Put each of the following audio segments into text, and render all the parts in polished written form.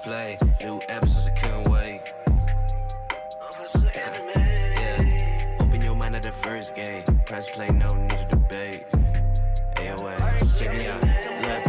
play. New episodes, I couldn't wait. Yeah. Open your mind at the first gate. Press play, no need to debate. AoA, check me out. Look,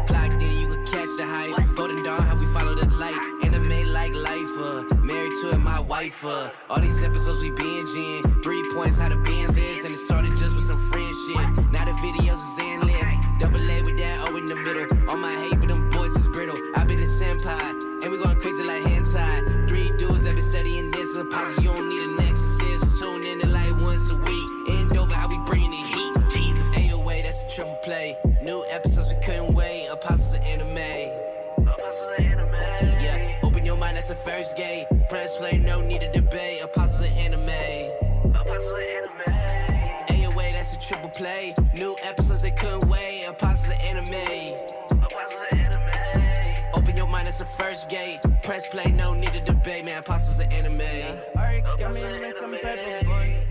clocked in, you can catch the hype. Golden Dawn, how we follow the light. Anime like life, married to it, my wife. All these episodes we binging. 3 points, how the Benz is. And it started just with some friend shit. Now the videos is endless. Double A with that O in the middle. All my hate, but them boys is brittle. I've been a senpai, and we going crazy like hentai. 3 dudes that been studying this. Impossible, you don't need an exorcist. Tune in to like once a week. End over, how we bring the heat. Jesus, AoA, that's a triple play. New episodes, we couldn't wait. Apostles of anime. Yeah, open your mind, that's the first gate. Press play, no need to debate. Apostles of anime. AoA, that's a triple play. New episodes, they couldn't wait. Apostles of anime. Open your mind, that's the first gate. Press play, no need to debate, man. Apostles of anime. Alright, come in, make some pepper, boy.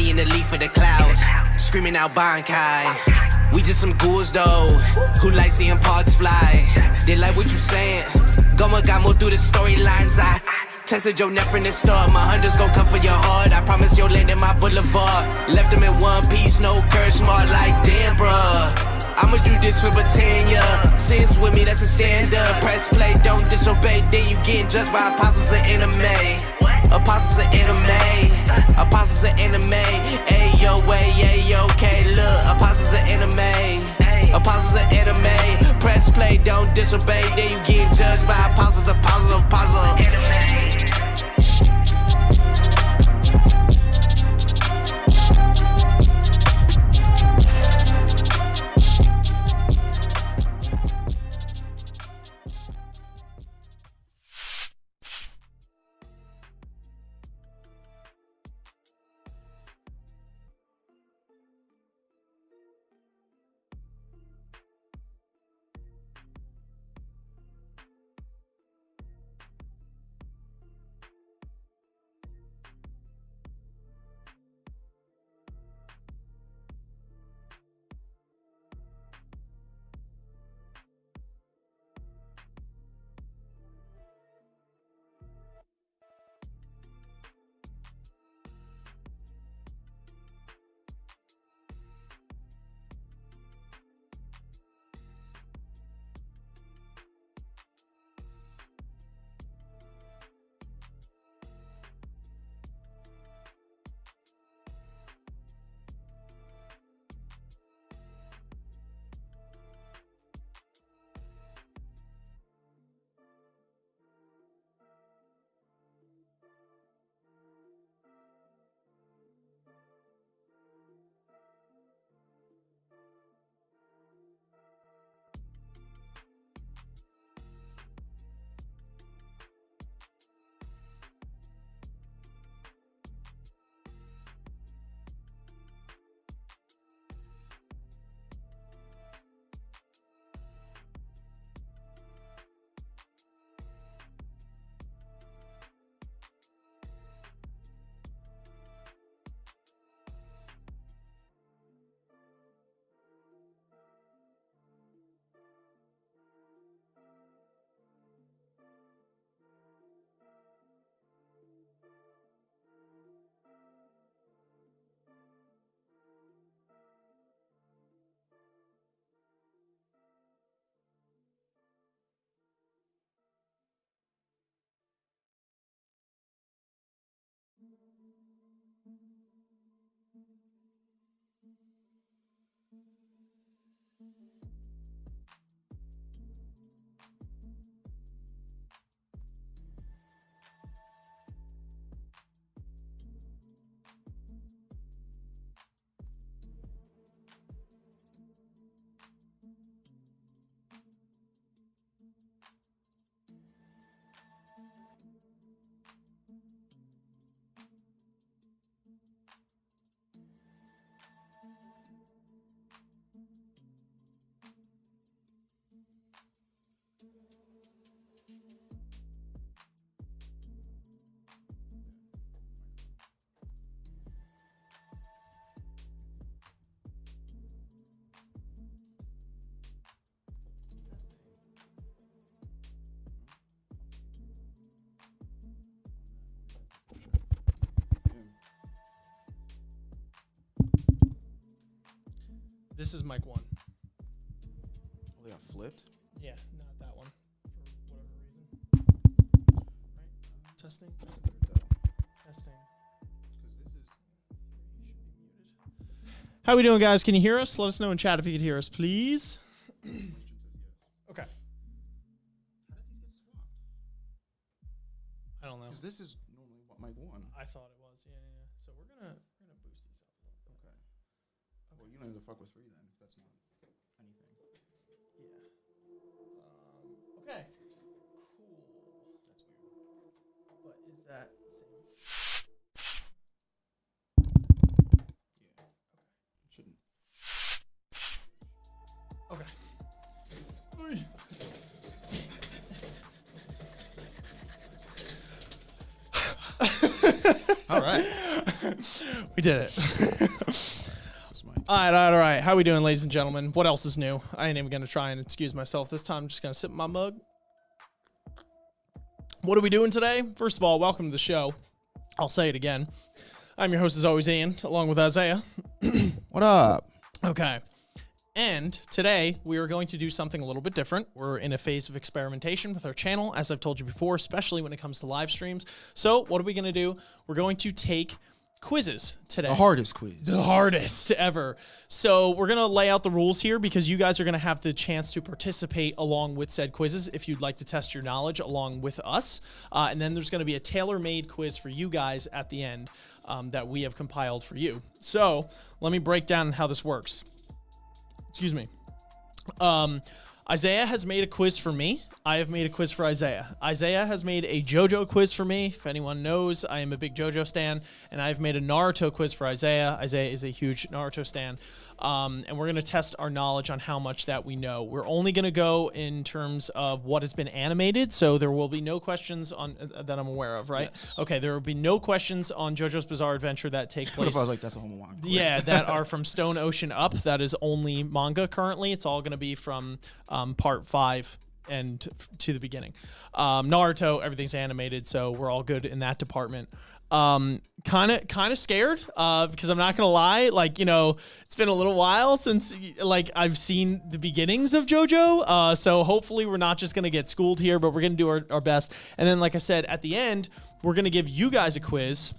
me in the leaf of the cloud, screaming out Bankai. We just some ghouls though, who like seeing parts fly. They like what you saying, Goma got more through the storylines. I tested your neck from the start, my hunters gon' come for your heart. I promise you'll land in my boulevard. Left them in one piece, no curse, smart like damn bruh. I'ma do this for Britannia. Sins with me, that's a stand-up. Press play, don't disobey, then you getting judged by apostles of anime. Apostles of anime. Apostles of anime. AoA, AoK, look. Apostles of anime. Apostles of anime. Press play, don't disobey, then you getting judged by apostles, apostles, apostles. This is mic one. Oh, they got flipped? Yeah, not that one. For whatever reason. Right? Testing. Testing. How we doing, guys? Can you hear us? Let us know in chat if you can hear us, please. Okay. I don't know. Because this is normally what mic one. I thought it was. Yeah. So we're gonna boost these up a little bit. Okay. Well, you don't even fuck with 3 then, if that's not anything. Yeah. Okay. Cool. That's weird. But is that same? Yeah. Okay. Shouldn't. Okay. Oy. All right. We did it. This is mine. All right. How we doing, ladies and gentlemen? What else is new? I ain't even going to try and excuse myself this time. I'm just going to sip my mug. What are we doing today? First of all, welcome to the show. I'll say it again. I'm your host, as always, Ian, along with Isaiah. What up? Okay. And today, we are going to do something a little bit different. We're in a phase of experimentation with our channel, as I've told you before, especially when it comes to live streams. So what are we going to do? We're going to take quizzes today. The hardest quiz. The hardest ever. So we're going to lay out the rules here because you guys are going to have the chance to participate along with said quizzes if you'd like to test your knowledge along with us. And then there's going to be a tailor-made quiz for you guys at the end that we have compiled for you. So let me break down how this works. Excuse me. Isaiah has made a quiz for me. I have made a quiz for Isaiah. Isaiah has made a Jojo quiz for me. If anyone knows, I am a big Jojo stan, and I've made a Naruto quiz for Isaiah. Isaiah is a huge Naruto stan. And we're going to test our knowledge on how much that we know. We're only going to go in terms of what has been animated, so there will be no questions on that I'm aware of, right? Yes. Okay, there will be no questions on JoJo's Bizarre Adventure that take What place. if I was like, that's a homo quiz? Yeah, that are from Stone Ocean up. That is only manga currently. It's all going to be from part 5 and to the beginning. Naruto, everything's animated, so we're all good in that department. Kind of scared because I'm not gonna lie, like, you know, it's been a little while since like I've seen the beginnings of JoJo, so hopefully we're not just gonna get schooled here, but we're gonna do our best. And then, like I said, at the end we're gonna give you guys a quiz.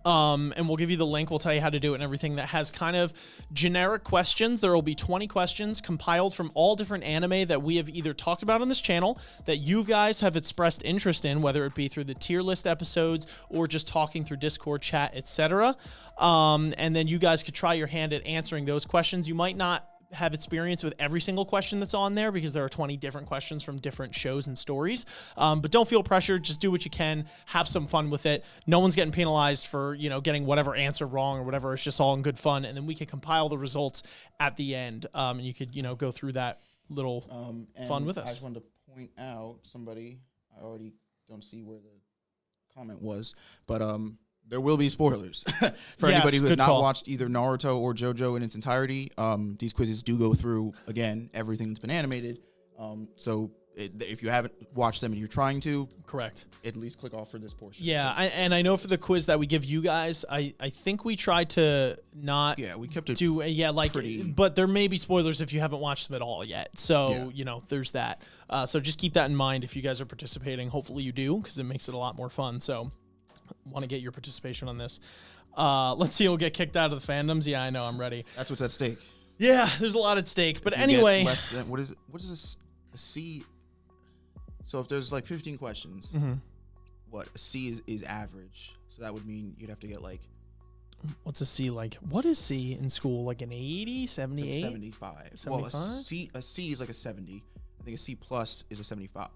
And we'll give you the link. We'll tell you how to do it and everything. That has kind of generic questions. There will be 20 questions compiled from all different anime that we have either talked about on this channel that you guys have expressed interest in, whether it be through the tier list episodes or just talking through Discord chat, etc. And then you guys could try your hand at answering those questions. You might not have experience with every single question that's on there because there are 20 different questions from different shows and stories. But don't feel pressured. Just do what you can. Have some fun with it. No one's getting penalized for, you know, getting whatever answer wrong or whatever. It's just all in good fun. And then we can compile the results at the end. And you could, you know, go through that little fun with us. I just wanted to point out somebody. I already don't see where the comment was, but there will be spoilers for anybody who has not watched either Naruto or JoJo in its entirety. These quizzes do go through, again, everything that's been animated. So if you haven't watched them and you're trying to, correct, at least click off for this portion. Yeah, and I know for the quiz that we give you guys, I think we tried to not we kept it pretty, but there may be spoilers if you haven't watched them at all yet. So, you know, there's that. So just keep that in mind if you guys are participating. Hopefully you do, because it makes it a lot more fun. So want to get your participation on this. Let's see who'll get kicked out of the fandoms. Yeah, I know, I'm ready. That's what's at stake. Yeah, there's a lot at stake. But If you anyway, get less than, what is this? A C. So if there's like 15 questions, what a C is average. So that would mean you'd have to get like, what's a C like? What is C in school? Like an 80, 78? like 75. 75? Well, a C is like a 70. I think a C plus is a 75.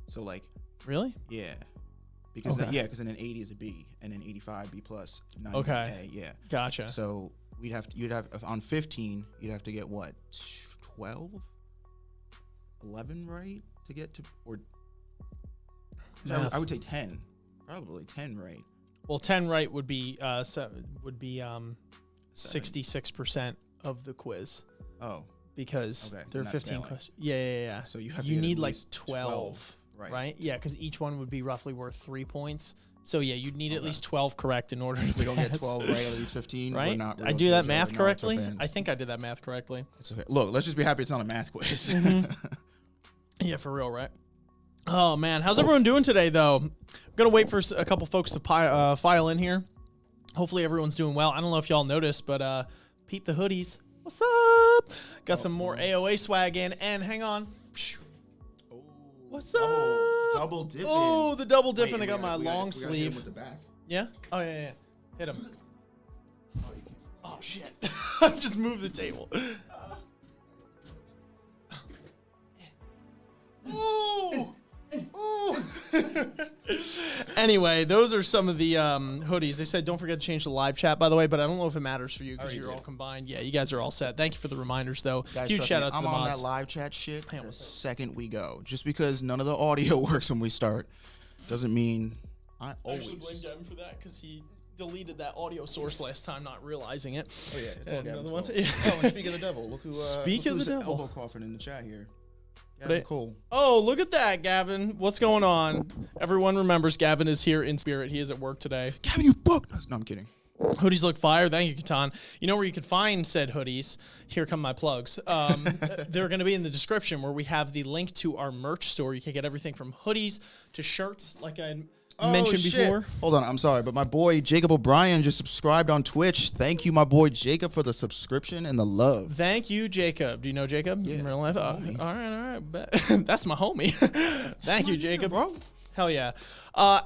So like, Really? yeah. Because Okay. because then an 80 is a B, and then 85 B plus, 90 Okay. A, yeah. Gotcha. So you'd have on 15, you'd have to get what, 12, 11 right to get to, or I would say 10, probably 10 right. Well, 10 right would be 66% of the quiz Oh, because Okay, there are then that's 15 failing. questions. Yeah. so you have to You get need at like least 12, right? Yeah, because each one would be roughly worth 3 points. So yeah, you'd need at Okay. least 12 correct in order to If we don't get pass. 12 right, at least 15. Right? We're not I real do that JoJo math or Naruto correctly? fans. I think I did that math correctly. It's okay. Look, let's just be happy it's not a math quiz. Yeah, for real, right? Oh, man. How's everyone doing today, though? I'm going to wait for a couple folks to file in here. Hopefully everyone's doing well. I don't know if y'all noticed, but peep the hoodies. What's up? Got some more AoA swag in. And hang on. What's up? Double dipping. Oh, the double dipping. Wait, I got we my gotta- long we gotta hit him sleeve. with the back. Yeah? Oh, yeah. Hit him. Oh, you can't. Oh, shit. I just moved the table. Ooh. Ooh. Anyway, those are some of the hoodies. They said don't forget to change the live chat, by the way, but I don't know if it matters for you because you're all combined. Yeah, you guys are all set. Thank you for the reminders, though. Guys, Huge trust shout me, out to I'm the on mods. that live chat shit Hang on the one second. second we go. Just because none of the audio works when we start doesn't mean I I always. actually blame Devin for that because he deleted that audio source last time, not realizing it. Oh yeah, it's all And Gavin's another one. fault. Yeah. Oh, and speak of the devil, look who. Speak of who's the devil. elbow coughing in the chat here. Gavin Cole. Oh, look at that, Gavin. What's going on? Everyone remembers Gavin is here in spirit. He is at work today. Gavin, you fuck. No, I'm kidding. Hoodies look fire. Thank you, Katan. You know where you could find said hoodies? Here come my plugs. They're going to be in the description where we have the link to our merch store. You can get everything from hoodies to shirts, like I mentioned before. Hold on, I'm sorry, but my boy Jacob O'Brien just subscribed on Twitch. Thank you, my boy Jacob, for the subscription and the love. Thank you, Jacob. Do you know Jacob in real life? All right. That's my homie. Thank you, Jacob. Bro. Hell yeah.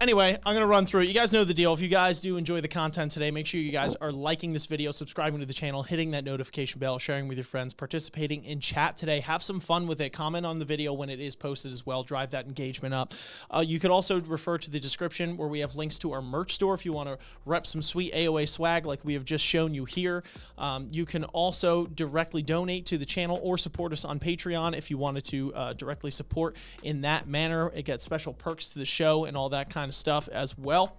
Anyway, I'm going to run through it. You guys know the deal. If you guys do enjoy the content today, make sure you guys are liking this video, subscribing to the channel, hitting that notification bell, sharing with your friends, participating in chat today. Have some fun with it. Comment on the video when it is posted as well. Drive that engagement up. You could also refer to the description where we have links to our merch store if you want to rep some sweet AoA swag like we have just shown you here. You can also directly donate to the channel or support us on Patreon if you wanted to directly support in that manner. It gets special perks to the show and all that kind of stuff as well.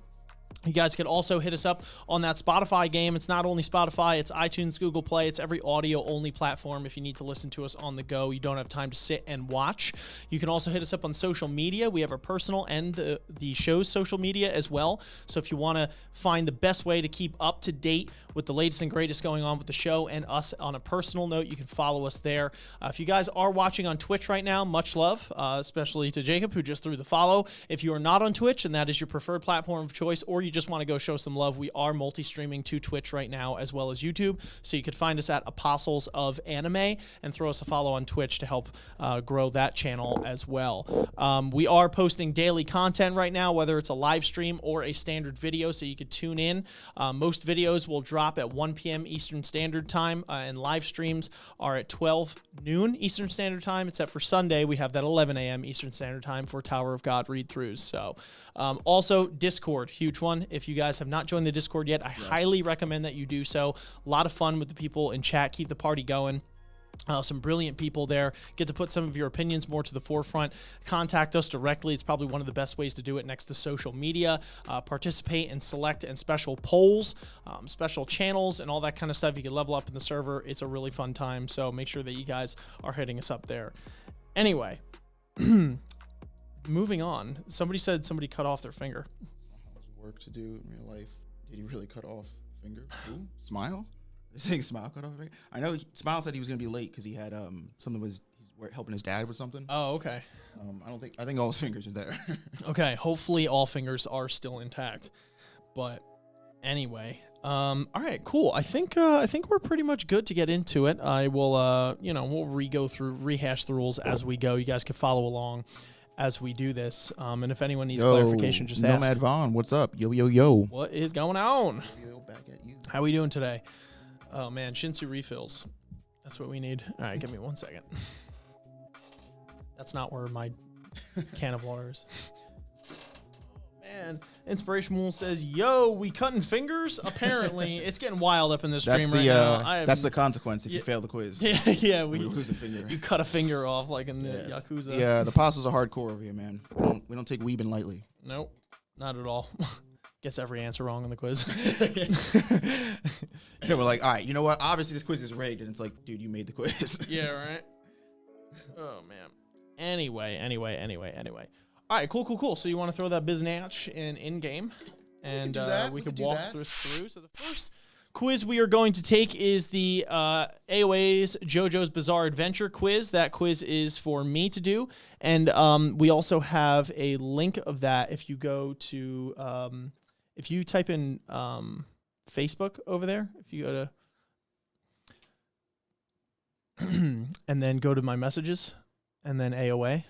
You guys can also hit us up on that Spotify game. It's not only Spotify, it's iTunes, Google Play. It's every audio-only platform if you need to listen to us on the go. You don't have time to sit and watch. You can also hit us up on social media. We have our personal and the show's social media as well. So if you want to find the best way to keep up to date with the latest and greatest going on with the show and us on a personal note, you can follow us there. If you guys are watching on Twitch right now, much love, especially to Jacob, who just threw the follow. If you are not on Twitch and that is your preferred platform of choice, or you just want to go show some love, we are multi-streaming to Twitch right now as well as YouTube, so you could find us at Apostles of Anime and throw us a follow on Twitch to help grow that channel as well. We are posting daily content right now, whether it's a live stream or a standard video, so you could tune in. Most videos will drop at 1 p.m. Eastern Standard Time, and live streams are at 12 noon Eastern Standard Time, except for Sunday we have that 11 a.m. Eastern Standard Time for Tower of God read-throughs. So also Discord, huge one. If you guys have not joined the Discord yet, I highly recommend that you do so. A lot of fun with the people in chat. Keep the party going. Some brilliant people there. Get to put some of your opinions more to the forefront. Contact us directly. It's probably one of the best ways to do it next to social media. Participate in select and special polls, special channels, and all that kind of stuff. You can level up in the server. It's a really fun time, so make sure that you guys are hitting us up there. Anyway, moving on. Somebody said somebody cut off their finger. Work to do in real life. Did he really cut off a finger? Who? Smile? They're saying Smile cut off a finger? I know Smile said he was going to be late because he had something he's helping his dad with something. Oh, okay. I think all his fingers are there. Okay, hopefully all fingers are still intact. But anyway, all right, cool. I think we're pretty much good to get into it. I will we'll rehash the rules as we go. You guys can follow along as we do this. And if anyone needs clarification, just ask. Nomad Vaughn, what's up? Yo. What is going on? Yo, back at you. How we doing today? Oh man, Shinsu refills. That's what we need. All right, give me 1 second. That's not where my can of water is. Man, Inspirational says, "Yo, we cutting fingers." Apparently, it's getting wild up in this stream right now. That's the consequence if you fail the quiz. Yeah, we lose a finger. You cut a finger off like in the Yakuza. Yeah, the apostles are hardcore over here, man. We don't take weebing lightly. Nope, not at all. Gets every answer wrong in the quiz. And we're like, all right, you know what? Obviously, this quiz is rigged, and it's like, dude, you made the quiz. Yeah, right. Oh man. Anyway. All right, cool. So you want to throw that biznatch in game, and we can walk through. So the first quiz we are going to take is the AoA's JoJo's Bizarre Adventure quiz. That quiz is for me to do, and we also have a link of that. If you go to, if you type in Facebook over there, if you go to, and then go to my messages, and then AoA.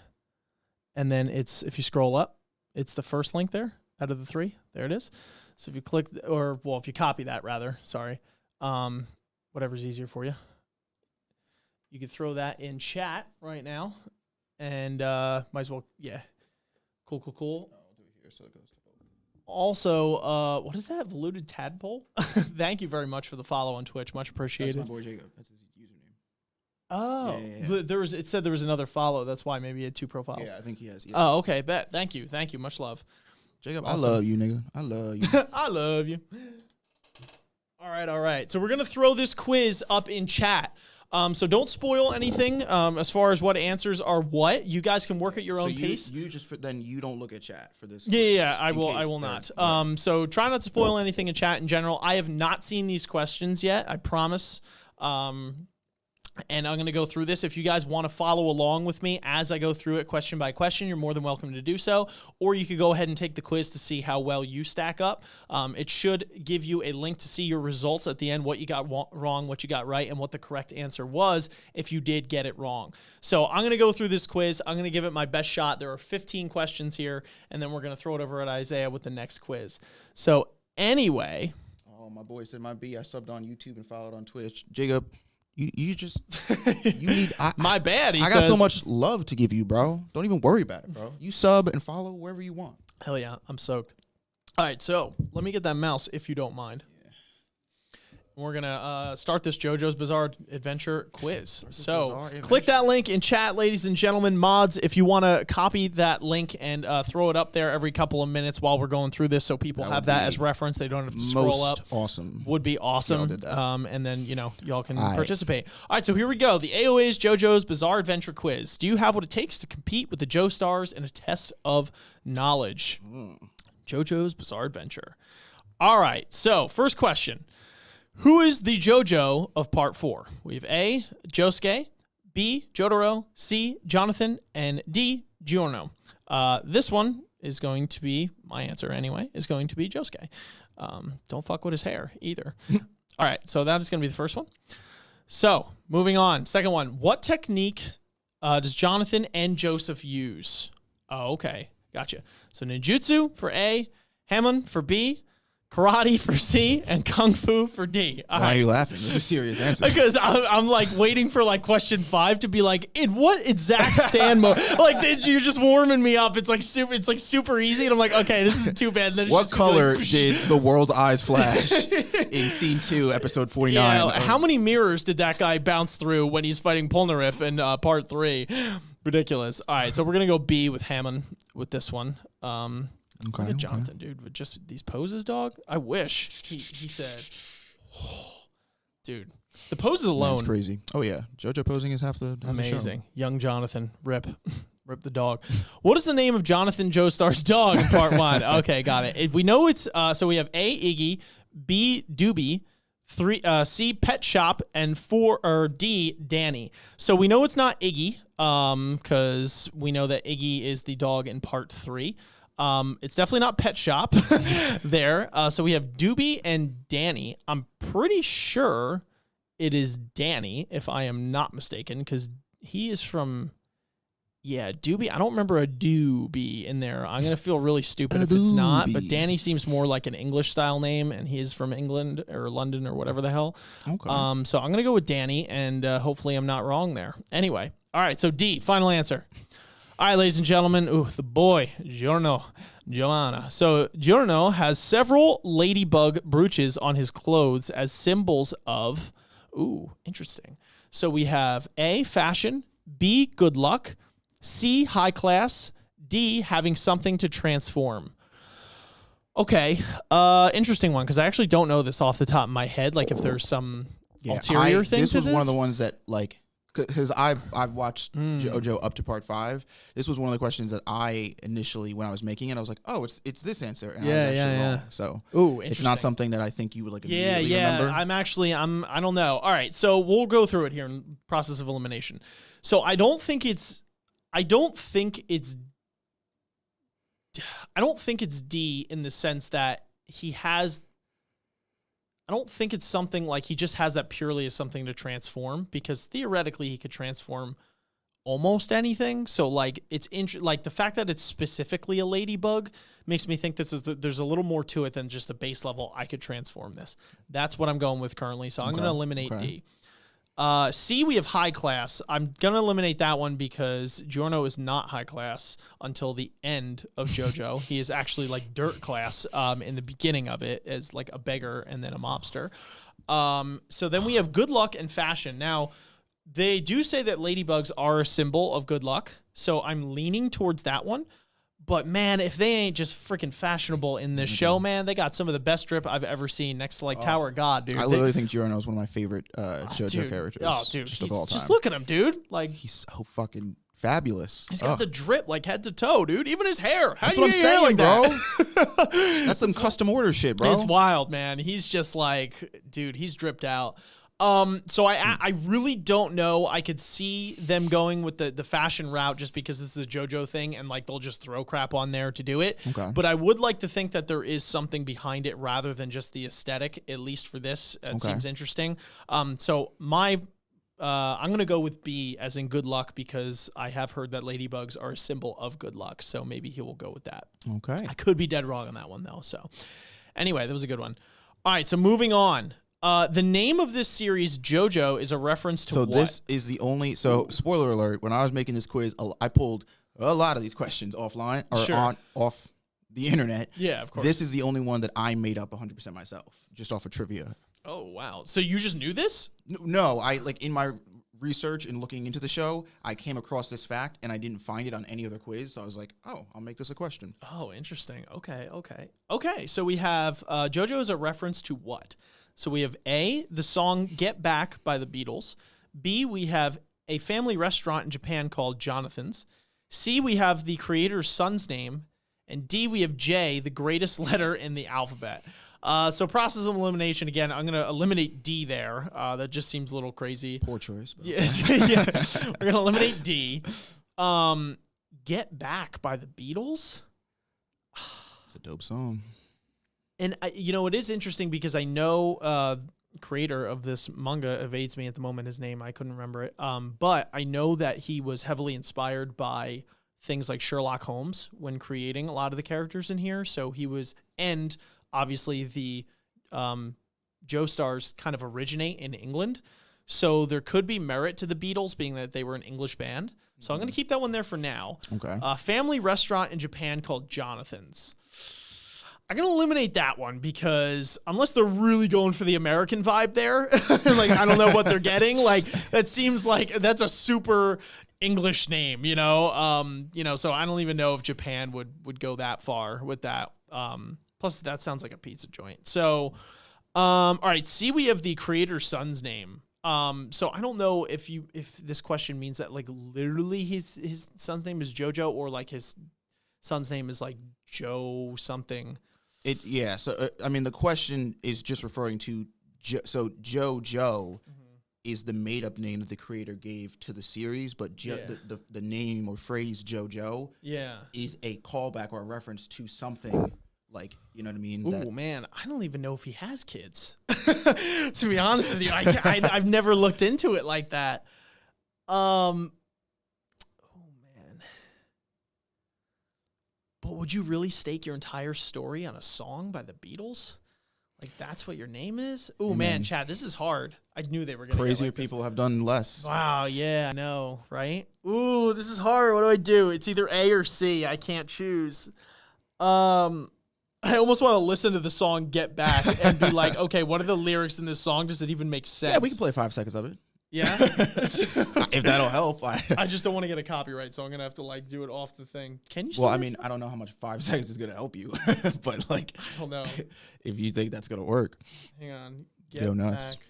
And then if you scroll up, it's the first link there out of the three. There it is. So if you click, if you copy that rather, sorry, whatever's easier for you. You could throw that in chat right now. And might as well, yeah. Cool. I'll do it here so it goes to both. Also, what is that? Valued Tadpole? Thank you very much for the follow on Twitch. Much appreciated. That's my boy Jacob. That's his username. Oh, yeah. It said there was another follow. That's why maybe he had two profiles. Yeah, I think he has. Yeah. Oh, okay. Bet. Thank you. Much love. Jacob, Awesome. I love you, nigga. I love you. I love you. All right. So we're going to throw this quiz up in chat. So don't spoil anything as far as what answers are what. You guys can work at your own pace. You just then you don't look at chat for this. Yeah, I will not. Right. So try not to spoil anything in chat in general. I have not seen these questions yet, I promise. And I'm going to go through this. If you guys want to follow along with me as I go through it question by question, you're more than welcome to do so. Or you could go ahead and take the quiz to see how well you stack up. It should give you a link to see your results at the end, what you got wrong, what you got right, and what the correct answer was if you did get it wrong. So I'm going to go through this quiz. I'm going to give it my best shot. There are 15 questions here, and then we're going to throw it over at Isaiah with the next quiz. So anyway. Oh, my boy said my B. I subbed on YouTube and followed on Twitch. Jacob. You just you need my bad. I got so much love to give you, bro. Don't even worry about it, bro. You sub and follow wherever you want. Hell yeah, I'm soaked. All right, so let me get that mouse if you don't mind. Yeah. We're gonna start this JoJo's Bizarre Adventure quiz. So click that link in chat, ladies and gentlemen, mods, if you want to copy that link and throw it up there every couple of minutes while we're going through this, so people have that as reference. They don't have to scroll up. Awesome. Would be awesome. Y'all did that. And then y'all can participate. All right, so here we go. The AoA JoJo's Bizarre Adventure quiz. Do you have what it takes to compete with the Joestars in a test of knowledge? JoJo's Bizarre Adventure. All right, so first question. Who is the JoJo of Part 4? We have A, Josuke, B, Jotaro, C, Jonathan, and D, Giorno. This one is going to be, my answer anyway, is going to be Josuke. Don't fuck with his hair either. All right, so that is going to be the first one. So, moving on. Second one. What technique does Jonathan and Joseph use? Oh, okay. Gotcha. So, ninjutsu for A, Hamon for B, karate for C, and kung fu for D. Why are you laughing? Those are serious answers. Because I'm like waiting for like question 5 to be like, in what exact stand mode? Like you're just warming me up. It's like super easy, and I'm like, okay, this isn't too bad. Then what color did the world's eyes flash in scene 2, episode 49? Yeah, how many mirrors did that guy bounce through when he's fighting Polnareff in part 3? Ridiculous. All right, so we're gonna go B with Hamon with this one. Look at Jonathan, dude, with just these poses, dog. I wish he said, dude, the poses alone. That's crazy. Oh, yeah. JoJo posing is half the amazing. Young Jonathan, rip the dog. What is the name of Jonathan Joestar's dog in part 1? Okay, got it. We know it's, so we have A, Iggy, B, Doobie, 3, C, Pet Shop, and 4, or D, Danny. So we know it's not Iggy, because we know that Iggy is the dog in part 3. It's definitely not Pet Shop there. So we have Doobie and Danny. I'm pretty sure it is Danny, if I am not mistaken, because he is from, Doobie. I don't remember a Doobie in there. I'm going to feel really stupid if it's not, but Danny seems more like an English-style name, and he is from England or London or whatever the hell. Okay. So I'm going to go with Danny, and hopefully I'm not wrong there. Anyway, all right, so D, final answer. All right, ladies and gentlemen, the boy, Giovanna. So Giorno has several ladybug brooches on his clothes as symbols of, interesting. So we have A, fashion, B, good luck, C, high class, D, having something to transform. Okay, interesting one, because I actually don't know this off the top of my head, like if there's some ulterior thing to this. This was one of the ones that, like, because I've watched JoJo up to part 5. This was one of the questions that I initially, when I was making it, I was like, oh, it's this answer. And I was actually wrong. So it's not something that I think you would like immediately remember. I don't know. All right, so we'll go through it here in process of elimination. So I don't think it's D in the sense that he has. I don't think it's something like he just has that purely as something to transform, because theoretically he could transform almost anything. So like it's like the fact that it's specifically a ladybug makes me think there's a little more to it than just a base level. I could transform this. That's what I'm going with currently. So I'm going to eliminate D. C, we have high class. I'm going to eliminate that one because Giorno is not high class until the end of JoJo. He is actually like dirt class in the beginning of it as like a beggar and then a mobster. So then we have good luck and fashion. Now, they do say that ladybugs are a symbol of good luck, so I'm leaning towards that one. But man, if they ain't just freaking fashionable in this show, man, they got some of the best drip I've ever seen next to like Tower of God, dude. I literally think Giorno is one of my favorite JoJo characters. Oh, dude, just of all time. Just look at him, dude. Like he's so fucking fabulous. He's got the drip like head to toe, dude. Even his hair. That's what I'm saying, bro. That's some custom order shit, bro. It's wild, man. He's just like, dude, he's dripped out. So I really don't know. I could see them going with the fashion route just because this is a JoJo thing and like they'll just throw crap on there to do it. Okay. But I would like to think that there is something behind it rather than just the aesthetic, at least for this. It seems interesting. So I'm going to go with B as in good luck because I have heard that ladybugs are a symbol of good luck. So maybe he will go with that. Okay. I could be dead wrong on that one though. So anyway, that was a good one. All right. So moving on. The name of this series, JoJo, is a reference to what? So this is the only... So, spoiler alert, when I was making this quiz, I pulled a lot of these questions offline, or off the internet. Yeah, of course. This is the only one that I made up 100% myself, just off of trivia. Oh, wow. So you just knew this? No, I like in my research and looking into the show, I came across this fact, and I didn't find it on any other quiz, so I was like, oh, I'll make this a question. Oh, interesting. Okay, so we have JoJo is a reference to what? So we have A, the song Get Back by the Beatles. B, we have a family restaurant in Japan called Jonathan's. C, we have the creator's son's name. And D, we have J, the greatest letter in the alphabet. So process of elimination, again, I'm going to eliminate D there. That just seems a little crazy. Poor choice. Yeah, yeah. We're going to eliminate D. Get Back by the Beatles? It's a dope song. And, it is interesting because I know creator of this manga evades me at the moment, his name. I couldn't remember it. But I know that he was heavily inspired by things like Sherlock Holmes when creating a lot of the characters in here. So he was, and obviously the Joestars kind of originate in England. So there could be merit to the Beatles being that they were an English band. So I'm going to keep that one there for now. Okay. Family restaurant in Japan called Jonathan's. I'm going to eliminate that one because unless they're really going for the American vibe there, like, I don't know what they're getting. Like, that seems like that's a super English name, so I don't even know if Japan would go that far with that. Plus that sounds like a pizza joint. So, all right. See, we have the creator's son's name. So I don't know if this question means that like literally his son's name is JoJo or like his son's name is like Joe something. So I mean, the question is just referring to JoJo is the made up name that the creator gave to the series, but the name or phrase JoJo is a callback or a reference to something like, you know what I mean? Ooh, man, I don't even know if he has kids. To be honest with you, I've never looked into it like that. But would you really stake your entire story on a song by the Beatles? Like, that's what your name is? Oh, man, Chad, this is hard. I knew they were going to crazier people have done less. Wow, yeah, I know, right? Ooh, this is hard. What do I do? It's either A or C. I can't choose. I almost want to listen to the song Get Back and be like, okay, what are the lyrics in this song? Does it even make sense? Yeah, we can play 5 seconds of it. Yeah? If that'll help. I just don't want to get a copyright, so I'm going to have to, like, do it off the thing. Can you Well, I mean, I don't know how much 5 seconds is going to help you, but, like, I don't know. If you think that's going to work. Hang on. Go nuts. Back.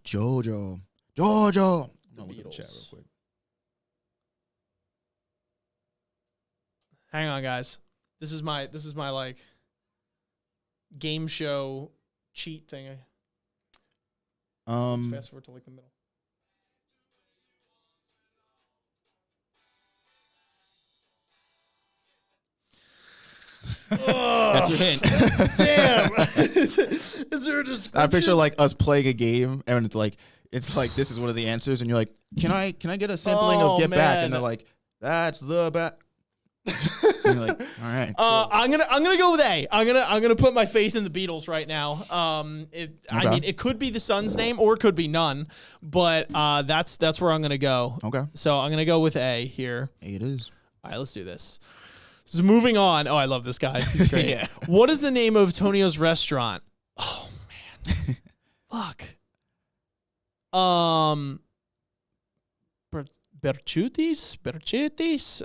JoJo. The No, Beatles. look at the chat real quick. Hang on, guys. This is my like game show cheat thing. Let's fast forward to like the middle. That's your hint. Damn. Is there a description? I picture like us playing a game and it's like this is one of the answers and you're like, can I get a sampling of Get Back? And they're like, that's the back. And you're like, all right. I'm gonna go with A. I'm gonna put my faith in the Beatles right now. I mean, it could be the son's name or it could be none, but that's where I'm gonna go. Okay. So I'm gonna go with A here. A it is. All right, let's do this. So moving on. Oh, I love this guy. He's great. Yeah. What is the name of Tonio's restaurant? Oh man. Fuck. Berchutis,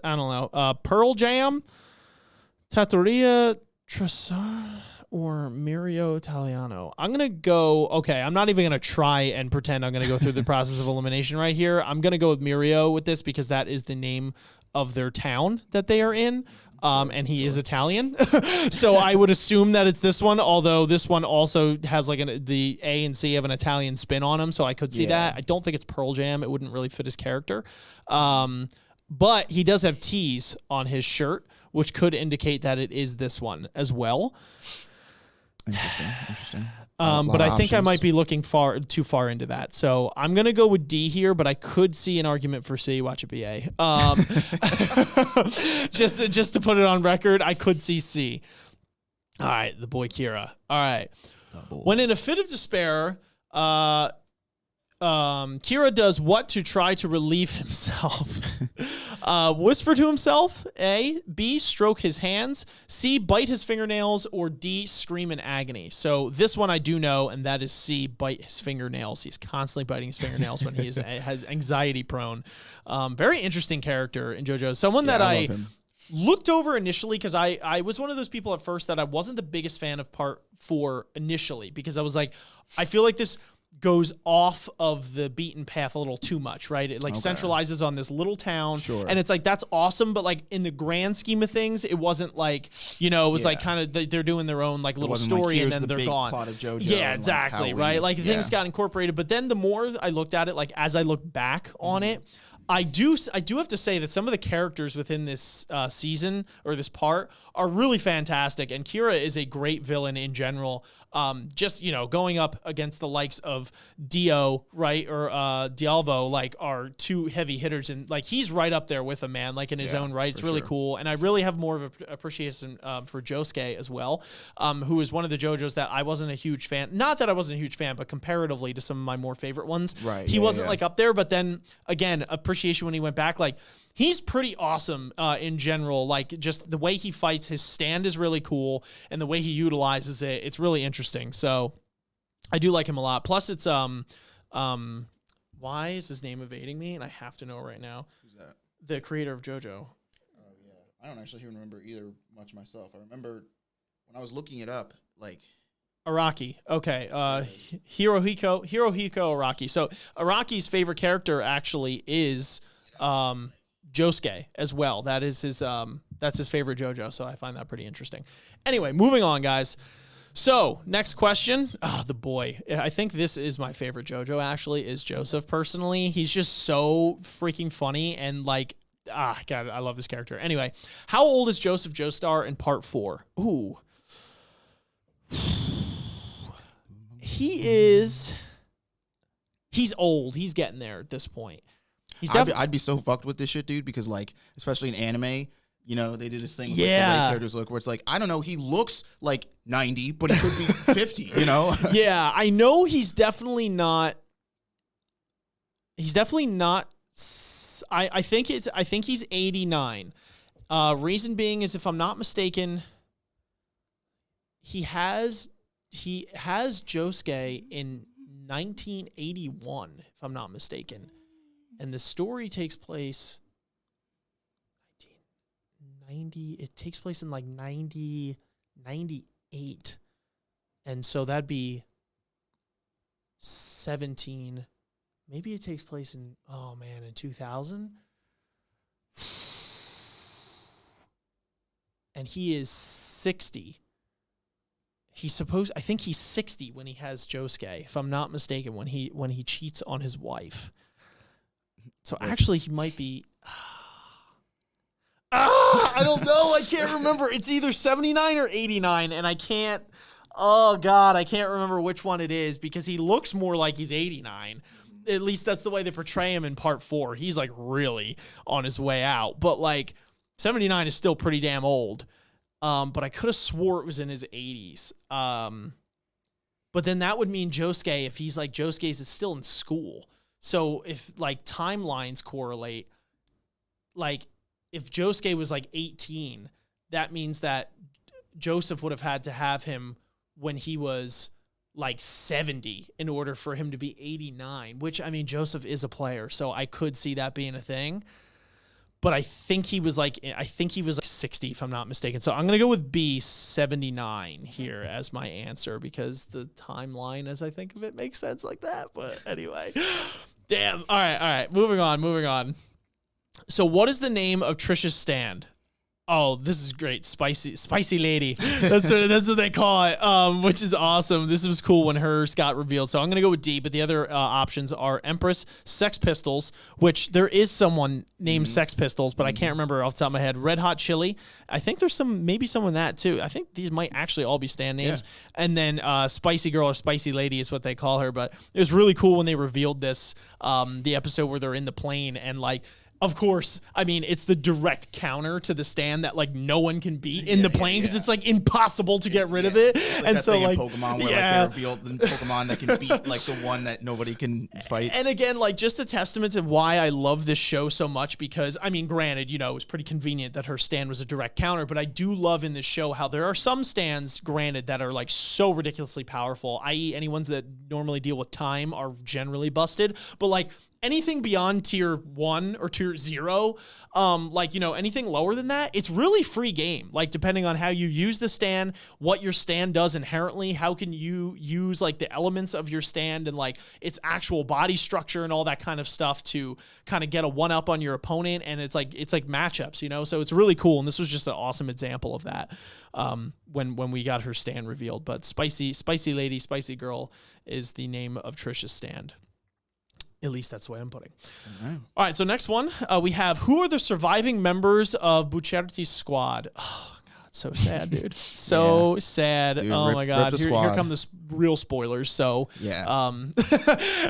I don't know. Pearl Jam, Trattoria Trisha, or Mario Italiano. I'm going to go, okay, I'm not even going to try and pretend I'm going to go through the process of elimination right here. I'm going to go with Mario with this because that is the name of their town that they are in. And he is Italian. So I would assume that it's this one, although this one also has like the A and C have an Italian spin on him. So I could see that. I don't think it's Pearl Jam. It wouldn't really fit his character. But he does have T's on his shirt, which could indicate that it is this one as well. Interesting. But I think I might be looking too far into that. So I'm going to go with D here, but I could see an argument for C. Watch it be A. Just to put it on record, I could see C. All right, the boy Kira. All right. When in a fit of despair, Kira does what to try to relieve himself? Whisper to himself, A. B. Stroke his hands. C. Bite his fingernails. Or D. Scream in agony. So this one I do know, and that is C. Bite his fingernails. He's constantly biting his fingernails when he has anxiety prone. Very interesting character in JoJo. Someone that I looked over initially because I was one of those people at first that I wasn't the biggest fan of Part 4 initially because I was like, I feel like this goes off of the beaten path a little too much, right? It centralizes on this little town. Sure. And it's like, that's awesome. But like in the grand scheme of things, it wasn't like, it was like kind of, they're doing their own like little story and then they're gone. Plot of JoJo yeah, exactly. Right. Like things got incorporated. But then the more I looked at it, like as I look back on it, I do have to say that some of the characters within this season or this part are really fantastic. And Kira is a great villain in general. Just, going up against the likes of Dio, right, or Dialvo, like, are two heavy hitters. And, like, he's right up there with a man, like, in his own right. It's really cool. And I really have more of an appreciation for Josuke as well, who is one of the JoJos that I wasn't a huge fan. Not that I wasn't a huge fan, but comparatively to some of my more favorite ones. Right. He wasn't, like, up there. But then, again, appreciation when he went back, like, he's pretty awesome in general. Like, just the way he fights, his stand is really cool, and the way he utilizes it, it's really interesting. So I do like him a lot. Plus, it's why is his name evading me? And I have to know right now. Who's that? The creator of JoJo. Oh yeah, I don't actually even remember either much myself. I remember when I was looking it up, like Araki. Okay. Hirohiko Araki. So Araki's favorite character actually is Josuke as well. That's his favorite JoJo, so I find that pretty interesting. Anyway, moving on, guys. So, next question. The boy. I think this is my favorite JoJo, actually, is Joseph, personally. He's just so freaking funny, and God, I love this character. Anyway, how old is Joseph Joestar in Part 4? Ooh. He's old. He's getting there at this point. I'd be so fucked with this shit, dude, because, like, especially in anime, they do this thing with the way characters look, where it's like, I don't know, he looks like 90, but he could be 50, Yeah, I know he's definitely not. I think he's 89. Reason being is, if I'm not mistaken, he has Josuke in 1981, if I'm not mistaken. And the story takes place 1990. It takes place in like 98. And so that'd be 17. Maybe it takes place in 2000. And he is 60. I think he's 60 when he has Josuke, if I'm not mistaken, when he cheats on his wife. So actually, he might be. I don't know. I can't remember. It's either 79 or 89, and I can't. Oh God, I can't remember which one it is because he looks more like he's 89. At least that's the way they portray him in Part 4. He's like really on his way out, but like 79 is still pretty damn old. But I could have swore it was in his 80s. But then that would mean Josuke, if he's like Josuke is still in school. So if like timelines correlate, like if Josuke was like 18, that means that Joseph would have had to have him when he was like 70 in order for him to be 89, which, I mean, Joseph is a player, so I could see that being a thing. But I think he was like 60, if I'm not mistaken. So I'm going to go with B, 79 here as my answer, because the timeline, as I think of it, makes sense like that. But anyway, damn. All right. Moving on. So what is the name of Trisha's stand? Oh, this is great. Spicy lady. That's what they call it, which is awesome. This was cool when hers got revealed. So I'm going to go with D, but the other options are Empress, Sex Pistols, which there is someone named Sex Pistols, but I can't remember off the top of my head. Red Hot Chili. I think there's maybe someone that too. I think these might actually all be stand names. Yeah. And then Spicy Girl or Spicy Lady is what they call her. But it was really cool when they revealed this, the episode where they're in the plane and like, of course, I mean, it's the direct counter to the stand that like no one can beat in the plane because it's like impossible to get rid of it. Like and so like Pokemon where like they revealed the Pokemon that can beat like the one that nobody can fight. And again, like just a testament to why I love this show so much, because I mean, granted, you know, it was pretty convenient that her stand was a direct counter, but I do love in this show how there are some stands, granted, that are like so ridiculously powerful, i.e. any ones that normally deal with time are generally busted, but like anything beyond tier 1 or tier 0, like, you know, anything lower than that, it's really free game. Like, depending on how you use the stand, what your stand does inherently, how can you use, like, the elements of your stand and, like, its actual body structure and all that kind of stuff to kind of get a one-up on your opponent, and it's like matchups, you know? So it's really cool, and this was just an awesome example of that when we got her stand revealed. But Spicy Lady, Spicy Girl is the name of Trisha's stand. At least that's the way I'm putting. All right, so next one, we have, who are the surviving members of Bucherty's squad? Oh, God, so sad, dude. So sad. Dude, oh, my God. Here come the real spoilers. So,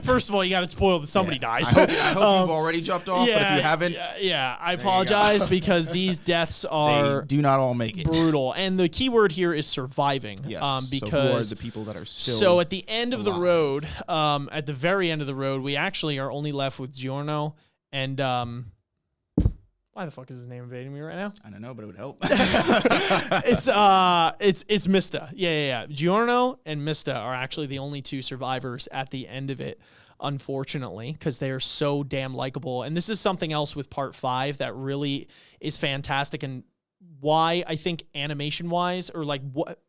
first of all, you got to spoil that somebody dies. I hope you've already jumped off, but if you haven't. I apologize because these deaths are they do not all make it. Brutal. And the key word here is surviving. Yes. Because so who are the people that are still So at the end of alive? the road, at the very end of the road, we actually are only left with Giorno and why the fuck is his name evading me right now? I don't know, but it would help. It's Mista. Yeah. Giorno and Mista are actually the only two survivors at the end of it, unfortunately, because they are so damn likable. And this is something else with part 5 that really is fantastic, and why I think animation-wise, or like what,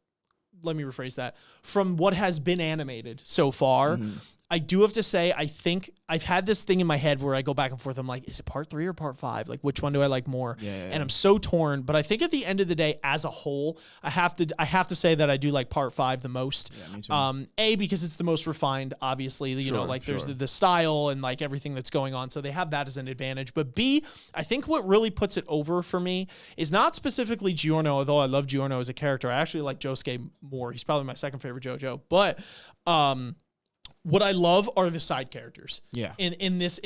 let me rephrase that, from what has been animated so far, I do have to say, I think I've had this thing in my head where I go back and forth. I'm like, is it part 3 or part 5? Like, which one do I like more? Yeah. And I'm so torn. But I think at the end of the day, as a whole, I have to say that I do like part 5 the most. Yeah, me too. A, because it's the most refined, obviously. You know, like there's the style and like everything that's going on. So they have that as an advantage. But B, I think what really puts it over for me is not specifically Giorno, although I love Giorno as a character. I actually like Josuke more. He's probably my second favorite JoJo. But what I love are the side characters. Yeah. In this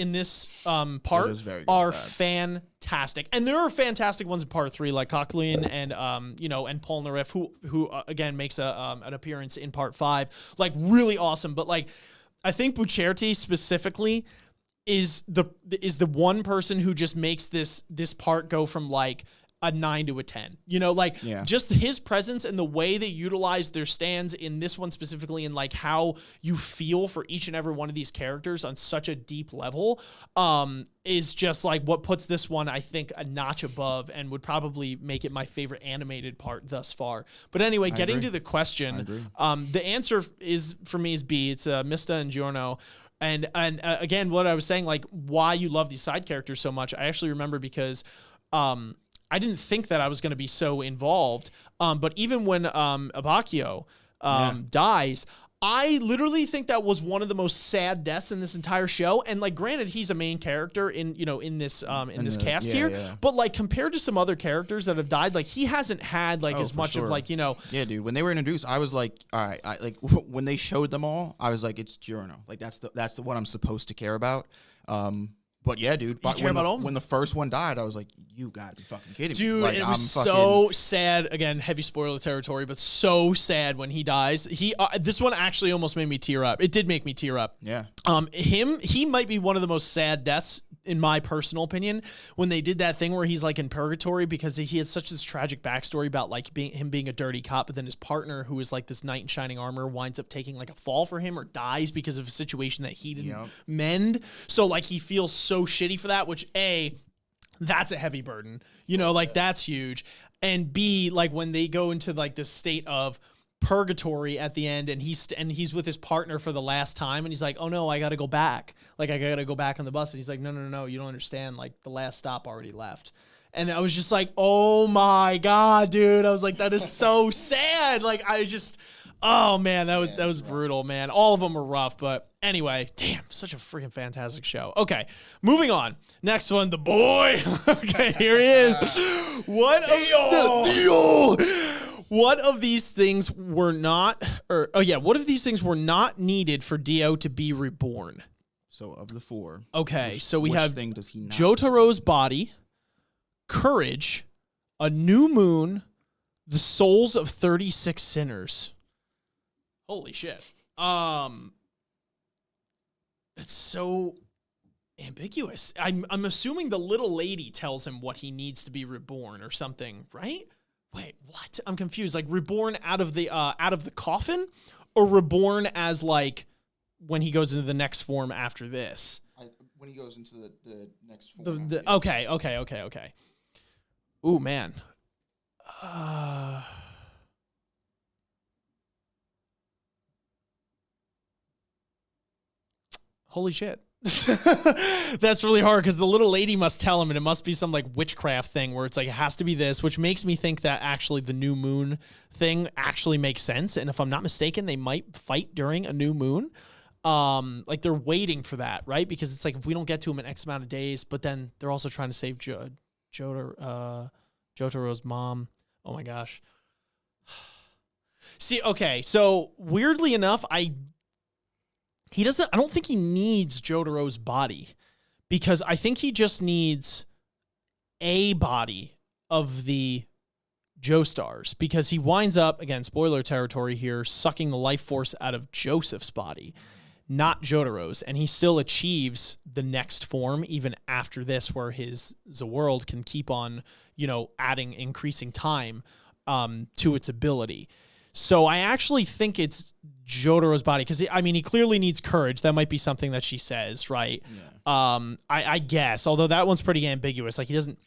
part are fantastic. And there are fantastic ones in part 3, like Cochlean and and Polnareff, who again makes an appearance in part 5. Like, really awesome. But like, I think Bucherty specifically is the one person who just makes this part go from like a 9 to a 10, just his presence and the way they utilize their stands in this one specifically, and like how you feel for each and every one of these characters on such a deep level, is just like what puts this one, I think, a notch above, and would probably make it my favorite animated part thus far. But anyway, getting to the question, the answer for me is B. It's Mista and Giorno. And again, what I was saying, like why you love these side characters so much, I actually remember because, I didn't think that I was going to be so involved. But even when Abakio dies, I literally think that was one of the most sad deaths in this entire show. And like, granted, he's a main character in this cast here, but like compared to some other characters that have died, like he hasn't had like as much of like, Yeah, dude. When they were introduced, I was like, all right, when they showed them all, I was like, it's Giorno. Like that's the one I'm supposed to care about. But yeah, dude. But when the first one died, I was like, "You gotta be fucking kidding me!" Dude, like, it was so sad. Again, heavy spoiler territory, but so sad when he dies. This one actually almost made me tear up. It did make me tear up. Yeah. He might be one of the most sad deaths in my personal opinion, when they did that thing where he's like in purgatory because he has such this tragic backstory about like being a dirty cop, but then his partner, who is like this knight in shining armor, winds up taking like a fall for him or dies because of a situation that he didn't mend. So like he feels so shitty for that, which that's a heavy burden, like that's huge. And B, like when they go into like this state of purgatory at the end, and he's with his partner for the last time, and he's like, oh no, I gotta go back. Like I gotta go back on the bus. And he's like, no, you don't understand. Like the last stop already left. And I was just like, oh my God, dude. I was like, that is so sad. Like oh man, that was brutal, man. All of them were rough, but anyway, damn, such a freaking fantastic show. Okay, moving on. Next one, the boy. Okay, here he is. What of these things were not needed for Dio to be reborn? So of the 4. Okay, so we have thing does he not Jotaro's body, courage, a new moon, the souls of 36 sinners. Holy shit. It's so ambiguous. I'm assuming the little lady tells him what he needs to be reborn or something, right? Wait, what? I'm confused. Like reborn out of the coffin, or reborn as like when he goes into the next form after this? When he goes into the next form. Okay. Ooh, man. Holy shit. That's really hard because the little lady must tell him, and it must be some like witchcraft thing where it's like it has to be this, which makes me think that actually the new moon thing actually makes sense. And if I'm not mistaken, they might fight during a new moon. Like they're waiting for that, right? Because it's like if we don't get to him in X amount of days, but then they're also trying to save Jotaro's mom. Oh my gosh. See, okay, so weirdly enough, I don't think he needs Jotaro's body, because I think he just needs a body of the Joestars, because he winds up, again, spoiler territory here, sucking the life force out of Joseph's body, not Jotaro's, and he still achieves the next form even after this, where the world can keep on, increasing time to its ability. So I actually think it's Jotaro's body, because he clearly needs courage. That might be something that she says, right? Yeah. I guess, although that one's pretty ambiguous. Like he doesn't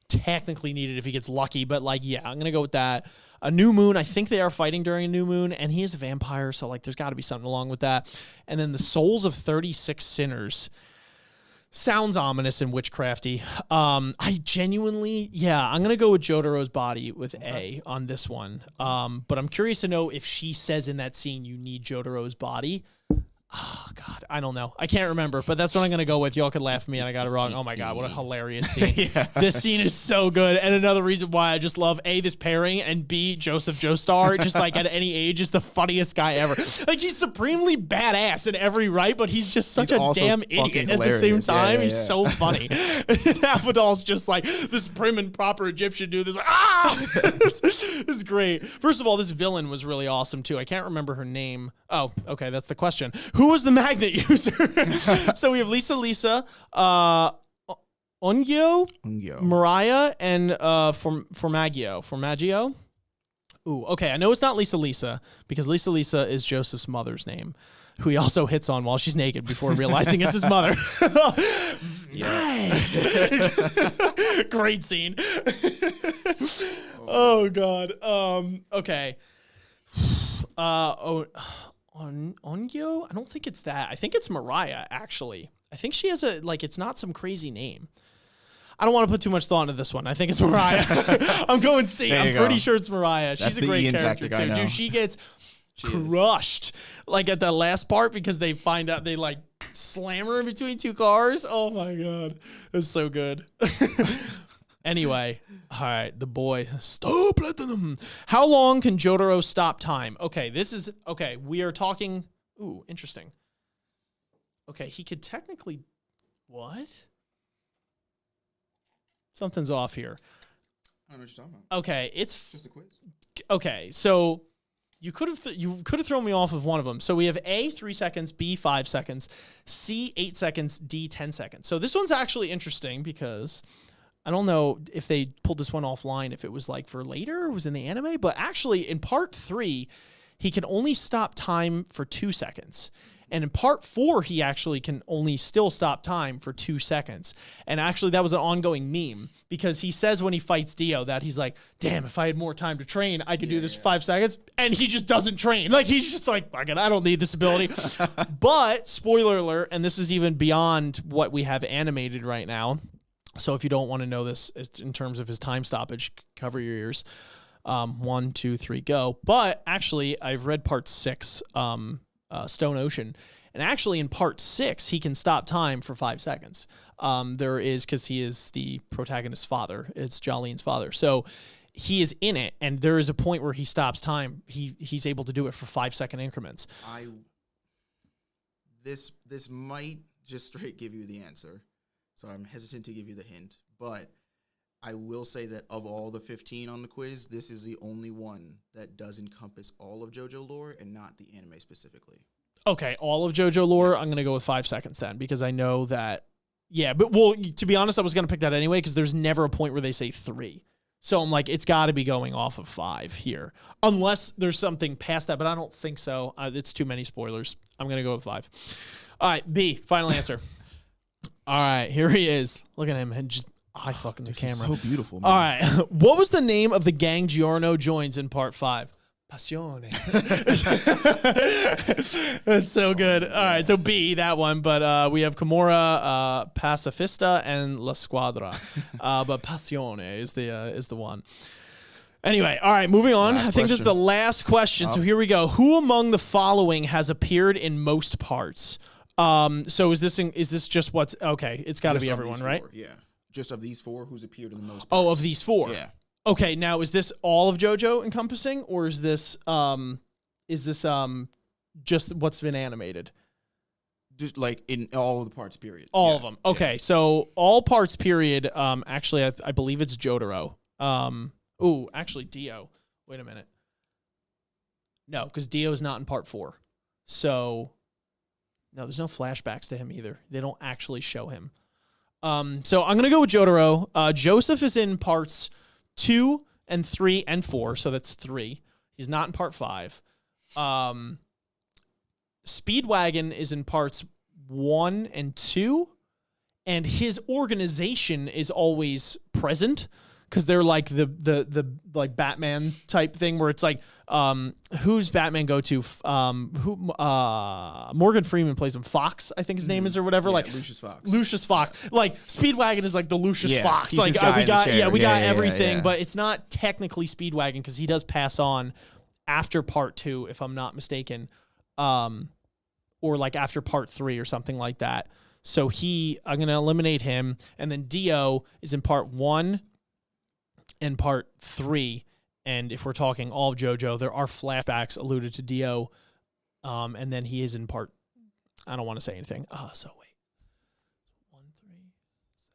technically need it if he gets lucky, but like, yeah, I'm gonna go with that. A new moon. I think they are fighting during a new moon, and he is a vampire, so like, there's got to be something along with that. And then the souls of 36 sinners. Sounds ominous and witchcrafty. I genuinely, I'm going to go with Jotaro's body with A on this one. But I'm curious to know if she says in that scene, you need Jotaro's body. Oh, God, I don't know. I can't remember, but that's what I'm going to go with. Y'all could laugh at me and I got it wrong. Oh, my God, what a hilarious scene. This scene is so good. And another reason why I just love, A, this pairing, and B, Joseph Joestar, just like at any age, is the funniest guy ever. Like, he's supremely badass in every right, but he's just such a damn idiot at the same time. He's so funny. And Aphrodite's just like this prim and proper Egyptian dude. This like, it's great. First of all, this villain was really awesome, too. I can't remember her name. Oh, okay, that's the question. Who was the magnet user? So we have Lisa, Ongyo, Mariah, and Formaggio. Ooh, okay. I know it's not Lisa, because Lisa is Joseph's mother's name, who he also hits on while she's naked before realizing it's his mother. Nice. Great scene. Oh, God. Okay. Ongyo? I don't think it's that. I think it's Mariah, actually. I think she has it's not some crazy name. I don't want to put too much thought into this one. I think it's Mariah. I'm going C. I'm pretty sure it's Mariah. She's a great character, too. Dude, she gets crushed, like, at the last part, because they find out they, like, slam her in between two cars. Oh, my God. It's so good. Anyway, all right, the boy. Stop letting them. How long can Jotaro stop time? Okay, we are talking. Ooh, interesting. Okay, he could technically. What? Something's off here. I don't know what you're talking about. Okay, it's just a quiz. Okay, so You could have thrown me off of one of them. So we have A, 3 seconds, B, 5 seconds, C, 8 seconds, D, 10 seconds. So this one's actually interesting because I don't know if they pulled this one offline, if it was like for later or was in the anime, but actually in part 3, he can only stop time for 2 seconds. And in part 4, he actually can only still stop time for 2 seconds. And actually, that was an ongoing meme because he says when he fights Dio that he's like, damn, if I had more time to train, I could do this for 5 seconds. And he just doesn't train. Like, he's just like, fuck it, I don't need this ability. But, spoiler alert, and this is even beyond what we have animated right now. So if you don't want to know this in terms of his time stoppage, cover your ears. 1, 2, 3, go. But actually, I've read part 6, Stone Ocean, and actually in part 6 he can stop time for 5 seconds. There is, because he is the protagonist's father, it's Jolene's father, so he is in it, and there is a point where he stops time. He's able to do it for 5-second increments. This might just straight give you the answer, so I'm hesitant to give you the hint, but I will say that of all the 15 on the quiz, this is the only one that does encompass all of JoJo lore and not the anime specifically. Okay, all of JoJo lore, Yes. I'm going to go with 5 seconds then, because I know that, yeah, but well, to be honest, I was going to pick that anyway, because there's never a point where they say 3. So I'm like, it's got to be going off of 5 here, unless there's something past that, but I don't think so. It's too many spoilers. I'm going to go with 5. All right, B, final answer. All right, here he is. Look at him and just eye-fucking the camera. So beautiful, man. All right. What was the name of the gang Giorno joins in part 5? Passione. That's so good. All right, so B, that one. But we have Kimura, Pacifista, and La Squadra. But Passione is the one. Anyway, all right, moving on. I think this is the last question. So here we go. Who among the following has appeared in most parts? So is this just what's okay? It's got to be everyone, right? Yeah. Just of these 4, who's appeared in the most parts. Oh, of these 4. Yeah. Okay, now is this all of JoJo encompassing, or is this just what's been animated? Just like in all of the parts, period. All of them. Okay, so all parts, period. Actually, I believe it's Jotaro. Actually, Dio. Wait a minute. No, because Dio's not in part 4. So, no, there's no flashbacks to him either. They don't actually show him. So I'm going to go with Jotaro. Joseph is in parts 2 and 3 and 4, so that's 3. He's not in part 5. Speedwagon is in parts 1 and 2, and his organization is always present because they're like the like Batman type thing where it's like who's Batman go to? Morgan Freeman plays him. Fox, I think his name is, or whatever. Yeah, like Lucius Fox. Lucius Fox. Like Speedwagon is like the Lucius Fox. he's Like his guy we in the got chair. we got Yeah, everything, yeah. but it's not technically Speedwagon because he does pass on after part 2, if I'm not mistaken, or like after part 3 or something like that. So I'm gonna eliminate him, and then Dio is in part 1 and part 3. And if we're talking all of JoJo, there are flashbacks alluded to Dio, and then he is in part. I don't want to say anything. So wait, 1, 3, 7.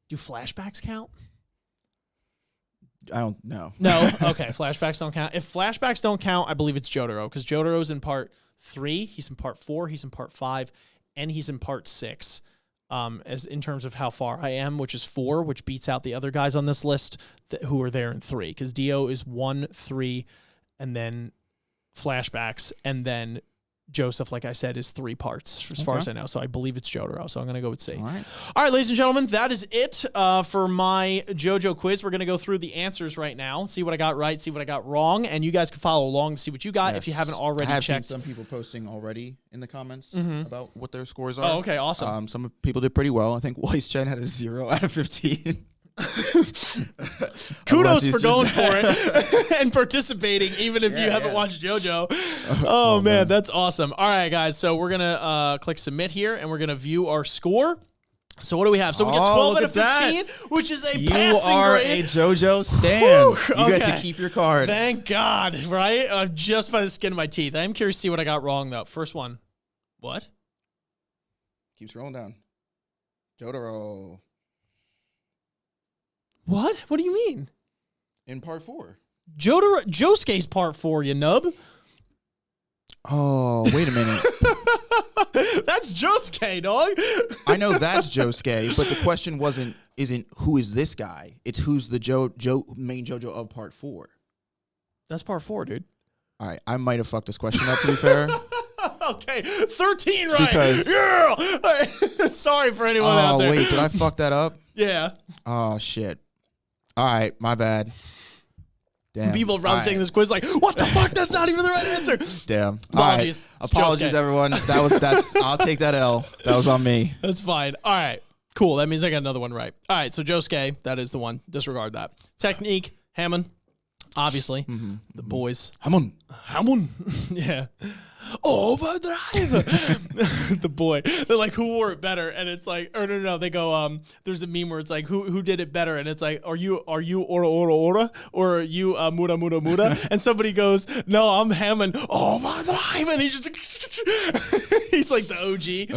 Do flashbacks count? I don't know. No. Okay, flashbacks don't count. If flashbacks don't count, I believe it's Jotaro because Jotaro's in part 3. He's in part 4. He's in part 5, and he's in part 6. As in terms of how far I am, which is 4, which beats out the other guys on this list who are there in 3, because Dio is 1, 3, and then flashbacks, and then Joseph, like I said, is 3 parts as far as I know. So I believe it's Jotaro. So I'm going to go with C. All right, ladies and gentlemen, that is it for my JoJo quiz. We're going to go through the answers right now, see what I got right, see what I got wrong, and you guys can follow along to see what you got if you haven't already I have checked. seen some people posting already in the comments about what their scores are. Oh, okay, awesome. Some people did pretty well. I think Weiss Chen had a 0 out of 15. Kudos for going for it and participating, even if you haven't watched JoJo. Oh man, that's awesome. All right, guys. So we're going to click submit here, and we're going to view our score. So what do we have? So we get 12 out of 15, which is a passing You are grade. a JoJo stan. Whew, you get okay. to keep your card. Thank God, right? I'm just by the skin of my teeth. I am curious to see what I got wrong, though. First one. What? Keep scrolling down. Jotaro. What? What do you mean? In part 4. Josuke's part 4, you nub. Oh, wait a minute. That's Josuke, dog. I know that's Josuke, but the question isn't who is this guy? It's who's the main JoJo of part 4. That's part 4, dude. All right, I might have fucked this question up, to be fair. Okay, 13 right. Because, yeah. Sorry for anyone out there. Oh, wait, did I fuck that up? Yeah. Oh, shit. All right, my bad. Damn. People around taking this quiz like, what the fuck? That's not even the right answer. Damn. Apologies. All right. Apologies, everyone. I'll take that L. That was on me. That's fine. All right. Cool. That means I got another one right. All right. So Josuke, that is the one. Disregard that. Technique, Hammond. Obviously. The boys. Hammond. Yeah. Overdrive. The boy. They're like, who wore it better? And it's like, or no. They go, there's a meme where it's like, who did it better? And it's like, are you ora or are you muda? And somebody goes, no, I'm Hammond. Overdrive. And he's just he's like the OG.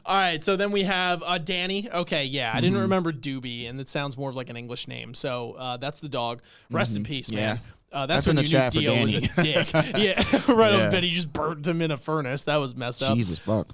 All right. So then we have Danny. Okay. Yeah. I didn't remember Doobie, and it sounds more of like an English name. So that's the dog. Rest in peace, man. That's when the you chat knew for Dio Danny. was a dick. Yeah, right on bed. He just burnt him in a furnace. That was messed up. Jesus fuck.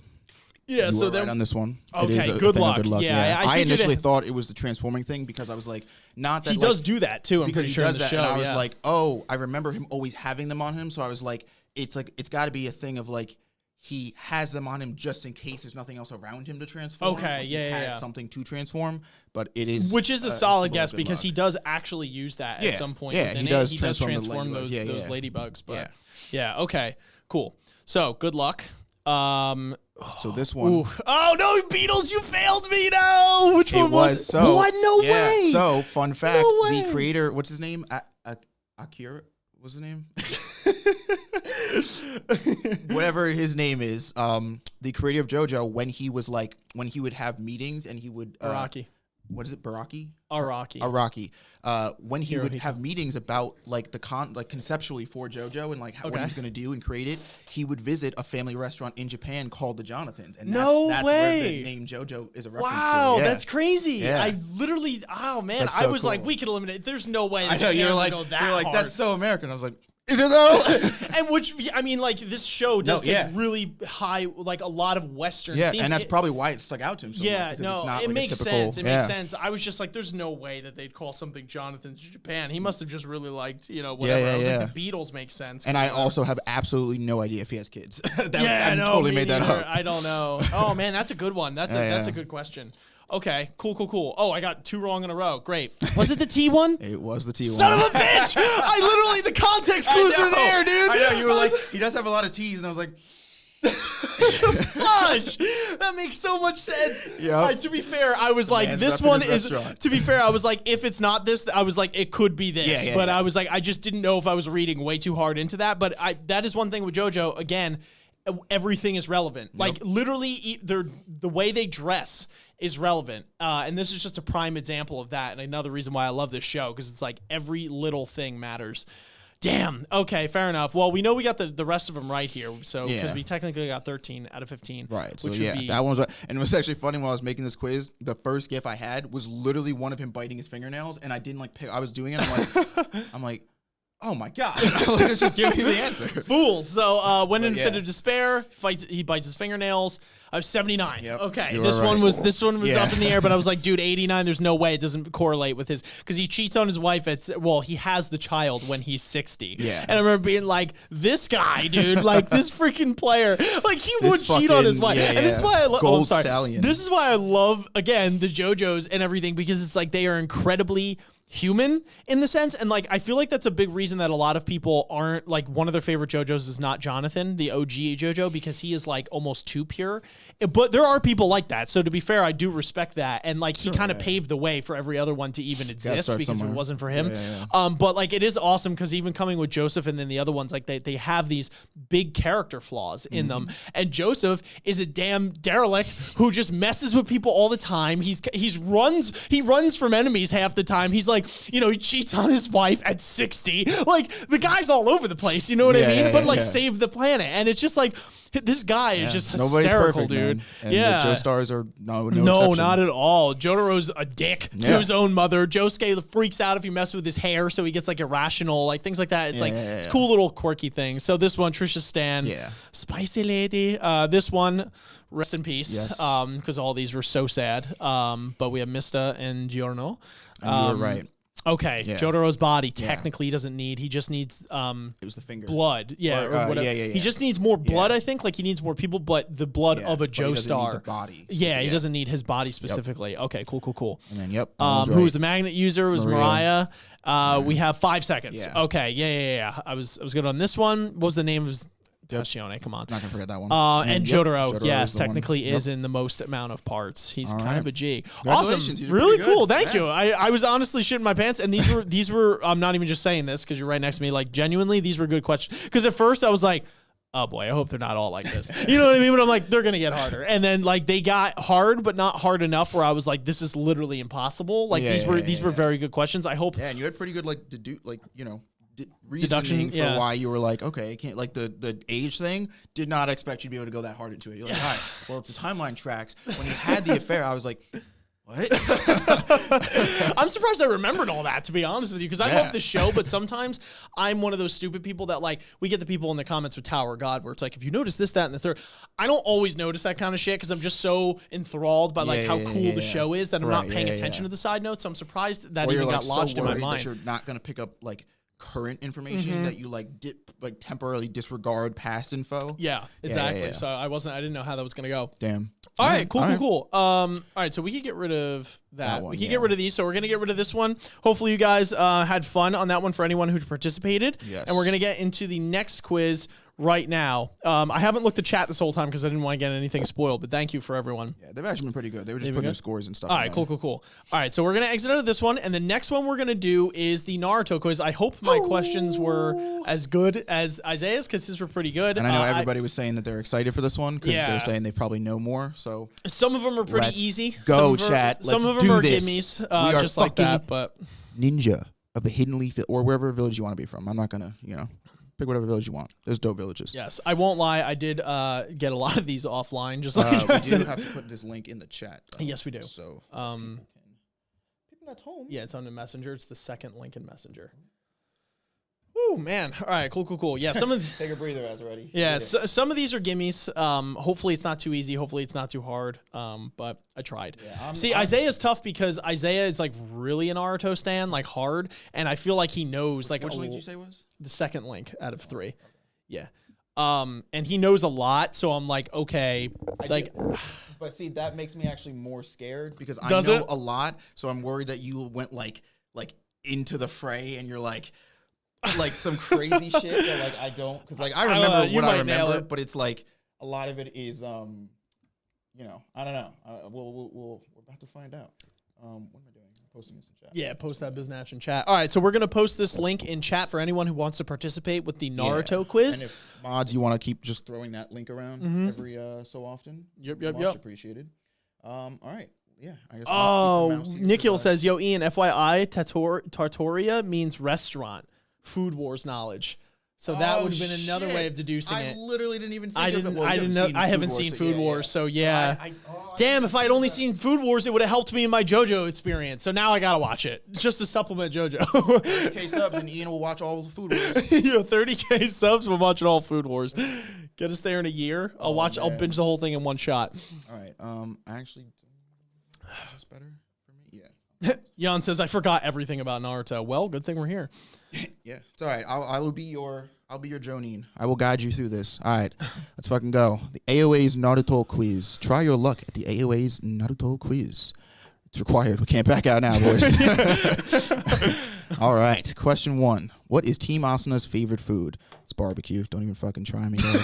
Yeah, you so were then right on this one. Okay, it is good luck. Good luck. Yeah, I initially thought it was the transforming thing because I was like, not that he does do that too. I'm because pretty he sure does in the that, show. and I was like, oh, I remember him always having them on him. So I was like, it's got to be a thing of like he has them on him just in case there's nothing else around him to transform. Okay, like he has something to transform, but it is which is a solid guess because luck. he does actually use that at some point. Yeah, he does transform those ladybugs. But yeah, okay, cool. So good luck. So this one. Ooh. Oh no, Beatles! You failed me. No, which one was it? So what? No way. So fun fact: No way. the creator, what's his name? Akira. What's his name? Whatever his name is. The creator of JoJo, when he would have meetings and he would Araki. What is it? Baraki? Araki. When he would have meetings about like conceptually for JoJo and like what he was going to do and create it, he would visit a family restaurant in Japan called the Jonathans, and that's where the name JoJo is a reference to. Wow, that's crazy. Yeah. I literally, man, That's so I was cool. like, we could eliminate. There's no way. I know you're like hard. that's so American. I was like, is it though? And which, I mean, like this show does take really high, like a lot of Western themes. And that's probably why it stuck out to him so much. No, it's not it like makes a typical, sense. It makes sense. I was just like, there's no way that they'd call something Jonathan's Japan. He must have just really liked, whatever. I was like, the Beatles make sense. And I also have absolutely no idea if he has kids. I totally made that up. I don't know. Oh man, that's a good one. That's a good question. Okay, cool. Oh, I got 2 wrong in a row. Great. Was it the T one? It was the T one. Son of a bitch! I literally, the context clues are there, dude. I know, you were like, he does have a lot of T's, and I was like, Fudge! That makes so much sense. Yeah. To be fair, I was like, this one is. To be fair, I was like, if it's not this, I was like, it could be this. But I was like, I just didn't know if I was reading way too hard into that. But that is one thing with JoJo. Again, everything is relevant. Yep. Like literally, the way they dress is relevant. And this is just a prime example of that. And another reason why I love this show, because it's like every little thing matters. Damn. Okay, fair enough. Well, we know we got the rest of them right here. So, because we technically got 13 out of 15. Right. So, that one was right. And it was actually funny when I was making this quiz. The first GIF I had was literally one of him biting his fingernails. And I didn't pick. I was doing it. I'm like, oh my God. Just give me the answer. Fool. So, when in fit of despair, he bites his fingernails. I was 79. Yep. Okay. This one was up in the air, but I was like, dude, 89, there's no way it doesn't correlate with his, because he cheats on his wife he has the child when he's 60. Yeah. And I remember being like, this guy, dude, like this freaking player, like he would cheat on his wife. Yeah, and this is why I love Gold stallion. This is why I love, again, the JoJos and everything, because it's like they are incredibly human in the sense, and like I feel like that's a big reason that a lot of people aren't like, one of their favorite JoJos is not Jonathan, the OG JoJo, because he is like almost too pure. But there are people like that, so to be fair, I do respect that, and like he kind of paved the way for every other one to even exist, because if it wasn't for him. But like it is awesome, because even coming with Joseph and then the other ones, like they have these big character flaws in them, and Joseph is a damn derelict who just messes with people all the time. He runs from enemies half the time. He's like, like, you know, he cheats on his wife at 60. Like, the guy's all over the place, you know what I mean? But like, save the planet. And it's just like, this guy is just hysterical, perfect, dude. Man. And the Joestars are no exception. Not at all. Jotaro's a dick to his own mother. Josuke freaks out if you mess with his hair, so he gets like irrational, like things like that. It's it's cool little quirky things. So this one, Trisha Stan, spicy lady. This one, rest in peace, because all these were so sad. But we have Mista and Giorno. And you were right. Okay, Jotaro's body technically doesn't need. He just needs it was the finger blood. Yeah, or whatever. He just needs more blood. I think like he needs more people, but the blood of a Joestar. Body. Yeah, he doesn't need his body specifically. Okay, cool. And then who was the magnet user? It was Mariah. We have 5 seconds. Okay, yeah. I was good on this one. What was the name of his? Tatione, come on. Not gonna forget that one. And Jotaro, yes, technically is in the most amount of parts. He's kind of a G. Awesome. Really cool. Thank you. I was honestly shitting my pants, and these were I'm not even just saying this because you're right next to me. Like, genuinely, these were good questions. Because at first I was like, oh boy, I hope they're not all like this. You know what I mean? But I'm like, they're gonna get harder. And then like they got hard, but not hard enough where I was like, this is literally impossible. Like these were very good questions. I hope. Yeah, and you had pretty good reasoning for why you were like, okay, can't like the age thing. Did not expect you to be able to go that hard into it. You're like, all right, well, if the timeline tracks, when you had the affair, I was like, what? I'm surprised I remembered all that, to be honest with you, because I love the show, but sometimes I'm one of those stupid people that like, we get the people in the comments with Tower of God where it's like, if you notice this, that, and the third, I don't always notice that kind of shit because I'm just so enthralled by like how cool the show is that I'm not paying attention to the side notes. So I'm surprised that even got lodged in my mind. That you're not going to pick up like current information that you like temporarily disregard past info. Yeah, exactly. So I didn't know how that was gonna go. Damn. All right, cool. All right, so we could get rid of that. We could get rid of these. So we're gonna get rid of this one. Hopefully you guys had fun on that one for anyone who participated. Yes. And we're gonna get into the next quiz right now. I haven't looked at chat this whole time because I didn't want to get anything spoiled, but thank you for everyone. Yeah, they've actually been pretty good. They were just putting their scores and stuff. All right, cool. All right, so we're going to exit out of this one, and the next one we're going to do is the Naruto quiz. I hope my questions were as good as Isaiah's because his were pretty good. And I know everybody was saying that they're excited for this one because they're saying they probably know more. So some of them are pretty easy. Go, chat. Some of them are gimmies, just like that. But ninja of the Hidden Leaf or wherever village you want to be from. I'm not going to, pick whatever village you want. There's dope villages. Yes, I won't lie. I did get a lot of these offline. Just like we do have to put this link in the chat. Yes, we do. So people at home. Yeah, it's on the Messenger. It's the second link in Messenger. Woo, man. All right, cool. Yeah, some of take a breather as already. Yeah, some of these are gimmies. Hopefully it's not too easy. Hopefully it's not too hard. But I tried. Yeah, Isaiah's tough because Isaiah is like really an Naruto stan, like hard, and I feel like he knows like. Which link did you say was? The second link out of 3. Yeah. And he knows a lot, so I'm like, okay, but see, that makes me actually more scared because I know a lot, so I'm worried that you went like into the fray and you're like some crazy shit that like I don't, because like I remember what I remember, but it's like a lot of it is I don't know. We're about to find out. What am I doing? I'm posting this in chat. Yeah, post that biznatch in chat. All right, so we're gonna post this link in chat for anyone who wants to participate with the Naruto quiz. And if mods, you want to keep just throwing that link around every so often. Yep. Much appreciated. All right. Yeah. I guess Nikhil says, "Yo, Ian, FYI, Tartoria means restaurant. Food Wars knowledge." So that would have been another way of deducing it. I literally didn't even think of it. Well, I didn't know. I haven't seen Food Wars, so yeah. Damn, if I'd only seen Food Wars, it would have helped me in my JoJo experience. So now I gotta watch it just to supplement JoJo. 30K subs and Ian will watch all the Food Wars. 30K subs, we're watching all Food Wars. Get us there in a year. I'll binge the whole thing in one shot. All right. Actually, that's better for me. Yeah. Jan says I forgot everything about Naruto. Well, good thing we're here. Yeah, it's all right. I'll be your Jonin. I will guide you through this. All right, let's fucking go. The AoA's Naruto Quiz. Try your luck at the AoA's Naruto Quiz. It's required. We can't back out now, boys. All right, question 1. What is Team Asana's favorite food? It's barbecue. Don't even fucking try me, dog.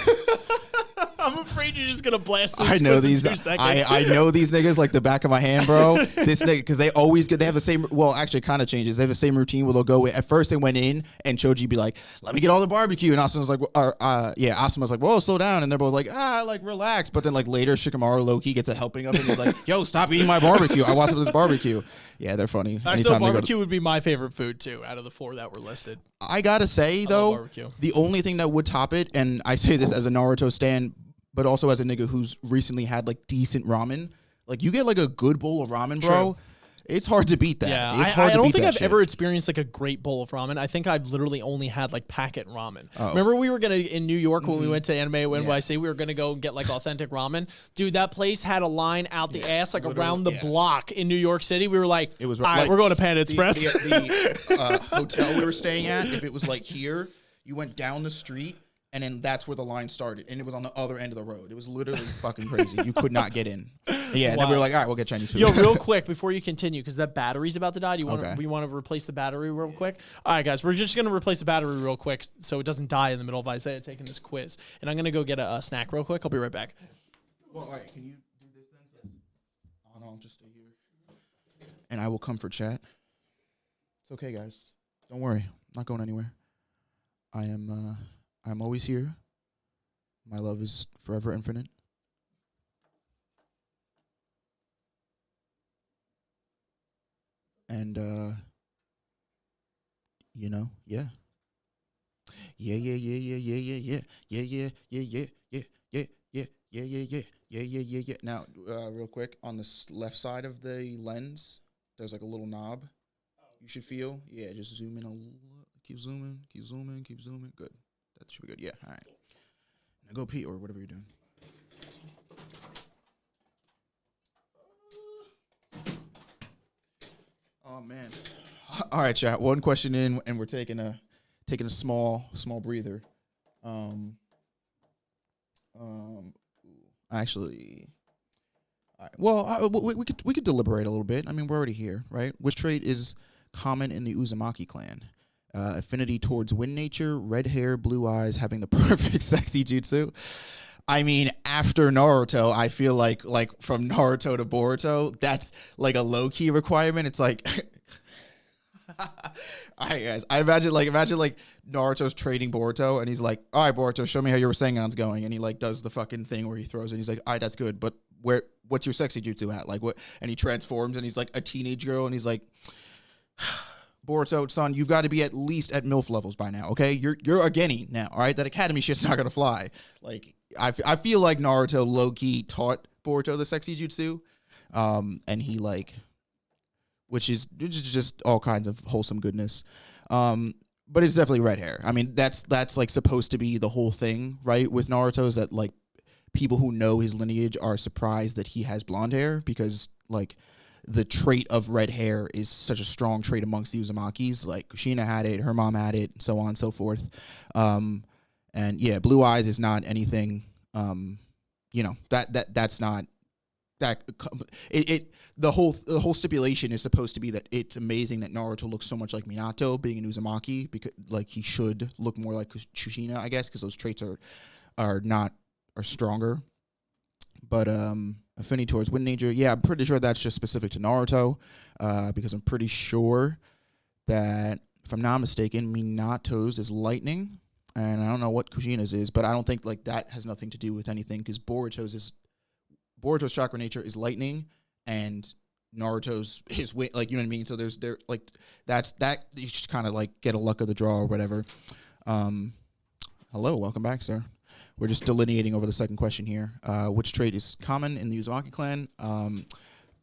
I'm afraid you're just gonna blast. I know these. I know these niggas like the back of my hand, bro. This nigga, because they always get. They have the same. Well, actually, kind of changes. They have the same routine where they'll go. At first, they went in and Choji be like, "Let me get all the barbecue," and Asuma's like, Asuma's like, "Whoa, slow down," and they're both like, like relax. But then like later, Shikamaru low-key gets a helping of it. And he's like, "Yo, stop eating my barbecue. I want some of this barbecue." Yeah, they're funny. Actually, barbecue would be my favorite food too, out of the 4 that were listed. I gotta say though, the only thing that would top it, and I say this as a Naruto stan, but also as a nigga who's recently had like decent ramen, like you get like a good bowl of ramen, bro. True. It's hard to beat that. Yeah, I don't think I've ever experienced like a great bowl of ramen. I think I've literally only had like packet ramen. Oh. Remember we were in New York when we went to Anime NYC, we were gonna go and get like authentic ramen. Dude, that place had a line out the ass like around the block in New York City. We were like, all right, like, we're going to Panda Express. The hotel we were staying at, if it was like here, you went down the street. And then that's where the line started. And it was on the other end of the road. It was literally fucking crazy. You could not get in. Yeah, and then we were like, all right, we'll get Chinese food. Yo, real quick, before you continue, because that battery's about to die. We want to replace the battery real quick? All right, guys, we're just going to replace the battery real quick so it doesn't die in the middle of Isaiah taking this quiz. And I'm going to go get a snack real quick. I'll be right back. Well, all right, can you do this then? Oh, no, I'll just stay here. And I will come for chat. It's okay, guys. Don't worry. I'm not going anywhere. I'm always here. My love is forever infinite. And, you know, yeah. Yeah. Now, real quick, on the left side of the lens, there's like a little knob. You should feel. Yeah, just zoom in a little. Keep zooming. Good. That should be good. Yeah. All right. Now go pee or whatever you're doing. Oh man. All right, chat. One question in, and we're taking a small breather. Actually, all right. Well, we could deliberate a little bit. I mean, we're already here, right? Which trait is common in the Uzumaki clan? Affinity towards wind nature, red hair, blue eyes, having the perfect sexy jutsu. I mean, after Naruto, I feel like from Naruto to Boruto, that's like a low-key requirement. It's like, all right, guys. I imagine Naruto's training Boruto, and he's like, all right, Boruto, show me how your Rasengan's going. And he like does the fucking thing where he throws it. And he's like, all right, that's good. But what's your sexy jutsu at? Like what? And he transforms, and he's like a teenage girl, and he's like, Boruto, son, you've got to be at least at MILF levels by now, okay? You're a Genny now, all right? That academy shit's not going to fly. Like, I feel like Naruto low-key taught Boruto the sexy jutsu, and he, like, which is just all kinds of wholesome goodness. But it's definitely red hair. I mean, that's like, supposed to be the whole thing, right, with Naruto, is that, like, people who know his lineage are surprised that he has blonde hair because, like, the trait of red hair is such a strong trait amongst the Uzumakis. Like Kushina had it, her mom had it, so on and so forth. And yeah, blue eyes is not anything. You know, that's not that. The whole stipulation is supposed to be that it's amazing that Naruto looks so much like Minato, being an Uzumaki, because like he should look more like Kushina, I guess, because those traits are stronger. But affinity towards wind nature, yeah, I'm pretty sure that's just specific to Naruto, because I'm pretty sure that, if I'm not mistaken, Minato's is lightning, and I don't know what Kushina's is, but I don't think like that has nothing to do with anything, because Boruto's chakra nature is lightning, and Naruto's is wind, like, you know what I mean? So there like that you just kind of like get a luck of the draw or whatever. Hello, welcome back, sir. We're just delineating over the second question here. Which trait is common in the Uzumaki clan?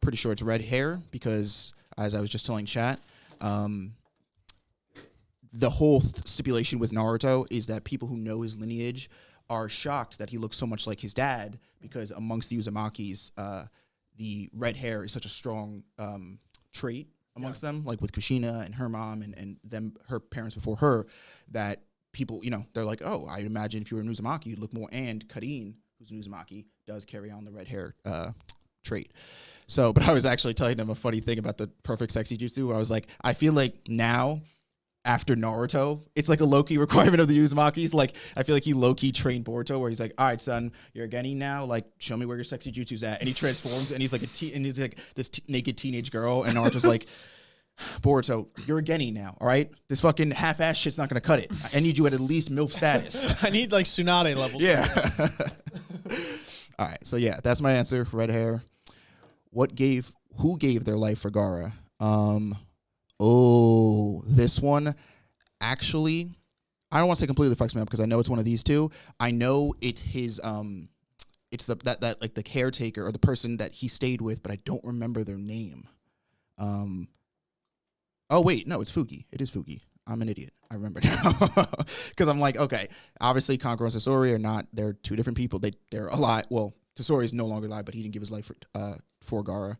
Pretty sure it's red hair, because, as I was just telling chat, the whole stipulation with Naruto is that people who know his lineage are shocked that he looks so much like his dad, because amongst the Uzumakis, the red hair is such a strong trait amongst them, like with Kushina and her mom and them, her parents before her, that people, you know, they're like, oh, I imagine if you were an Uzumaki, you'd look more. And Karin, who's an Uzumaki, does carry on the red hair trait. So, but I was actually telling them a funny thing about the perfect sexy jutsu, where I was like, I feel like now after Naruto. It's like a low-key requirement of the Uzumakis. Like, I feel like he low-key trained Boruto where he's like, all right, son, you're a Genin now. Like, show me where your sexy jutsu's at. And he transforms and he's like this naked teenage girl. And Naruto's like, Boruto, you're a Genin now, all right? This fucking half-ass shit's not going to cut it. I need you at least MILF status. I need like Tsunade level. Yeah. All right, so yeah, that's my answer. Red hair. Who gave their life for Gaara? This one, actually, I don't want to say completely fucks me up because I know it's one of these two. I know it's his, it's that like the caretaker or the person that he stayed with, but I don't remember their name. Oh wait, no, it's Fuki. It is Fuki. I'm an idiot. I remember now because I'm like, okay, obviously Kankuro and Sasori are not. They're two different people. They're alive. Well, Sasori is no longer alive, but he didn't give his life for Gaara.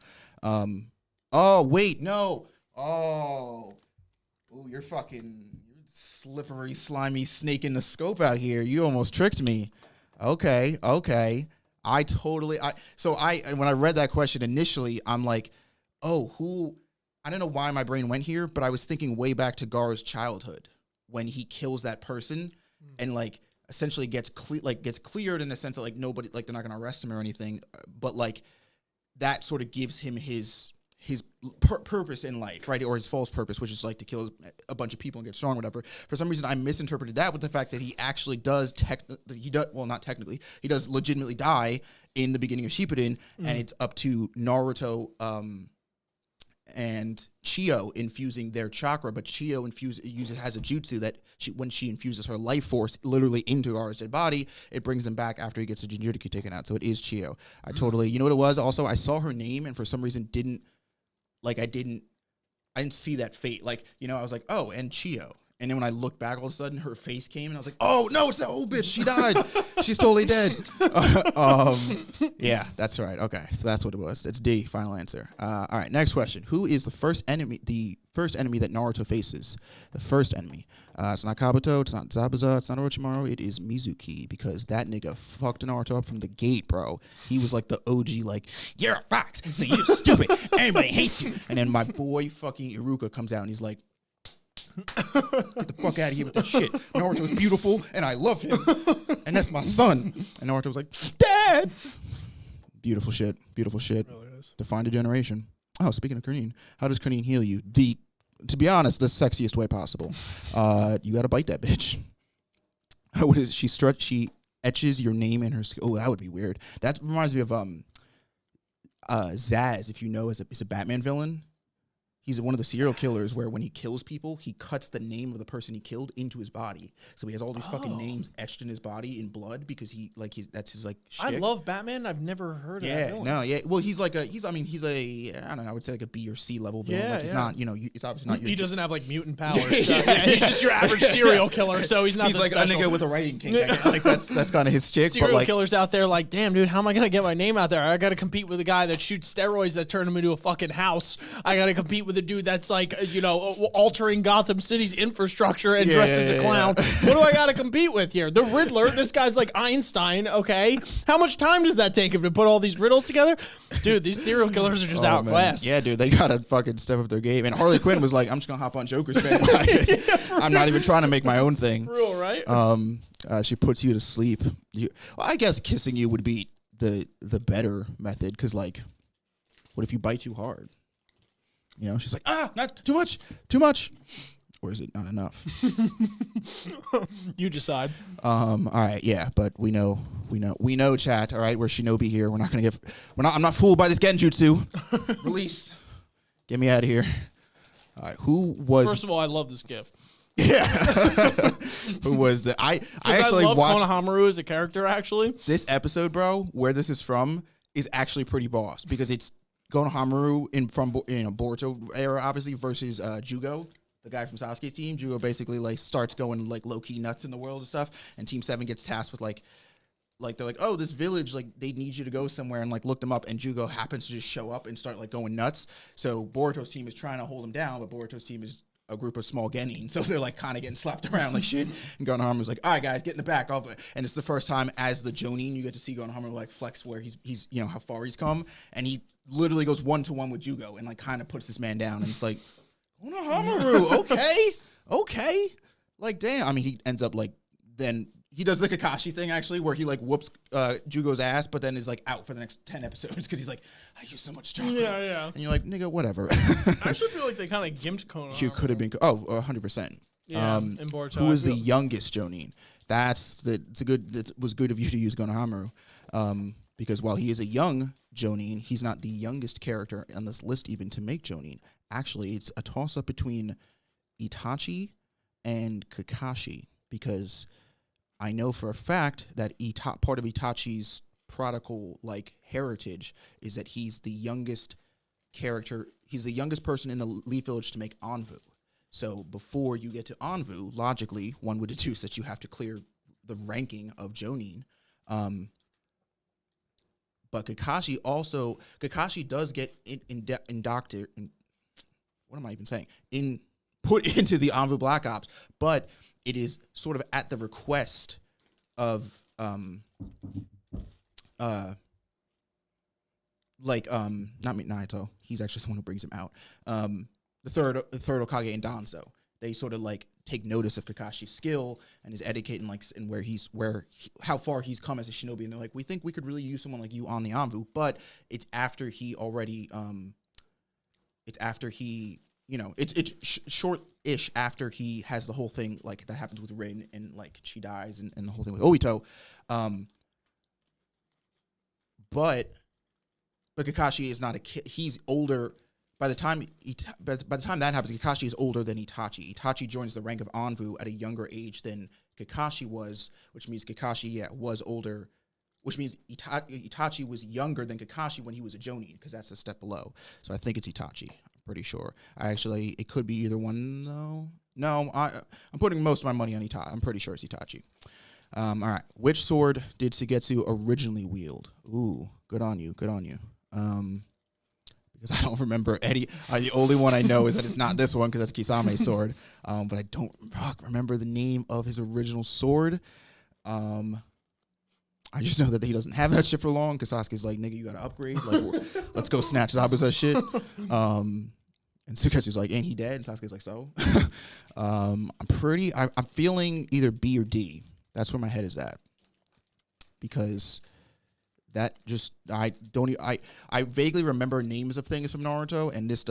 Oh wait, no. Oh, you're slippery, slimy snake in the scope out here. You almost tricked me. Okay. When I read that question initially, I'm like, who? I don't know why my brain went here, but I was thinking way back to Gaara's childhood when he kills that person and like essentially gets cleared in the sense that like nobody, like they're not going to arrest him or anything, but like that sort of gives him his purpose in life, right? Or his false purpose, which is like to kill a bunch of people and get strong, whatever. For some reason, I misinterpreted that with the fact that he actually does not technically, he does legitimately die in the beginning of Shippuden, and it's up to Naruto and Chiyo infusing their chakra, but Chiyo has a jutsu that when she infuses her life force literally into Gaara's dead body, it brings him back after he gets the Jinchuriki taken out. So it is Chiyo. I totally, you know what it was? Also, I saw her name and for some reason I didn't see that fate. Like, you know, I was like, oh, and Chiyo. And then when I looked back, all of a sudden her face came and I was like, oh no, it's that old bitch. She died. She's totally dead. Yeah, that's right. Okay. So that's what it was. It's D, final answer. All right. Next question. Who is the first enemy that Naruto faces? The first enemy. It's not Kabuto. It's not Zabuza. It's not Orochimaru. It is Mizuki because that nigga fucked Naruto up from the gate, bro. He was like the OG, like, you're a fox, so you're stupid. Everybody hates you. And then my boy fucking Iruka comes out and he's like, get the fuck out of here with that shit. Naruto's beautiful and I love him. And that's my son. And Naruto was like, Dad. Beautiful shit. Beautiful shit. Really is. Defined a generation. Oh, speaking of Kureen, how does Kureen heal you? To be honest, the sexiest way possible. You gotta bite that bitch. What is it? She etches your name in her skin. Oh, that would be weird. That reminds me of Zaz, if you know, is a Batman villain. He's one of the serial killers where when he kills people, he cuts the name of the person he killed into his body. So he has all these fucking names etched in his body in blood because that's his like shtick. I love Batman. I've never heard of that villain. No, yeah. Well, he's I don't know, I would say like a B or C level villain. Like he's not, it's obviously not your... He doesn't have like mutant powers. So, he's just your average serial killer, so he's not He's like special. a nigga with a writing kink. Like that's kind of his shtick. Serial killers out there like, damn, dude, how am I going to get my name out there? I got to compete with a guy that shoots steroids that turn him into a fucking house. I got to compete with a dude that's like, altering Gotham City's infrastructure and dressed as a clown. What do I got to compete with here? The Riddler. This guy's like Einstein, okay? How much time does that take him to put all these riddles together? Dude, these serial killers are just outclassed. Yeah, dude, they got to fucking step up their game. And Harley Quinn was like, I'm just going to hop on Joker's bandwagon. I'm not even trying to make my own thing. Real, right? She puts you to sleep. I guess kissing you would be the better method because, like, what if you bite too hard? You know, she's like, not too much. Or is it not enough? You decide. All right, yeah, but we know, chat. All right, we're Shinobi here. I'm not fooled by this Genjutsu. Release. Get me out of here. All right, First of all, I love this GIF. Yeah. Who was the? I actually love watched Konohamaru as a character. Actually, this episode, bro, where this is from, is actually pretty boss because it's Konohamaru from Boruto era, obviously, versus Jugo, the guy from Sasuke's team. Jugo basically like starts going like low key nuts in the world and stuff, and Team 7 gets tasked with like they're like, oh, this village, like they need you to go somewhere and like look them up, and Jugo happens to just show up and start like going nuts. So Boruto's team is trying to hold him down, but Boruto's team is a group of small genin, so they're like kind of getting slapped around like shit. And Konohamaru's like, all right, guys, get in the back of it. And it's the first time as the Jonin you get to see Konohamaru like flex where he's how far he's come, and he literally goes 1-to-1 with Jugo and like kind of puts this man down, and it's like, Konohamaru, okay, okay, like damn. I mean, he ends up like then he does the Kakashi thing actually, where he like whoops Jugo's ass, but then is like out for the next 10 episodes because he's like, I use so much chocolate. Yeah. And you're like, nigga, whatever. I actually feel like they kind of gimped Konohamaru. You could have been 100%. Yeah, in Boruto. Who is the youngest Jonin? It was good of you to use Konohamaru, because while he is a young Jonin, he's not the youngest character on this list even to make Jonin. Actually, it's a toss-up between Itachi and Kakashi, because I know for a fact that part of Itachi's prodigal like heritage is that he's the youngest character. He's the youngest person in the Leaf Village to make Anvu. So before you get to Anvu, logically, one would deduce that you have to clear the ranking of Jonin. But Kakashi does get put into the Anvu Black Ops, but it is sort of at the request of not Naito. He's actually the one who brings him out. The third Hokage and Danzo. They sort of like take notice of Kakashi's skill and his etiquette and how far he's come as a shinobi, and they're like, we think we could really use someone like you on the Anvu, but it's after he already it's short-ish after he has the whole thing like that happens with Rin and like she dies and the whole thing with Obito. But Kakashi is not a kid. He's older. By the time that happens, Kakashi is older than Itachi. Itachi joins the rank of Anvu at a younger age than Kakashi was, which means Kakashi was older, which means Itachi was younger than Kakashi when he was a Jonin, because that's a step below. So I think it's Itachi. I'm pretty sure. It could be either one, though. No, I'm putting most of my money on Itachi. I'm pretty sure it's Itachi. All right. Which sword did Sugetsu originally wield? Ooh, good on you. Because I don't remember any. The only one I know is that it's not this one, because that's Kisame's sword. But I don't remember the name of his original sword. I just know that he doesn't have that shit for long, because Sasuke's like, nigga, you gotta upgrade. Like, let's go snatch Zabuza shit. And Sugetsu's like, ain't he dead? And Sasuke's like, so? I'm feeling either B or D. That's where my head is at. Because that just I vaguely remember names of things from Naruto, and this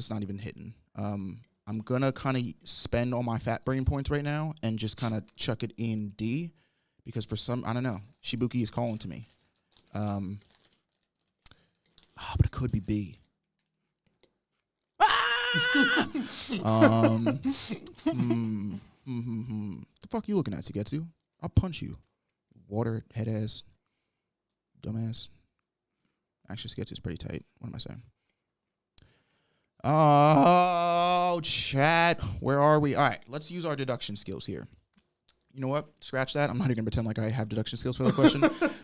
not even hitting. I'm gonna kind of spend all my fat brain points right now and just kind of chuck it in D, because for some, I don't know, Shibuki is calling to me. But it could be B. The fuck you looking at, Sugetsu? I'll punch you, water head ass. Dumbass. Actually, Sugetsu's pretty tight. What am I saying? Oh, chat. Where are we? All right, let's use our deduction skills here. You know what? Scratch that. I'm not even going to pretend like I have deduction skills for that question.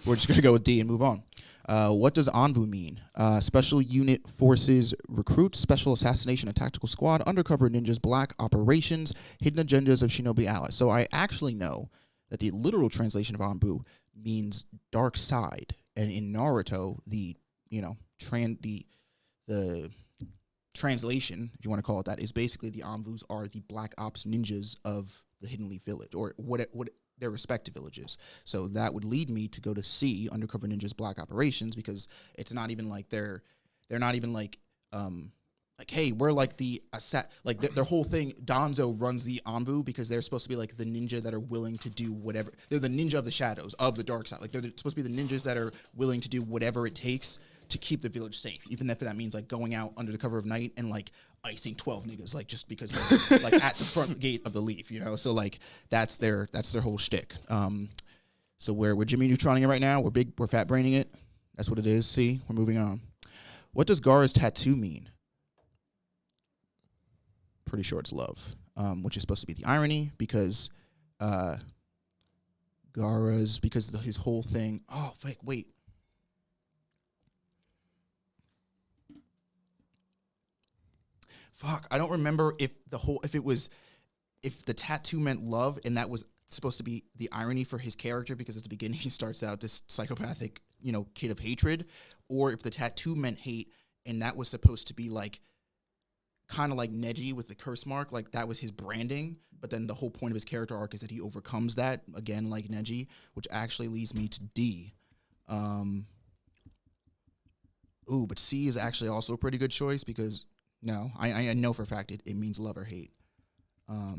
We're just going to go with D and move on. What does Anvu mean? Special Unit Forces Recruit, Special Assassination and Tactical Squad, Undercover Ninjas, Black Operations, Hidden Agendas of Shinobi Allies. So I actually know that the literal translation of Anbu means dark side. And in Naruto, the translation, if you want to call it that, is basically the Anvus are the Black Ops ninjas of the Hidden Leaf Village, or what their respective villages. So that would lead me to go to C, Undercover Ninjas Black Operations, because it's not even like they're not even like hey, we're like their whole thing. Danzo runs the Anbu because they're supposed to be like the ninja that are willing to do whatever. They're the ninja of the shadows, of the dark side. Like they're supposed to be the ninjas that are willing to do whatever it takes to keep the village safe, even if that means like going out under the cover of night and like icing 12 niggas, like just because they're like at the front gate of the Leaf, So like that's their whole shtick. So we're Jimmy Neutroning it right now. We're fat braining it. That's what it is. See, we're moving on. What does Gaara's tattoo mean? Pretty sure it's love, which is supposed to be the irony, because his whole thing. Oh, wait. Fuck, I don't remember if the tattoo meant love, and that was supposed to be the irony for his character, because at the beginning he starts out this psychopathic, kid of hatred, or if the tattoo meant hate, and that was supposed to be like kind of like Neji with the curse mark, like that was his branding. But then the whole point of his character arc is that he overcomes that, again, like Neji, which actually leads me to D. But C is actually also a pretty good choice because, no, I know for a fact it means love or hate. All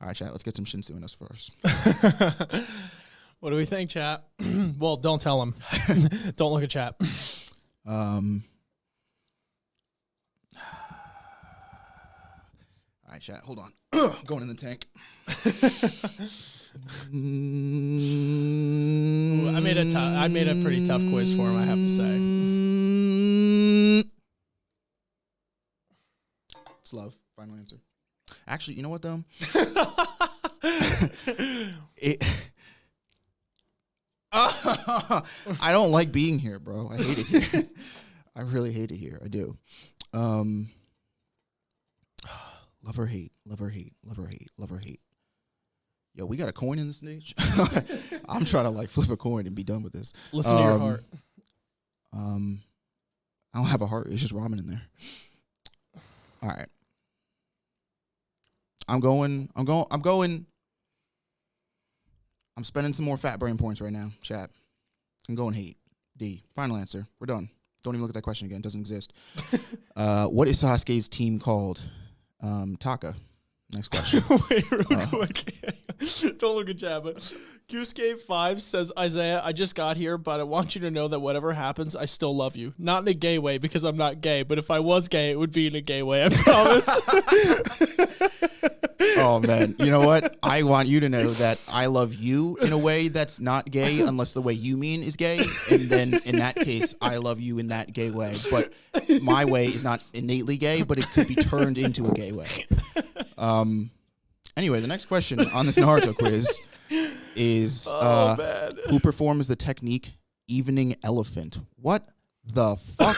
right, chat, let's get some Shinsu in us first. What do we think, chat? Well, don't tell him. Don't look at chat. All right, chat, hold on. Going in the tank. Ooh, I made a pretty tough quiz for him, I have to say. It's love. Final answer. Actually, you know what though? I don't like being here, bro. I hate it here. I really hate it here. I do. Love or hate, love or hate, love or hate, love or hate. Yo, we got a coin in this stage. I'm trying to like flip a coin and be done with this. Listen to your heart. I don't have a heart. It's just ramen in there. All right. I'm spending some more fat brain points right now, chat. I'm going hate. D. Final answer. We're done. Don't even look at that question again. It doesn't exist. What is Sasuke's team called? Taka. Next question. Wait, real quick. Don't look at chat, but Goosegame5 says, Isaiah, I just got here, but I want you to know that whatever happens, I still love you. Not in a gay way, because I'm not gay, but if I was gay, it would be in a gay way, I promise. Oh, man. You know what? I want you to know that I love you in a way that's not gay, unless the way you mean is gay. And then in that case, I love you in that gay way. But my way is not innately gay, but it could be turned into a gay way. Anyway, the next question on this Naruto quiz is who performs the technique Evening Elephant? What the fuck?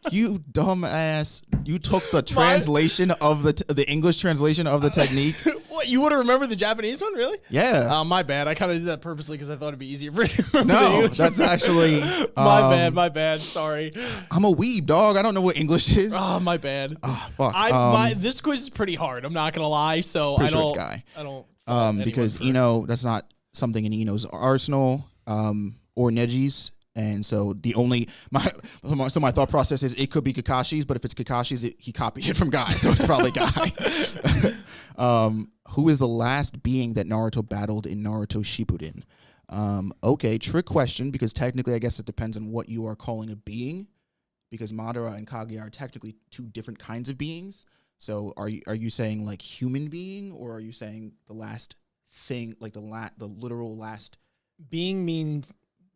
You dumbass. You took the translation of the English translation of the technique. What, you would have remembered the Japanese one, really? Yeah. My bad. I kind of did that purposely because I thought it'd be easier for you to remember No, the English that's actually... my bad. Sorry. I'm a weeb, dog. I don't know what English is. Oh, my bad. Oh, fuck. This quiz is pretty hard. I'm not going to lie. So pretty sure it's Guy. I don't... Because Ino, that's not something in Ino's arsenal or Neji's. And so my thought process is it could be Kakashi's, but if it's Kakashi's, he copied it from Guy, so it's probably Guy. Who is the last being that Naruto battled in Naruto Shippuden? Okay, trick question, because technically I guess it depends on what you are calling a being, because Madara and Kage are technically two different kinds of beings. So are you saying like human being, or are you saying the last thing, like the literal last? Being means...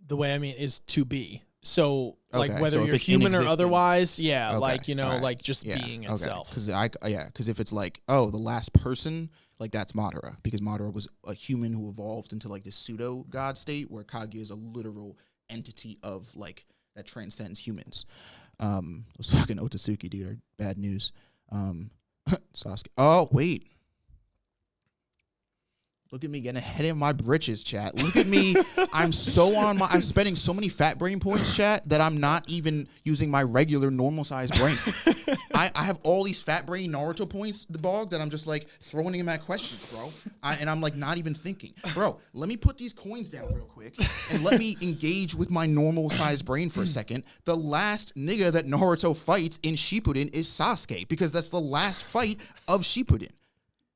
The way I mean is to be. So like whether so you're human or otherwise, like right. like just being itself. Because if it's like, oh, the last person, like that's Madara, because Madara was a human who evolved into like this pseudo god state, where Kage is a literal entity of like that transcends humans. Those fucking Otsutsuki dude are bad news. Sasuke. Oh wait. Look at me getting ahead of my britches, chat. Look at me. I'm spending so many fat brain points, chat, that I'm not even using my regular normal size brain. I have all these fat brain Naruto points, the bog, that I'm just like throwing them at questions, bro. And I'm like not even thinking. Bro, let me put these coins down real quick and let me engage with my normal size brain for a second. The last nigga that Naruto fights in Shippuden is Sasuke, because that's the last fight of Shippuden.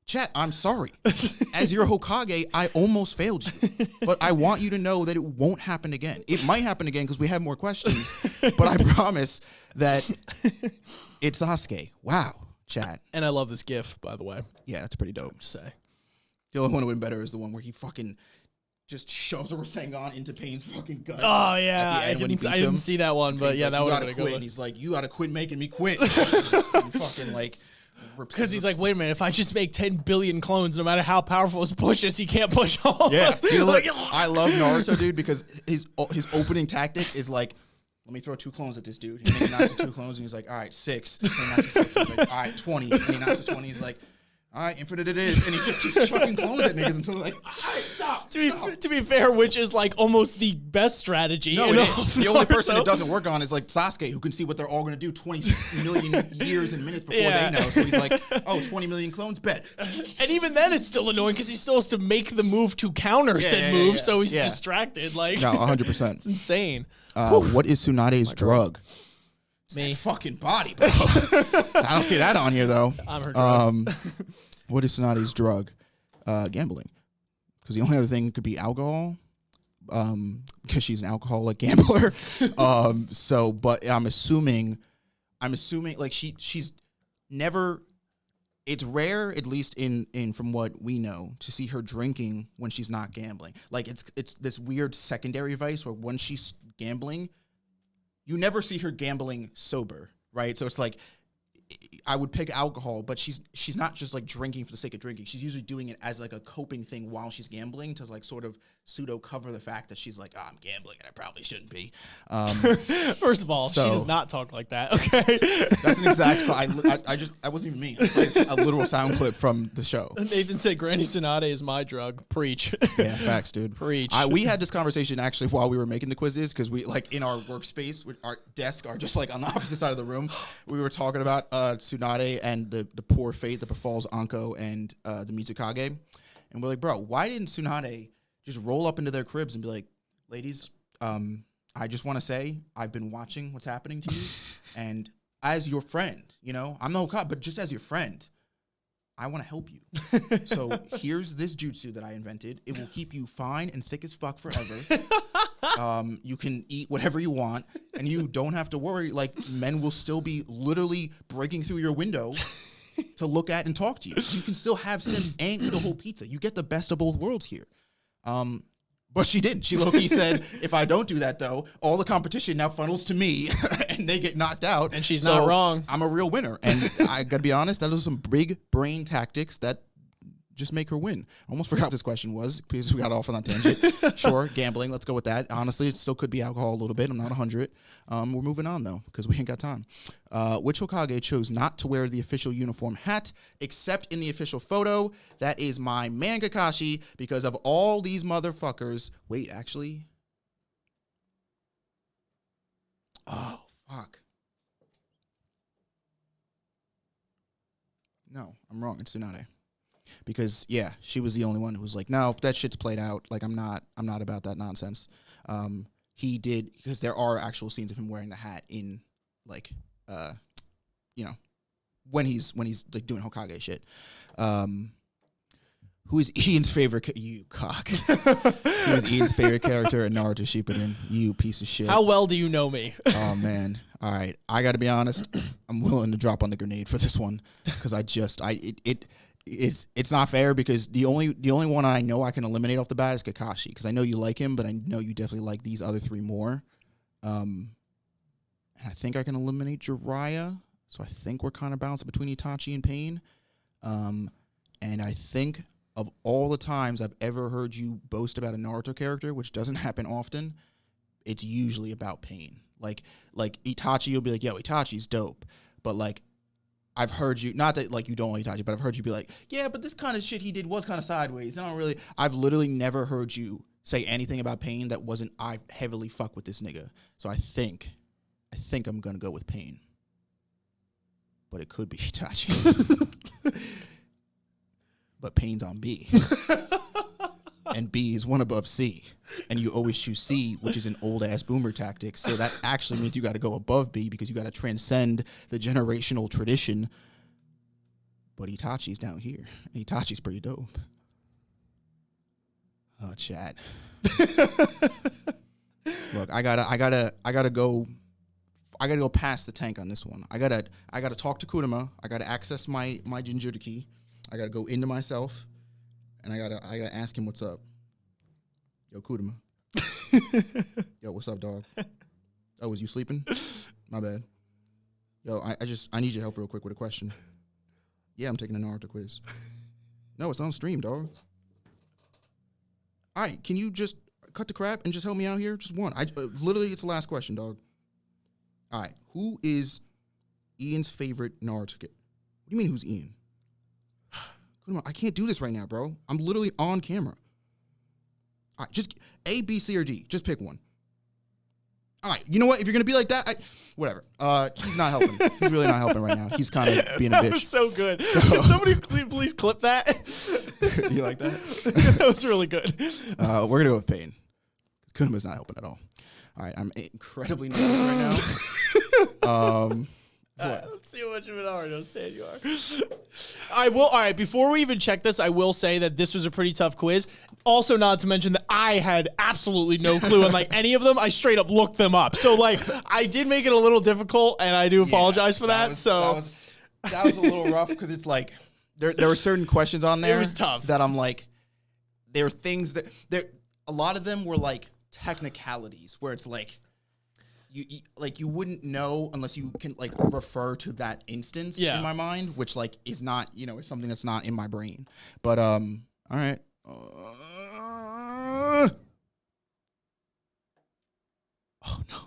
Chat, I'm sorry. As your Hokage, I almost failed you. But I want you to know that it won't happen again. It might happen again because we have more questions. But I promise that it's Sasuke. Wow, chat. And I love this GIF, by the way. Yeah, that's pretty dope. Say. The only one that went better is the one where he fucking just shoves a Rasengan into Pain's fucking gut. Oh, yeah. I didn't see that one, but yeah, that would have been a good one. And he's like, you got to quit making me quit. And fucking like... Because he's like, wait a minute, if I just make 10 billion clones, no matter how powerful his push is, he can't push all of us. I love Naruto, dude, because his opening tactic is like, let me throw 2 clones at this dude. He knocks 2 clones, and he's like, all right, 6. And he knocks 6. He's like, all right, 20. And he knocks 20. He's like, all right, infinite it is. And he just keeps chucking clones at niggas until like, all right, stop. To be fair, which is like almost the best strategy. No, the only person it doesn't work on is like Sasuke, who can see what they're all going to do 20 million years and minutes before they know. So he's like, oh, 20 million clones, bet. And even then, it's still annoying because he still has to make the move to counter said move, so he's distracted. Like, no, 100%. It's insane. What is Tsunade's drug? Me. Fucking body, bro. I don't see that on here, though. I'm her drug. What is Tsunade's drug? Gambling. Because the only other thing could be alcohol. Because she's an alcoholic gambler. But I'm assuming like she's never. It's rare, at least in from what we know, to see her drinking when she's not gambling. Like it's this weird secondary vice where when she's gambling, you never see her gambling sober, right? So it's like I would pick alcohol, but she's not just like drinking for the sake of drinking. She's usually doing it as like a coping thing while she's gambling to like sort of pseudo cover the fact that she's like, oh, I'm gambling and I probably shouldn't be. First of all, she does not talk like that. Okay, that's an exact. I wasn't even me. It's a literal sound clip from the show. Nathan said, "Granny Tsunade is my drug." Preach. Yeah, facts, dude. Preach. We had this conversation actually while we were making the quizzes because we like in our workspace, with our desk are just like on the opposite side of the room. We were talking about Tsunade and the poor fate that befalls Anko and the Mitsukage, and we're like, bro, why didn't Tsunade just roll up into their cribs and be like, ladies, I just want to say I've been watching what's happening to you, and as your friend, you know, I'm no cop, but just as your friend, I want to help you. So here's this jutsu that I invented. It will keep you fine and thick as fuck forever. You can eat whatever you want, and you don't have to worry. Like, men will still be literally breaking through your window to look at and talk to you. You can still have sex and eat a whole pizza. You get the best of both worlds here. But she didn't. She low-key said, if I don't do that, though, all the competition now funnels to me, and they get knocked out. And she's not wrong. I'm a real winner. And I got to be honest, that was some big brain tactics that just make her win. I almost forgot what this question was because we got off on that tangent. Sure, gambling. Let's go with that. Honestly, it still could be alcohol a little bit. I'm not 100. We're moving on, though, because we ain't got time. Which Hokage chose not to wear the official uniform hat except in the official photo? That is my man Kakashi, because of all these motherfuckers. Wait, actually. Oh, fuck. No, I'm wrong. It's Tsunade. Because yeah, she was the only one who was like, no, that shit's played out. Like I'm not about that nonsense. He did, because there are actual scenes of him wearing the hat in like, you know, when he's like doing Hokage shit. Who is Ian's favorite? You cock. Who is Ian's favorite character in Naruto Shippuden? You piece of shit. How well do you know me? Oh man. All right, I got to be honest. I'm willing to drop on the grenade for this one because it's not fair, because the only one I know I can eliminate off the bat is Kakashi, because I know you like him, but I know you definitely like these other three more. And I think I can eliminate Jiraiya, so I think we're kind of balanced between Itachi and Pain. And I think of all the times I've ever heard you boast about a Naruto character, which doesn't happen often, it's usually about Pain. Like Itachi, you'll be like, yo, Itachi's dope, but like, I've heard you, not that like you don't like Itachi, but I've heard you be like, yeah, but this kind of shit he did was kind of sideways. I don't really, I've literally never heard you say anything about Pain that wasn't, I heavily fuck with this nigga. So I think I'm going to go with Pain. But it could be Itachi. But Pain's on B. And B is one above C. And you always choose C, which is an old-ass boomer tactic. So that actually means you got to go above B, because you got to transcend the generational tradition. But Itachi's down here. And Itachi's pretty dope. Oh, chat. Look, I gotta go past the tank on this one. I gotta talk to Kurama. I gotta access my Jinchuriki. I gotta go into myself. And I gotta ask him what's up. Yo, Kurama. Yo, what's up, dog? Oh, was you sleeping? My bad. Yo, I need your help real quick with a question. Yeah, I'm taking a Naruto quiz. No, it's on stream, dog. All right, can you just cut the crap and just help me out here? Just one. Literally, it's the last question, dog. All right, who is Ian's favorite Naruto kid? What do you mean, who's Ian? I can't do this right now, bro. I'm literally on camera. All right, just A, B, C, or D. Just pick one. All right, you know what? If you're going to be like that, whatever. He's not helping. He's really not helping right now. He's kind of being a bitch. That was so good. Can somebody please clip that? You like that? That was really good. We're going to go with Payne. Kunuma's not helping at all. All right, I'm incredibly nervous right now. Let's see how much of an Naruto stan you are. All right, before we even check this, I will say that this was a pretty tough quiz. Also, not to mention that I had absolutely no clue on like any of them. I straight up looked them up. So like I did make it a little difficult, and I do apologize for that. That was a little rough because it's like there were certain questions on there. It was tough. That I'm like, there are things that a lot of them were like technicalities where it's like you wouldn't know unless you can like refer to that instance in my mind, which like is not, it's something that's not in my brain. But all right. Oh no.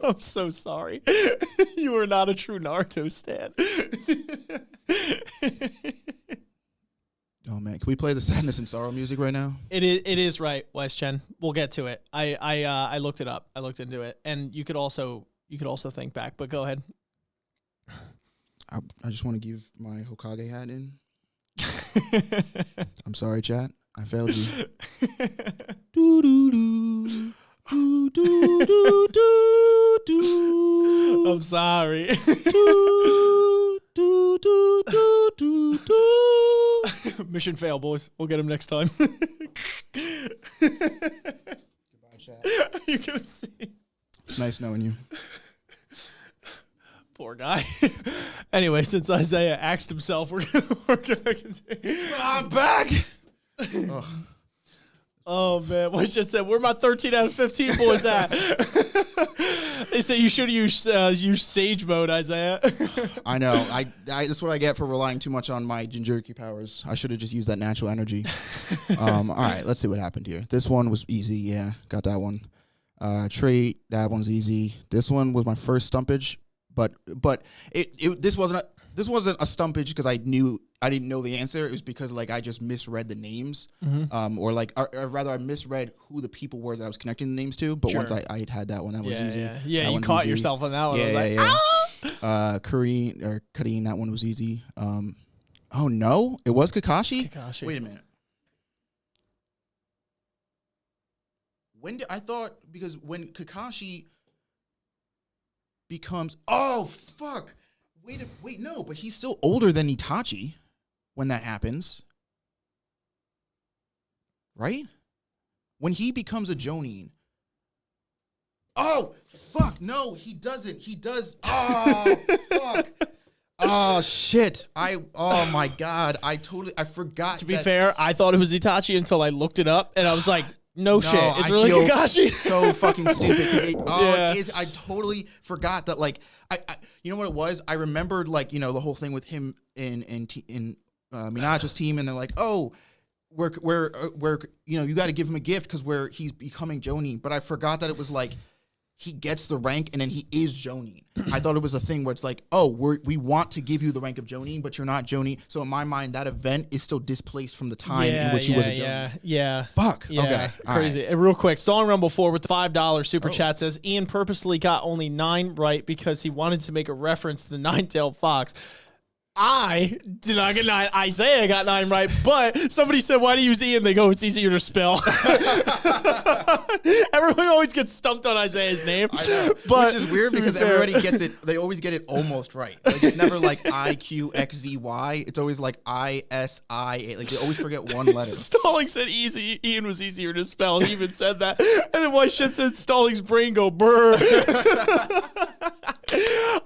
I'm so sorry. You are not a true Naruto stan. Oh man, can we play the sadness and sorrow music right now? It is right, Wes Chen. We'll get to it. I looked it up. I looked into it, and you could also think back. But go ahead. I just want to give my Hokage hat in. I'm sorry, chat. I failed you. Do do do do do do do do. I'm sorry. Do do do do do do. Mission fail, boys. We'll get him next time. Goodbye, chat. You're gonna see. It's nice knowing you. Poor guy. Anyway, since Isaiah axed himself, we're gonna continue. I'm back. Oh man, what just said? Where my 13 out of 15 boys at? They say you should use Sage mode, Isaiah. I know. I that's what I get for relying too much on my Jinchuriki powers. I should have just used that natural energy. All right, let's see what happened here. This one was easy. Yeah, got that one. Trait, that one's easy. This one was my first stumpage, but this wasn't a stumpage because I didn't know the answer. It was because like I just misread the names, or rather I misread who the people were that I was connecting the names to. But once I had that one, that was easy. Yeah, you caught yourself on that one. Yeah. Kareen, that one was easy. Oh no, it was Kakashi. Wait a minute. When Kakashi becomes Wait, no, but he's still older than Itachi when that happens. Right? When he becomes a Jonin. Oh, fuck, no, he doesn't. He does. Oh, fuck. Oh, shit. Oh, my God. I forgot. To be fair, I thought it was Itachi until I looked it up, and I was like, no shit. It's really Kakashi. So fucking stupid. It is. I totally forgot that, like, you know what it was? I remembered, like, the whole thing with him in Minato's team, and they're like, oh, we're you got to give him a gift because he's becoming Jonin. But I forgot that it was like he gets the rank and then he is Jonin. I thought it was a thing where it's like, oh, we want to give you the rank of Jonin, but you're not Jonin. So in my mind, that event is still displaced from the time in which he was a Jonin. Yeah. Fuck. Yeah. Okay. Crazy. Right. Real quick, Stalling Rumble 4 with the $5 super chat says, Ian purposely got only 9 right because he wanted to make a reference to the nine-tailed fox. I did not get 9. Isaiah got 9 right, but somebody said, why do you use Ian? They go, it's easier to spell. Everyone always gets stumped on Isaiah's name. I know, which is weird because everybody gets it. They always get it almost right. Like, it's never like IQXZY. It's always like ISI. Like, they always forget one letter. Stalling said easy. Ian was easier to spell. He even said that. And then White Shit said Stalling's brain go brr.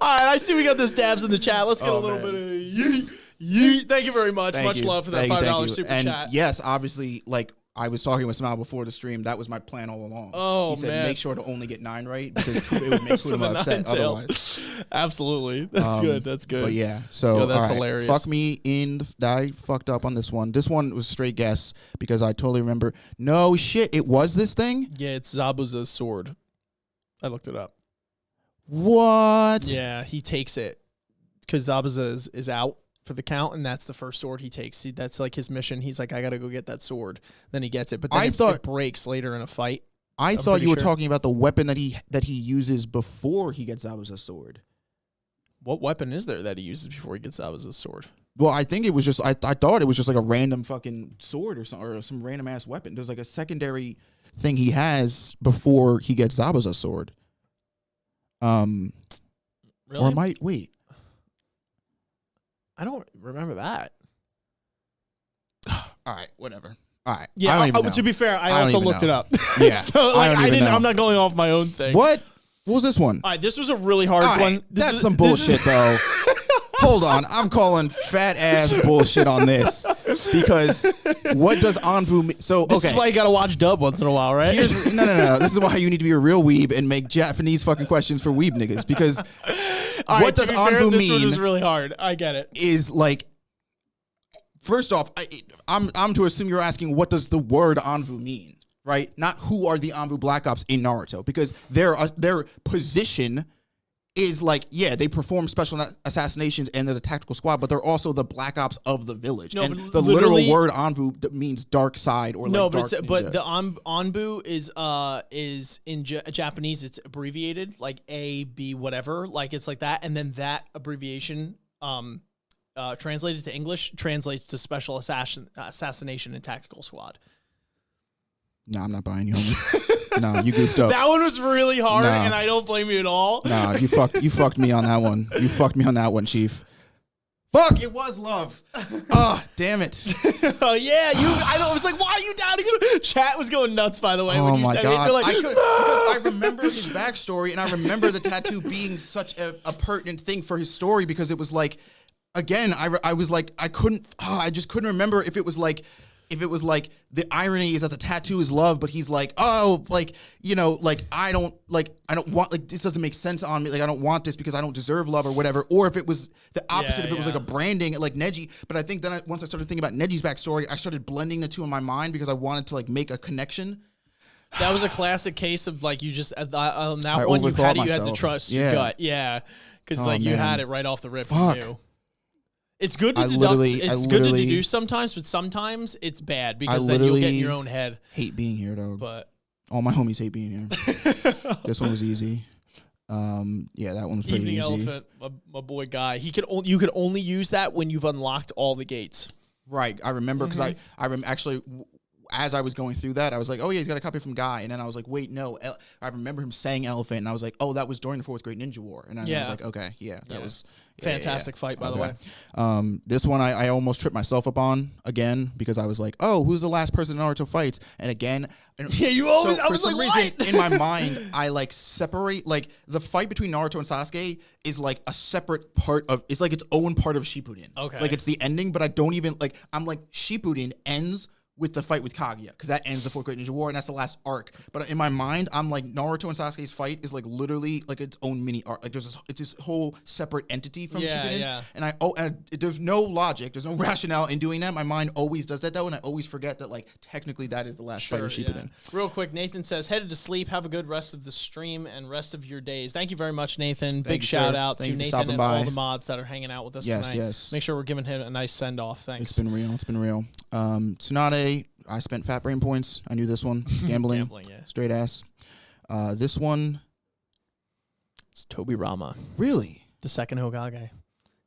All right, I see we got those dabs in the chat. Let's get a little bit of yeet. Thank you very much. Much love for that $5 super chat. Yes, obviously, like I was talking with Smile before the stream, that was my plan all along. Oh, he said, man. Make sure to only get 9 right because it would make Kurama upset otherwise. Absolutely. That's good. That's good. But yeah, so that's hilarious. Fuck me I fucked up on this one. This one was straight guess because I totally remember. No shit, it was this thing? Yeah, it's Zabuza's sword. I looked it up. What? Yeah, he takes it because Zabuza is out, for the count, and that's the first sword he takes. That's like his mission. He's like, I gotta go get that sword. Then he gets it, but then it breaks later in a fight. I thought you were talking about the weapon that he uses before he gets Zabuza's sword. What weapon is there that he uses before he gets Zabuza's sword? Well, I think it was just I thought it was just like a random fucking sword or some random ass weapon. There's like a secondary thing he has before he gets Zabuza's sword. Really? Or wait. I don't remember that. All right, whatever. All right. Yeah, to be fair, I also looked it up. Yeah. So like I'm not going off my own thing. What was this one? All right, this was a really hard one. That's some bullshit though. Hold on, I'm calling fat ass bullshit on this because what does Anvu mean? So this is why you gotta watch dub once in a while, right? No. This is why you need to be a real weeb and make Japanese fucking questions for weeb niggas because what does Anvu mean? This one was really hard. I get it. Is like, first off, I'm to assume you're asking what does the word Anvu mean, right? Not who are the Anvu Black Ops in Naruto because their position is like, yeah, they perform special assassinations and they're the tactical squad, but they're also the Black Ops of the village. No, and the literal word Anvu means dark side or no, like dark but the Anbu is in Japanese, it's abbreviated like A, B, whatever, like it's like that, and then that abbreviation translated to English translates to special assassination and tactical squad. No, I'm not buying you. No, you goofed up. That one was really hard, and I don't blame you at all. No, you fucked me on that one. You fucked me on that one, Chief. Fuck, it was love. Oh, damn it. Oh yeah, I was like, why are you doubting it? Chat was going nuts, by the way. Oh when you my said god! It. Like, because I remember his backstory, and I remember the tattoo being such a pertinent thing for his story because it was like, again, I was like, I just couldn't remember if it was like the irony is that the tattoo is love, but he's like, oh, like, you know, like I don't want, like, this doesn't make sense on me, like I don't want this because I don't deserve love or whatever, or if it was the opposite, if it was like a branding like Neji. But I think then once I started thinking about Neji's backstory, I started blending the two in my mind because I wanted to like make a connection. That was a classic case of like you just on that one you had to trust your gut, because like you had it right off the rip. Fuck. You knew. It's good to It's good to deduce sometimes, but sometimes it's bad because then you'll get in your own head. Hate being here, dog. But all my homies hate being here. This one was easy. Yeah, that one was pretty easy. Evening Elephant, my boy Guy. You could only use that when you've unlocked all the gates. Right. I remember because actually, as I was going through that, I was like, oh yeah, he's got a copy from Guy, and then I was like, wait, no. I remember him saying elephant, and I was like, oh, that was during the 4th Grade Ninja War, and I was like, okay, that was. Fantastic fight, by the way. This one I almost tripped myself up on again because I was like, oh, who's the last person Naruto fights? And again, you always. So for some reason in my mind, I like separate like the fight between Naruto and Sasuke is like a separate part of. It's like its own part of Shippuden. Okay, like it's the ending, but I don't even like. I'm like Shippuden ends with the fight with Kaguya because that ends the 4th Great Ninja War and that's the last arc. But in my mind, I'm like Naruto and Sasuke's fight is like literally like its own mini arc. Like it's this whole separate entity from Shippuden. Yeah. And there's no logic, there's no rationale in doing that. My mind always does that though, and I always forget that like technically that is the last fight of Shippuden. Yeah. Real quick, Nathan says headed to sleep. Have a good rest of the stream and rest of your days. Thank you very much, Nathan. Big shout out to Nathan and all the mods that are hanging out with us tonight. Yes. Make sure we're giving him a nice send off. Thanks. It's been real. Tsunade. I spent fat brain points. I knew this one. Gambling, straight ass. This one. It's Tobi Rama. Really? The second Hokage.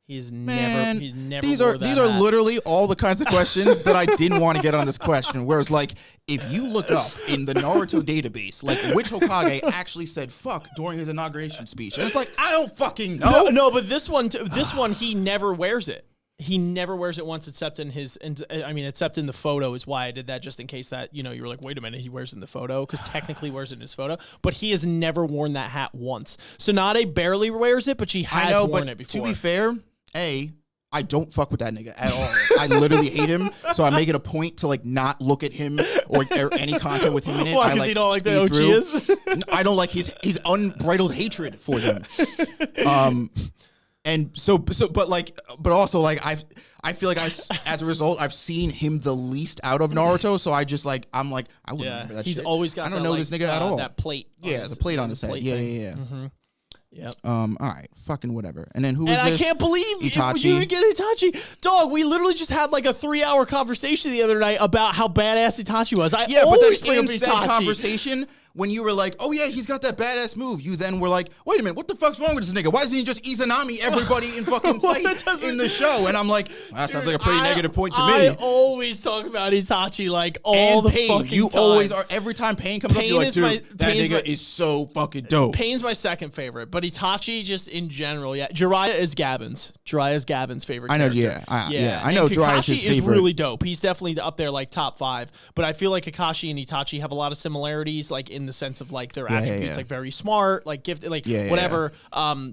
He's never. These are literally all the kinds of questions that I didn't want to get on this question. Whereas, like, if you look up in the Naruto database, like, which Hokage actually said "fuck" during his inauguration speech, and it's like, I don't fucking know. No, but this one, he never wears it. He never wears it once, except in except in the photo is why I did that, just in case that, you know, you were like, wait a minute, he wears it in the photo, because technically wears it in his photo, but he has never worn that hat once. Tsunade barely wears it, but she has worn it before. To be fair, I don't fuck with that nigga at all. I literally hate him, so I make it a point to like not look at him or any content with him in it. Why? Because you don't like the OGs? I don't like his unbridled hatred for them. And but also like I feel like as a result I've seen him the least out of Naruto, so I just like I wouldn't remember that. He's always got. I don't know this nigga at all. That plate. Yeah, the plate on his head. Yeah. Mm-hmm. Yep. All right, fucking whatever. And then who was and this? I can't believe Itachi. you didn't get Itachi. Dog, we literally just had like a 3-hour conversation the other night about how badass Itachi was. I always bring up in said Itachi. conversation, when you were like, oh yeah, he's got that badass move, you then were like, wait a minute, what the fuck's wrong with this nigga? Why doesn't he just Izanami everybody in fucking fight in the show? And I'm like, well, that sounds like a pretty negative point to me. I always talk about Itachi like all and the Pain. fucking You time. always are. Every time Pain comes up, you're like, dude, that Pain's nigga is so fucking dope. Pain's my second favorite, but Itachi just in general, yeah. Jiraiya is Gavin's. Jiraiya is Gavin's favorite I know, character. I know Jiraiya is his Kakashi is favorite. really dope. He's definitely up there like top 5, but I feel like Kakashi and Itachi have a lot of similarities, like in the sense of like their attributes, like very smart, like gifted, like whatever.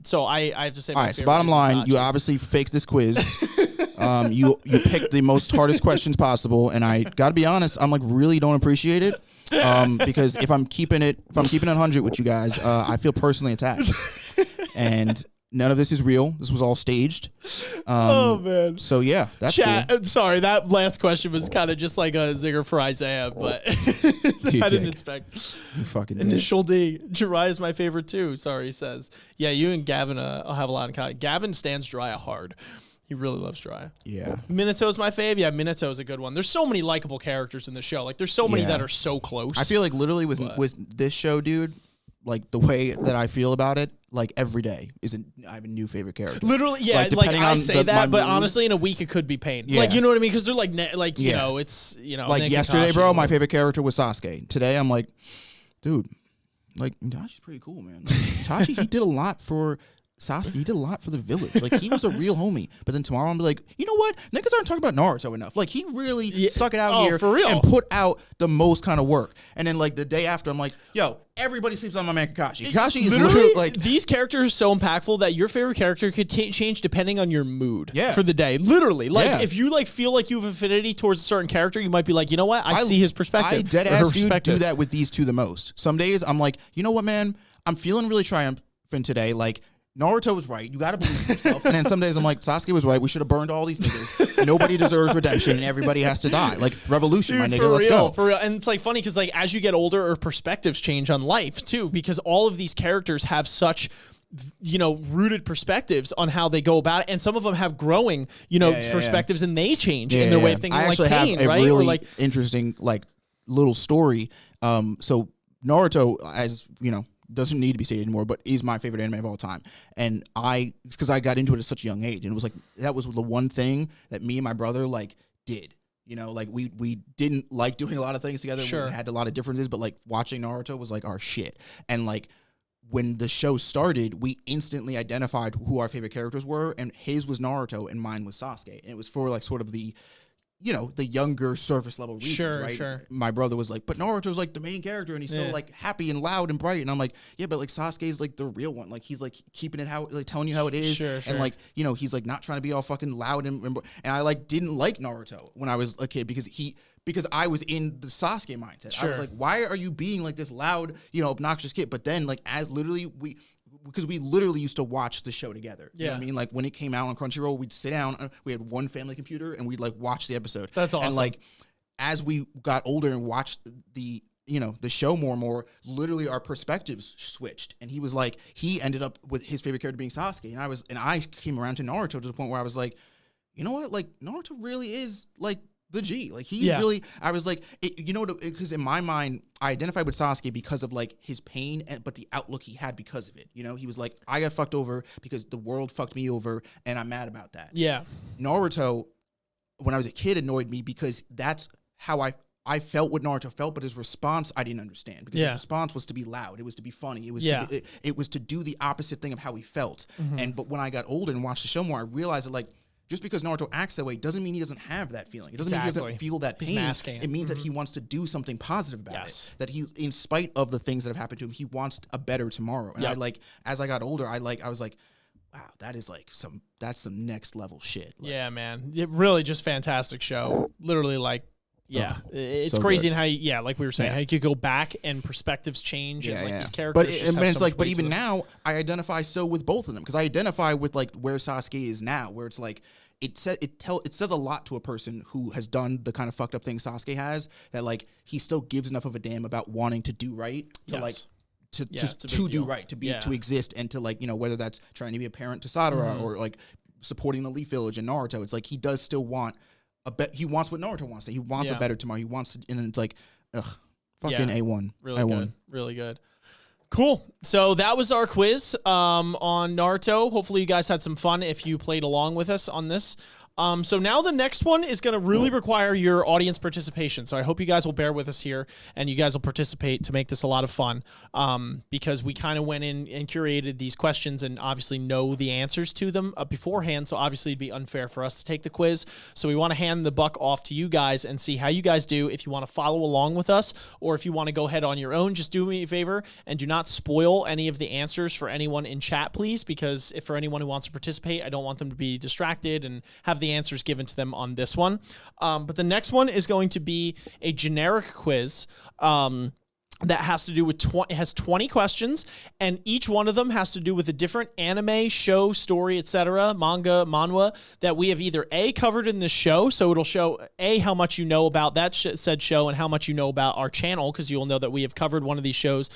So I have to say. All right, so bottom line, you obviously faked this quiz. You picked the most hardest questions possible, and I gotta be honest, I'm like really don't appreciate it. Because if I'm keeping it 100 with you guys, I feel personally attacked. And none of this is real. This was all staged. Oh man. So yeah, that's cool. Sorry, that last question was kind of just like a zinger for Isaiah, but I didn't expect. You fucking Initial D. Jiraiya is my favorite too. Sorry, he says. Yeah, you and Gavin will have a lot in common. Gavin stands Jiraiya hard. He really loves Jiraiya. Yeah. Minato's my fave. Yeah, Minato's a good one. There's so many likable characters in the show. Like, there's so many that are so close. I feel like literally with this show, dude, like the way that I feel about it, like every day I have a new favorite character. Literally, yeah. Like I say that, but honestly, in a week it could be Pain. Yeah. Like, you know what I mean? Because they're like, you know, it's, you know. Like yesterday, Kakashi, bro, my favorite character was Sasuke. Today, I'm like, dude, like Itachi's pretty cool, man. Like, Itachi, he did a lot for Sasuke. He did a lot for the village. Like, he was a real homie. But then tomorrow I'm like, you know what? Niggas aren't talking about Naruto enough. Like, he really stuck it out here for real. and put out the most kind of work. And then like the day after, I'm like, yo, everybody sleeps on my man Kakashi. Kakashi is literally like, these characters are so impactful that your favorite character could change depending on your mood for the day. Literally, like if you like feel like you have affinity towards a certain character, you might be like, you know what? I see his perspective. I dead ass do that with these two the most. Some days I'm like, you know what, man? I'm feeling really triumphant today. Like, Naruto was right. You gotta believe yourself. And then some days I'm like, Sasuke was right. We should have burned all these niggas. Nobody deserves redemption, and everybody has to die. Like, revolution, my nigga. Let's go. For real. And it's like funny because like as you get older, our perspectives change on life too. Because all of these characters have such, you know, rooted perspectives on how they go about it, and some of them have growing, you know, perspectives, and they change in their way of thinking. I actually like Pain, have a right? really or like interesting like little story. So Naruto, as you know, doesn't need to be stated anymore, but is my favorite anime of all time. And because I got into it at such a young age, and it was like, that was the one thing that me and my brother like did. You know, like we didn't like doing a lot of things together. Sure. We had a lot of differences, but like watching Naruto was like our shit. And like when the show started, we instantly identified who our favorite characters were, and his was Naruto and mine was Sasuke. And it was for like sort of the, you know, the younger surface level reasons, right? Sure. My brother was like, but Naruto's like the main character, and he's so like happy and loud and bright. And I'm like, yeah, but like Sasuke's like the real one. Like, he's like keeping it how, like telling you how it is. Sure. And like, you know, he's like not trying to be all fucking loud and I like didn't like Naruto when I was a kid because I was in the Sasuke mindset. Sure. I was like, why are you being like this loud, you know, obnoxious kid? But then like as literally because we literally used to watch the show together. You know what I mean? Like when it came out on Crunchyroll, we'd sit down, we had one family computer, and we'd like watch the episode. That's awesome. And like as we got older and watched the show more and more, literally our perspectives switched. And he was like, he ended up with his favorite character being Sasuke. And I came around to Naruto to the point where I was like, you know what? Like Naruto really is like the G. Like he's really, I was like, you know, because in my mind, I identified with Sasuke because of like his pain, but the outlook he had because of it. You know, he was like, I got fucked over because the world fucked me over, and I'm mad about that. Yeah. Naruto, when I was a kid, annoyed me because that's how I felt what Naruto felt, but his response I didn't understand, because his response was to be loud, it was to be funny, it was it was to do the opposite thing of how he felt. But when I got older and watched the show more, I realized that like, just because Naruto acts that way doesn't mean he doesn't have that feeling. It doesn't mean he doesn't feel that pain. It means that he wants to do something positive about it. That he, in spite of the things that have happened to him, he wants a better tomorrow. And I like, as I got older, I was like, wow, that is like that's some next level shit. Like, yeah, man. It really just fantastic show. Literally like, it's so crazy good. in how, like we were saying, how you could go back and perspectives change and like these characters. But it's like, but even now, I identify still with both of them, because I identify with like where Sasuke is now, where it's like it says a lot to a person who has done the kind of fucked up things Sasuke has, that like he still gives enough of a damn about wanting to do right to like to Yeah, just it's a big to do deal. right, to be Yeah. to exist, and to like whether that's trying to be a parent to Sadara or like supporting the Leaf Village in Naruto. It's like he does still want he wants what Naruto wants. He wants a better tomorrow. He wants to, and then it's like, fucking A1. Really A1. good. Really good. Cool. So that was our quiz on Naruto. Hopefully you guys had some fun if you played along with us on this. So now the next one is going to really require your audience participation. So I hope you guys will bear with us here and you guys will participate to make this a lot of fun, because we kind of went in and curated these questions and obviously know the answers to them beforehand. So obviously it'd be unfair for us to take the quiz. So we want to hand the buck off to you guys and see how you guys do. If you want to follow along with us, or if you want to go ahead on your own, just do me a favor and do not spoil any of the answers for anyone in chat, please, because if for anyone who wants to participate, I don't want them to be distracted and have the answers given to them on this one. But the next one is going to be a generic quiz that has to do with it has 20 questions, and each one of them has to do with a different anime, show, story, etc., manga, manhwa that we have either A, covered in the show, so it'll show A, how much you know about that said show and how much you know about our channel, because you'll know that we have covered one of these shows.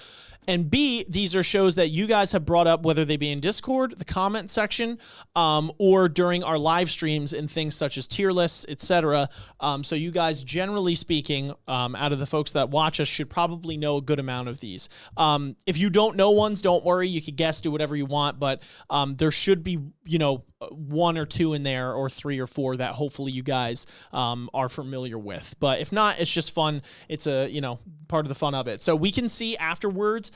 And B, these are shows that you guys have brought up, whether they be in Discord, the comment section, or during our live streams and things such as tier lists, etc. So you guys, generally speaking, out of the folks that watch us, should probably know a good amount of these. If you don't know ones, don't worry. You could guess, do whatever you want, but there should be, one or two in there, or three or four that hopefully you guys are familiar with. But if not, it's just fun. It's a, part of the fun of it. So we can see afterwards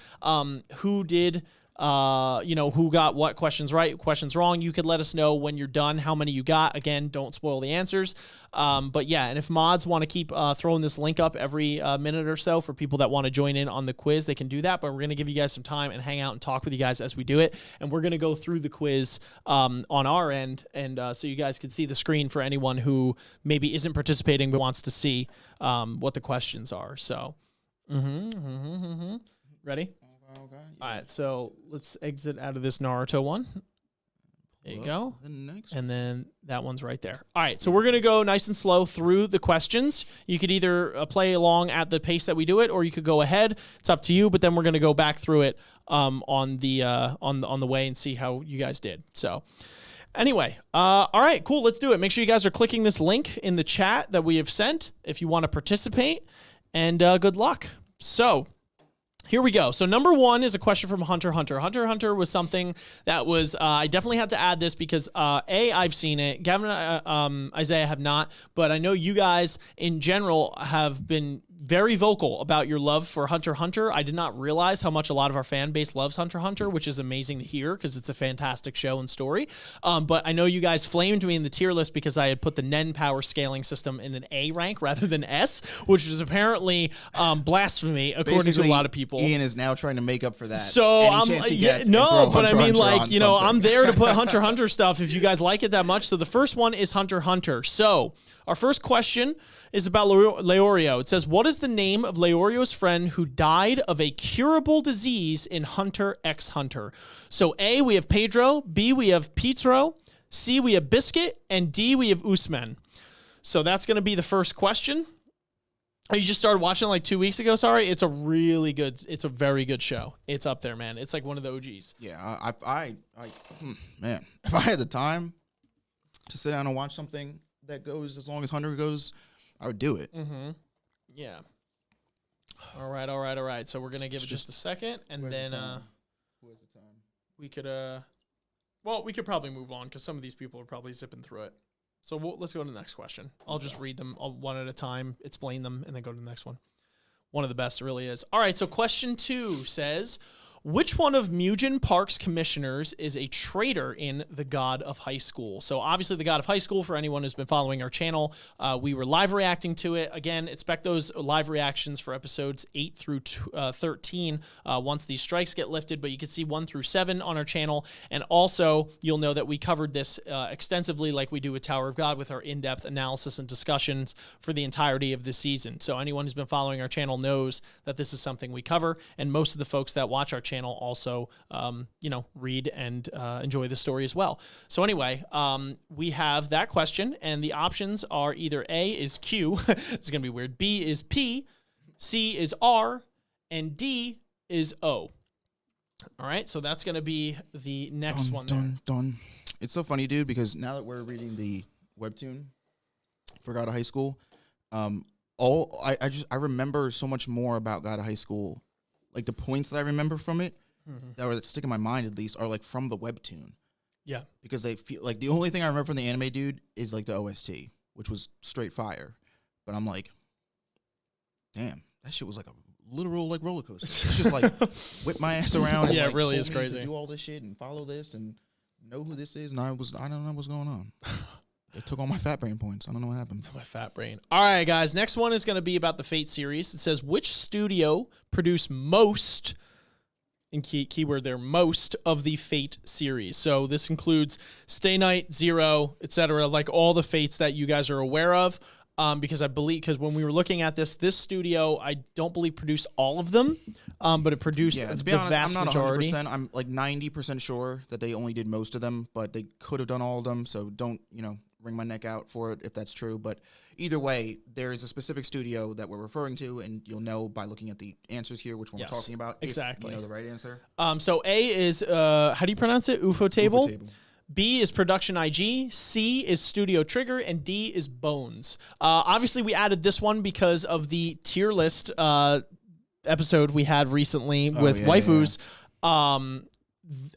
who did, who got what questions right, questions wrong. You could let us know when you're done how many you got. Again, don't spoil the answers. But yeah, and if mods want to keep throwing this link up every minute or so for people that want to join in on the quiz, they can do that. But we're going to give you guys some time and hang out and talk with you guys as we do it. And we're going to go through the quiz on our end, and so you guys can see the screen for anyone who maybe isn't participating but wants to see what the questions are. So, ready? Okay. All right, so let's exit out of this Naruto one. There you go. The next and then that one's right there. All right, so we're going to go nice and slow through the questions. You could either play along at the pace that we do it, or you could go ahead. It's up to you, but then we're going to go back through it on the way and see how you guys did. So anyway, all right, cool. Let's do it. Make sure you guys are clicking this link in the chat that we have sent if you want to participate, and good luck. So here we go. So number one is a question from Hunter x Hunter. Hunter x Hunter was something that was, I definitely had to add this because A, I've seen it. Gavin and Isaiah have not, but I know you guys in general have been very vocal about your love for Hunter x Hunter. I did not realize how much a lot of our fan base loves Hunter x Hunter, which is amazing to hear because it's a fantastic show and story. But I know you guys flamed me in the tier list because I had put the Nen power scaling system in an A rank rather than S, which was apparently blasphemy according to a lot of people. Ian is now trying to make up for that. So I'm I'm there to put Hunter x Hunter stuff if you guys like it that much. So the first one is Hunter x Hunter. So our first question is about Leorio. It says, what is the name of Leorio's friend who died of a curable disease in Hunter x Hunter? So A, we have Pedro, B, we have Pietro, C, we have Biscuit, and D, we have Usman. So that's going to be the first question. You just started watching like 2 weeks ago, sorry? It's a very good show. It's up there, man. It's like one of the OGs. Yeah, man, if I had the time to sit down and watch something that goes as long as Hunter goes, I would do it. Mm-hmm. Yeah. All right. So we're going to give it just a second, and then who has the time? We could we could probably move on because some of these people are probably zipping through it. So let's go to the next question. I'll just read them one at a time, explain them, and then go to the next one. One of the best, it really is. All right, so question 2 says, which one of Mugen Park's commissioners is a traitor in The God of High School? So obviously The God of High School, for anyone who's been following our channel, we were live reacting to it. Again, expect those live reactions for episodes 8 through 13 once these strikes get lifted, but you can see 1 through 7 on our channel. And also, you'll know that we covered this extensively like we do with Tower of God with our in-depth analysis and discussions for the entirety of the season. So anyone who's been following our channel knows that this is something we cover, and most of the folks that watch our channel also, read and enjoy the story as well. So anyway, we have that question, and the options are either A is Q, it's going to be weird, B is P, C is R, and D is O. All right, so that's going to be the next one. Done. It's so funny, dude, because now that we're reading the webtoon for God of High School, I remember so much more about God of High School. Like the points that I remember from it that were stick in my mind at least are like from the webtoon. Yeah, because they feel like the only thing I remember from the anime, dude, is like the OST, which was straight fire. But I'm like, damn, that shit was like a literal like roller coaster. It's just like whip my ass around. And, yeah, like, it really told is me crazy. to do all this shit and follow this and know who this is, and I don't know what's going on. They took all my fat brain points. I don't know what happened. My fat brain. All right, guys. Next one is going to be about the Fate series. It says, which studio produced most, in keyword there, most of the Fate series? So this includes Stay Night, Zero, etc., like all the Fates that you guys are aware of. Because when we were looking at this studio, I don't believe produced all of them, but it produced to the be honest, vast I'm not majority. 100%. I'm like 90% sure that they only did most of them, but they could have done all of them. So don't, wring my neck out for it if that's true. But either way, there is a specific studio that we're referring to, and you'll know by looking at the answers here which one we're talking about. Exactly. If you know the right answer. So A is, how do you pronounce it? Ufotable. Ufotable. B is Production IG, C is Studio Trigger, and D is Bones. Obviously, we added this one because of the tier list episode we had recently with waifus. Yeah.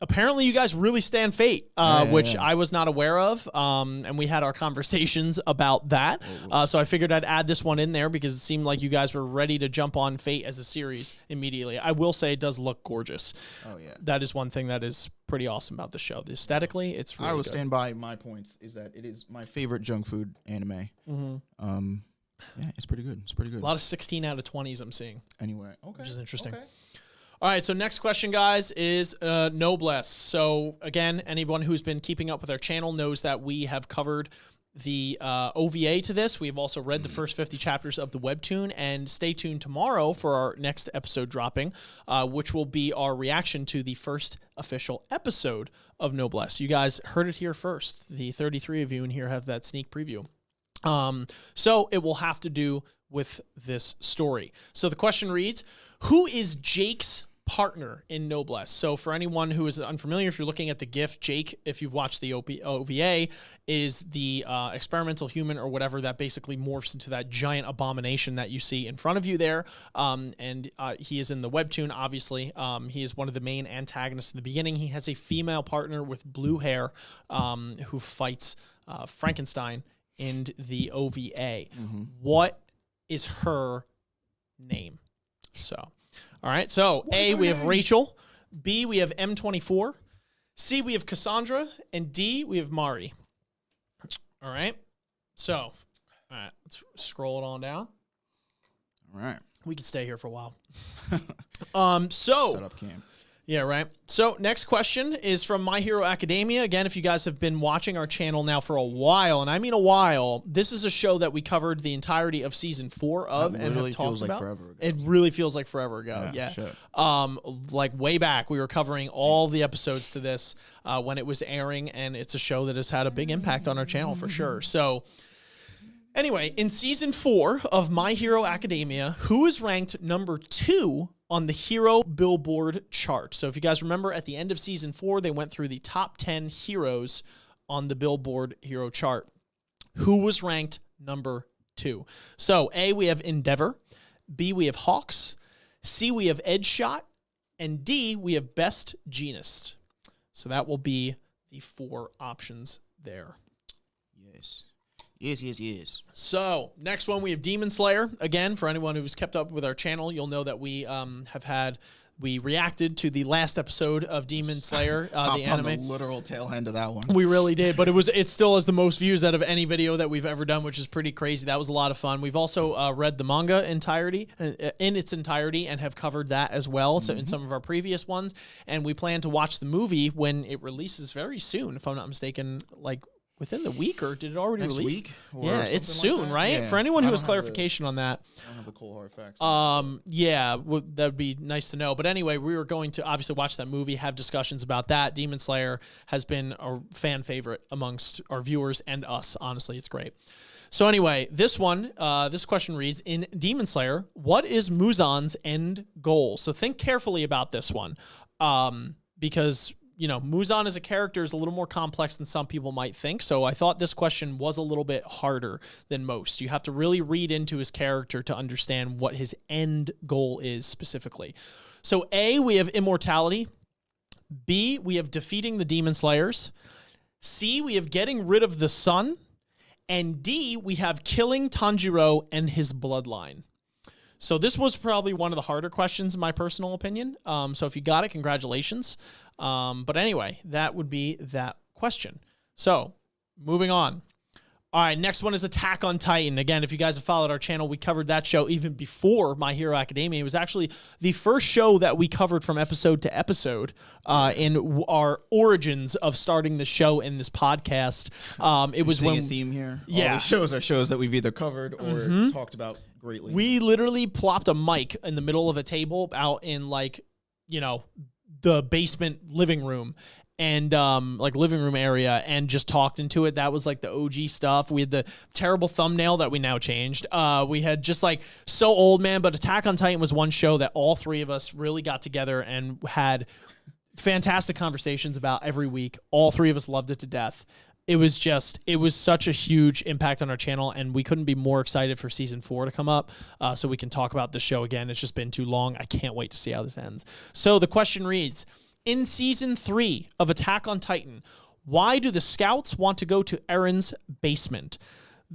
Apparently, you guys really stand Fate, which I was not aware of, and we had our conversations about that. So I figured I'd add this one in there because it seemed like you guys were ready to jump on Fate as a series immediately. I will say it does look gorgeous. Oh, yeah. That is one thing that is pretty awesome about the show. Aesthetically, it's really good. Stand by my points, is that it is my favorite junk food anime. Mm-hmm. Yeah, it's pretty good. A lot of 16 out of 20s I'm seeing. Anyway, okay. Which is interesting. Okay. All right, so next question, guys, is Nobless. So, again, anyone who's been keeping up with our channel knows that we have covered the OVA to this. We've also read the first 50 chapters of the webtoon, and stay tuned tomorrow for our next episode dropping, which will be our reaction to the first official episode of Nobless. You guys heard it here first. The 33 of you in here have that sneak preview. So it will have to do with this story. So the question reads, who is Jake's partner in Nobless? So for anyone who is unfamiliar, if you're looking at the GIF, Jake, if you've watched the OVA, is the experimental human or whatever that basically morphs into that giant abomination that you see in front of you there. And he is in the webtoon, obviously. He is one of the main antagonists in the beginning. He has a female partner with blue hair who fights Frankenstein in the OVA. Mm-hmm. What is her name? So, all right. So, A, we have Rachel. B, we have M24. C, we have Cassandra. And D, we have Mari. All right. So, all right. Let's scroll it on down. All right. We could stay here for a while. Set up camp. Yeah, right. So next question is from My Hero Academia. Again, if you guys have been watching our channel now for a while, and I mean a while, this is a show that we covered the entirety of season 4 of and have talked about. Forever ago. It really feels like forever ago. Yeah. Sure. Like way back, we were covering all the episodes to this when it was airing, and it's a show that has had a big impact on our channel for sure. So anyway, in season 4 of My Hero Academia, who is ranked number 2 on the Hero Billboard chart? So if you guys remember, at the end of season 4, they went through the top 10 heroes on the Billboard Hero chart. Who was ranked number 2? So A, we have Endeavor. B, we have Hawks. C, we have Edgeshot. And D, we have Best Genist. So that will be the 4 options there. Yes. Yes. So, next one, we have Demon Slayer. Again, for anyone who's kept up with our channel, you'll know that we we reacted to the last episode of Demon Slayer, the anime. On the literal tail end of that one. We really did, but it still has the most views out of any video that we've ever done, which is pretty crazy. That was a lot of fun. We've also read the manga in its entirety and have covered that as well. So in some of our previous ones, and we plan to watch the movie when it releases very soon, if I'm not mistaken, like within the week, or did it already next release? Week? Yeah, it's soon, right? Yeah. For anyone who has clarification on that. I don't have the cold hard facts. Yeah, that would be nice to know. But anyway, we were going to obviously watch that movie, have discussions about that. Demon Slayer has been a fan favorite amongst our viewers and us. Honestly, it's great. So anyway, this question reads, in Demon Slayer, what is Muzan's end goal? So think carefully about this one. because, Muzan as a character is a little more complex than some people might think. So I thought this question was a little bit harder than most. You have to really read into his character to understand what his end goal is specifically. So A, we have immortality. B, we have defeating the demon slayers. C, we have getting rid of the sun. And D, we have killing Tanjiro and his bloodline. So this was probably one of the harder questions in my personal opinion. So if you got it, congratulations. But anyway, that would be that question. So moving on. All right, next one is Attack on Titan. Again, if you guys have followed our channel, we covered that show even before My Hero Academia. It was actually the first show that we covered from episode to episode in our origins of starting the show in this podcast. It was when a theme here. Yeah, all the shows are shows that we've either covered or talked about greatly. We literally plopped a mic in the middle of a table out in the basement living room. And living room area, and just talked into it. That was like the OG stuff. We had the terrible thumbnail that we now changed. We had just so old, man. But Attack on Titan was one show that all three of us really got together and had fantastic conversations about every week. All three of us loved it to death. It was such a huge impact on our channel, and we couldn't be more excited for season 4 to come up so we can talk about the show again. It's just been too long. I can't wait to see how this ends. So the question reads, in Season 3 of Attack on Titan, why do the scouts want to go to Eren's basement?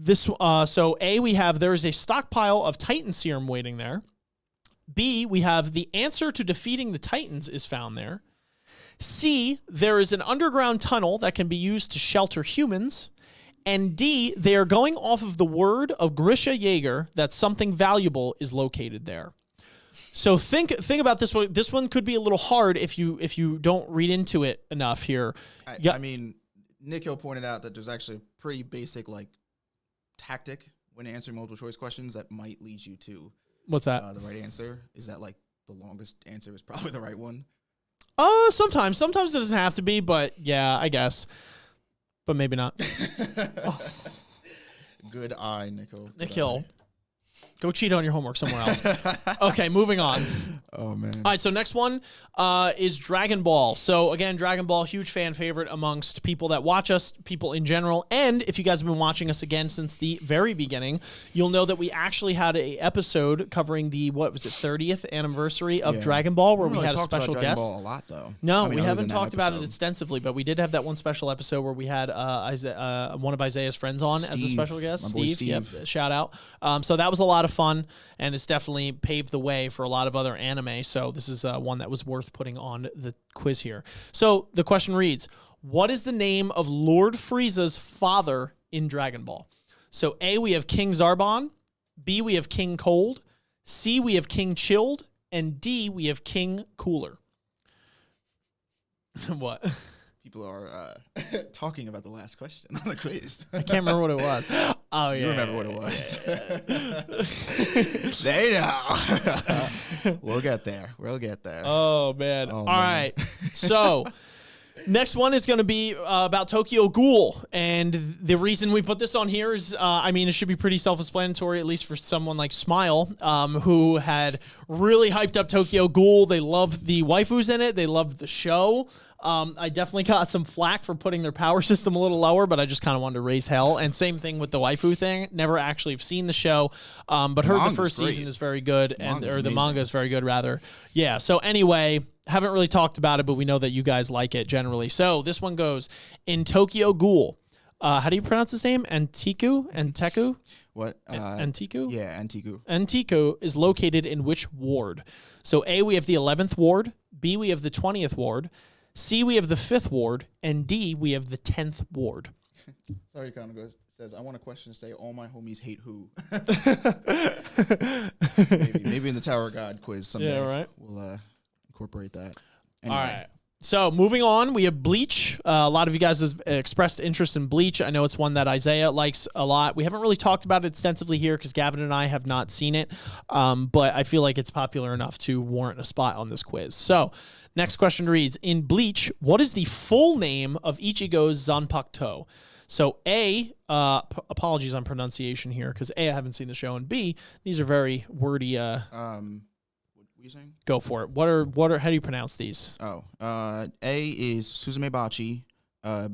So A, we have there is a stockpile of Titan serum waiting there. B, we have the answer to defeating the Titans is found there. C, there is an underground tunnel that can be used to shelter humans. And D, they are going off of the word of Grisha Jaeger that something valuable is located there. So think about this one. This one could be a little hard if you don't read into it enough here. I mean, Nikhil pointed out that there's actually a pretty basic tactic when answering multiple choice questions that might lead you to what's that? The right answer. Is that the longest answer is probably the right one? Sometimes it doesn't have to be, but yeah, I guess, but maybe not. Good eye, Nikhil. Go cheat on your homework somewhere else. Okay, moving on. Oh, man. All right, so next one is Dragon Ball. So, again, Dragon Ball, huge fan favorite amongst people that watch us, people in general. And if you guys have been watching us again since the very beginning, you'll know that we actually had an episode covering the, 30th anniversary of Dragon Ball, where we had a special guest. Dragon Ball a lot, though. No, we haven't talked about it extensively, but we did have that one special episode where we had one of Isaiah's friends on as a special guest. Steve. Yep, shout out. So that was a lot of fun, and it's definitely paved the way for a lot of other anime. So this is one that was worth putting on the quiz here. So the question reads, what is the name of Lord Frieza's father in Dragon Ball? So A, we have King Zarbon. B, we have King Cold. C, we have King Chilled. And D, we have King Cooler. What? People are talking about the last question on the quiz. I can't remember what it was. Oh, yeah. You remember what it was. They know. We'll get there. Oh, man. All right. So next one is going to be about Tokyo Ghoul. And the reason we put this on here is, it should be pretty self-explanatory, at least for someone like Smile, who had really hyped up Tokyo Ghoul. They loved the waifus in it. They loved the show. I definitely got some flack for putting their power system a little lower, but I just kind of wanted to raise hell. And same thing with the waifu thing. Never actually have seen the show, but heard the first season is very good, the manga is very good, rather. Yeah. So anyway, haven't really talked about it, but we know that you guys like it generally. So this one goes in Tokyo Ghoul. How do you pronounce his name? Antiku? What? Antiku? Yeah, Antiku. Antiku is located in which ward? So A, we have the 11th ward. B, we have the 20th ward. C, we have the 5th ward, and D, we have the 10th ward. Sorry, Conogo says, I want a question to say, all my homies hate who? maybe in the Tower of God quiz someday. Yeah, right. We'll incorporate that. Anyway. All right. So moving on, we have Bleach. A lot of you guys have expressed interest in Bleach. I know it's one that Isaiah likes a lot. We haven't really talked about it extensively here because Gavin and I have not seen it, but I feel like it's popular enough to warrant a spot on this quiz. So next question reads, in Bleach, what is the full name of Ichigo's Zanpakuto? So A, apologies on pronunciation here because A, I haven't seen the show, and B, these are very wordy. are you saying? Go for it. What are? How do you pronounce these? Oh, A is Suzume Bachi.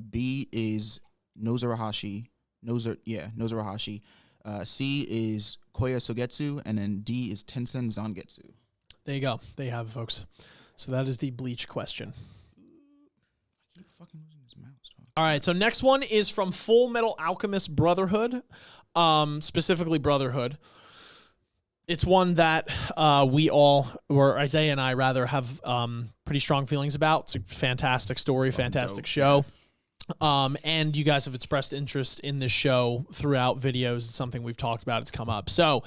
B is Nozurahashi. Nozurahashi. C is Koya Sugetsu, and then D is Tensen Zangetsu. There you go. There you have it, folks. So that is the Bleach question. I keep fucking losing this mouse, dog. All right. So next one is from Full Metal Alchemist Brotherhood, specifically Brotherhood. It's one that we all, or Isaiah and I rather, have pretty strong feelings about. It's a fantastic story, fantastic dope. show. And you guys have expressed interest in this show throughout videos. It's something we've talked about. It's come up. So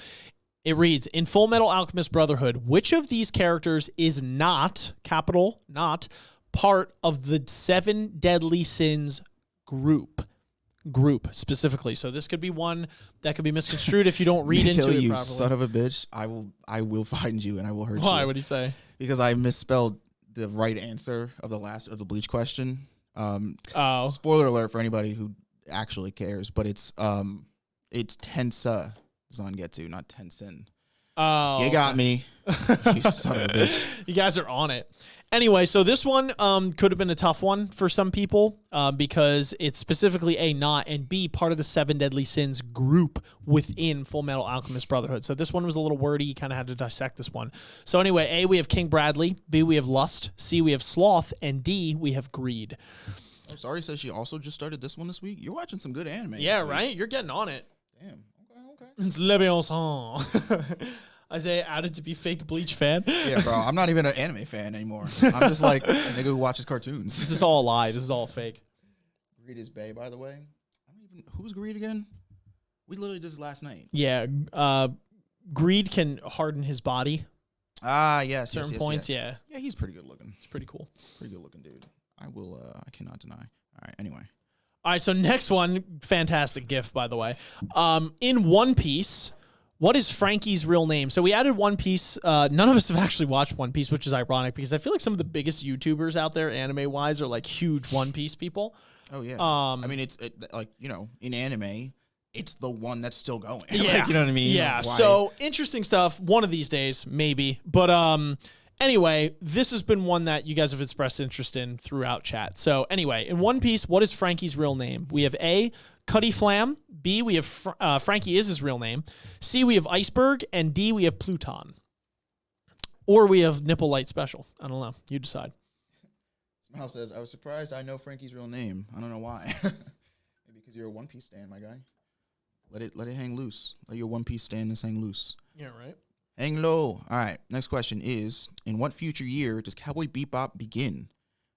it reads, in Full Metal Alchemist Brotherhood, which of these characters is not, capital, not, part of the 7 Deadly Sins group specifically? So this could be one that could be misconstrued if you don't read into it you, properly. Son of a bitch! I will find you and I will hurt you. Why? What do you say? Because I misspelled the right answer of the Bleach question. Spoiler alert for anybody who actually cares, but it's Tensa Zangetsu, not Tensen. Oh, you got me, you son of a bitch. You guys are on it. Anyway, so this one could have been a tough one for some people because it's specifically A, not, and B, part of the 7 Deadly Sins group within Full Metal Alchemist Brotherhood. So this one was a little wordy. You kind of had to dissect this one. So anyway, A, we have King Bradley. B, we have lust. C, we have sloth. And D, we have greed. Oh, sorry, says she also just started this one this week. You're watching some good anime. Yeah, right? You're getting on it. Damn. Okay. It's Le Bien-Sang. Isaiah added to be fake Bleach fan. Yeah, bro. I'm not even an anime fan anymore. I'm just like a nigga who watches cartoons. This is all a lie. This is all fake. Greed is bae, by the way. Who's Greed again? We literally did this last night. Yeah. Greed can harden his body. Ah, yes. Certain points, yeah. Yeah, he's pretty good looking. It's pretty cool. Pretty good looking dude. I cannot deny. All right, anyway. All right, so next one, fantastic gift, by the way. In One Piece, what is Frankie's real name? So we added One Piece. None of us have actually watched One Piece, which is ironic because I feel like some of the biggest YouTubers out there, anime-wise, are like huge One Piece people. Oh, yeah. I mean, it's like, you know, in anime, it's the one that's still going. Yeah. Like, you know what I mean? Yeah, Like, why? so interesting stuff. One of these days, maybe. But anyway, this has been one that you guys have expressed interest in throughout chat. So anyway, in One Piece, what is Frankie's real name? We have A, Cuddy Flam. B, we have Frankie is his real name. C, we have Iceberg. And D, we have Pluton. Or we have Nipple Light Special. I don't know. You decide. Smile says, I was surprised I know Frankie's real name. I don't know why. Maybe because you're a One Piece stan, my guy. Let it hang loose. Let your One Piece stan hang loose. Yeah, right. Hang low. All right. Next question is, in what future year does Cowboy Bebop begin?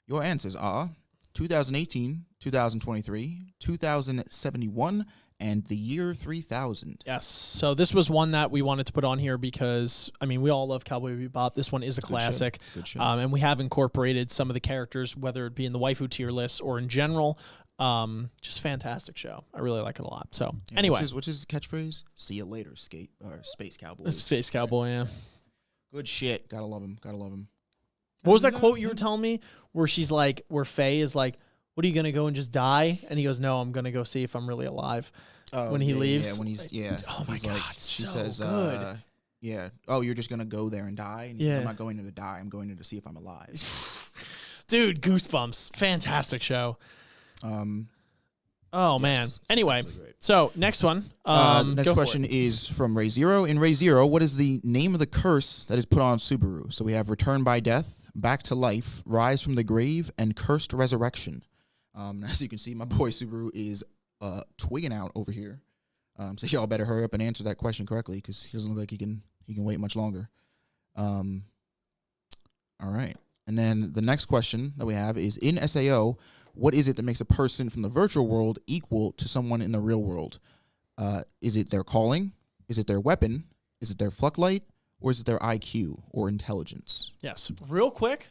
Your answers are 2018, 2023, 2071, and the year 3000. Yes. So this was one that we wanted to put on here because, I mean, we all love Cowboy Bebop. This one is a classic. Good show. And we have incorporated some of the characters, whether it be in the waifu tier list or in general. Just fantastic show. I really like it a lot. So anyway. What's his catchphrase? See you later, Space Cowboys. Space Cowboy, yeah. Good shit. Gotta love him. What was that quote you were telling me where she's like, where Faye is like, what are you going to go and just die? And he goes, no, I'm going to go see if I'm really alive. When he leaves. Yeah, when he's, Oh my he's God. like, she so says, good. yeah. Oh, you're just going to go there and die? And he says, I'm not going to die. I'm going to see if I'm alive. Dude, goosebumps. Fantastic show. Oh, man. Anyway, so next one. Next question is from Ray Zero. In Ray Zero, what is the name of the curse that is put on Subaru? So we have Return by Death, Back to Life, Rise from the Grave, and Cursed Resurrection. As you can see, my boy Subaru is twigging out over here. So y'all better hurry up and answer that question correctly because he doesn't look like he can wait much longer. All right. And then the next question that we have is, in SAO, what is it that makes a person from the virtual world equal to someone in the real world? Is it their calling? Is it their weapon? Is it their fluctlight? Or is it their IQ or intelligence? Yes. Real quick,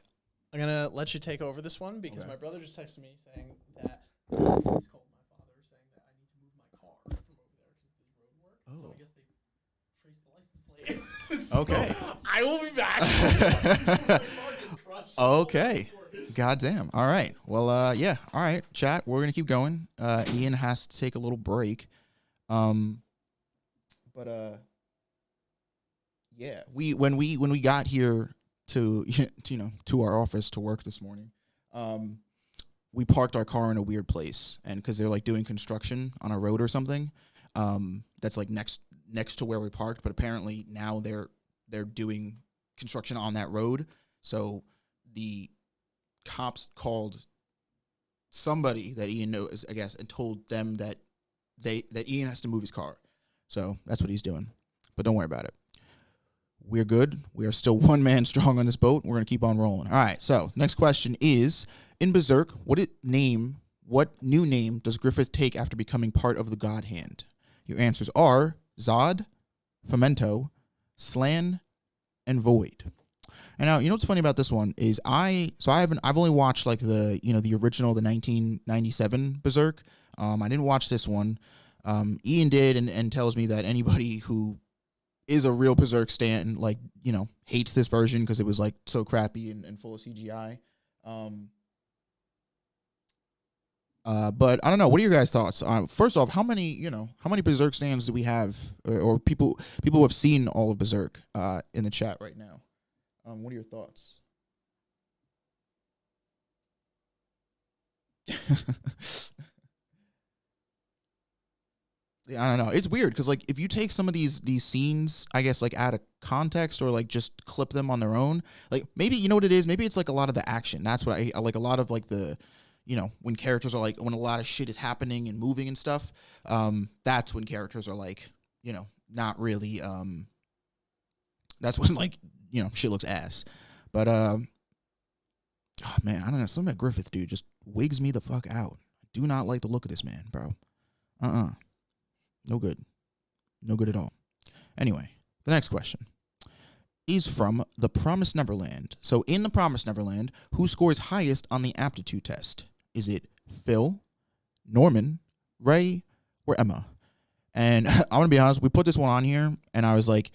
I'm going to let you take over this one because my brother just texted me saying that he's called my father saying that I need to move my car from over there because there's road work. Oh. So I guess they traced the license plate. Okay. I will be back. Okay. Goddamn. All right. Well, yeah. All right, chat. We're gonna keep going. Ian has to take a little break. But Yeah, when we got here to to our office to work this morning, we parked our car in a weird place, and because they're like doing construction on a road or something, that's like next to where we parked. But apparently now they're doing construction on that road, so the cops called somebody that Ian knows, I guess, and told them that Ian has to move his car. So that's what he's doing. But don't worry about it. We're good. We are still one man strong on this boat. We're going to keep on rolling. All right, so next question is, in Berserk, what new name does Griffith take after becoming part of the God Hand? Your answers are Zod, Femento, Slan, and Void. And now, what's funny about this one is I've only watched like the original, the 1997 Berserk. I didn't watch this one. Ian did, and tells me that anybody who is a real Berserk stan, like, hates this version because it was like so crappy and full of CGI. But I don't know. What are your guys' thoughts? First off, how many Berserk stans do we have, or people who have seen all of Berserk in the chat right now? What are your thoughts? Yeah, I don't know. It's weird because like if you take some of these scenes, I guess like out of context or like just clip them on their own, like maybe what it is. Maybe it's like a lot of the action. That's what I like. A lot of like the, when characters are like when a lot of shit is happening and moving and stuff. That's when characters are like, not really. That's when like shit looks ass. But oh man, I don't know. Something about Griffith, dude, just wigs me the fuck out. I do not like the look of this man, bro. No good. No good at all. Anyway, the next question is from The Promised Neverland. So in The Promised Neverland, who scores highest on the aptitude test? Is it Phil, Norman, Ray, or Emma? And I'm going to be honest, we put this one on here, and I was like,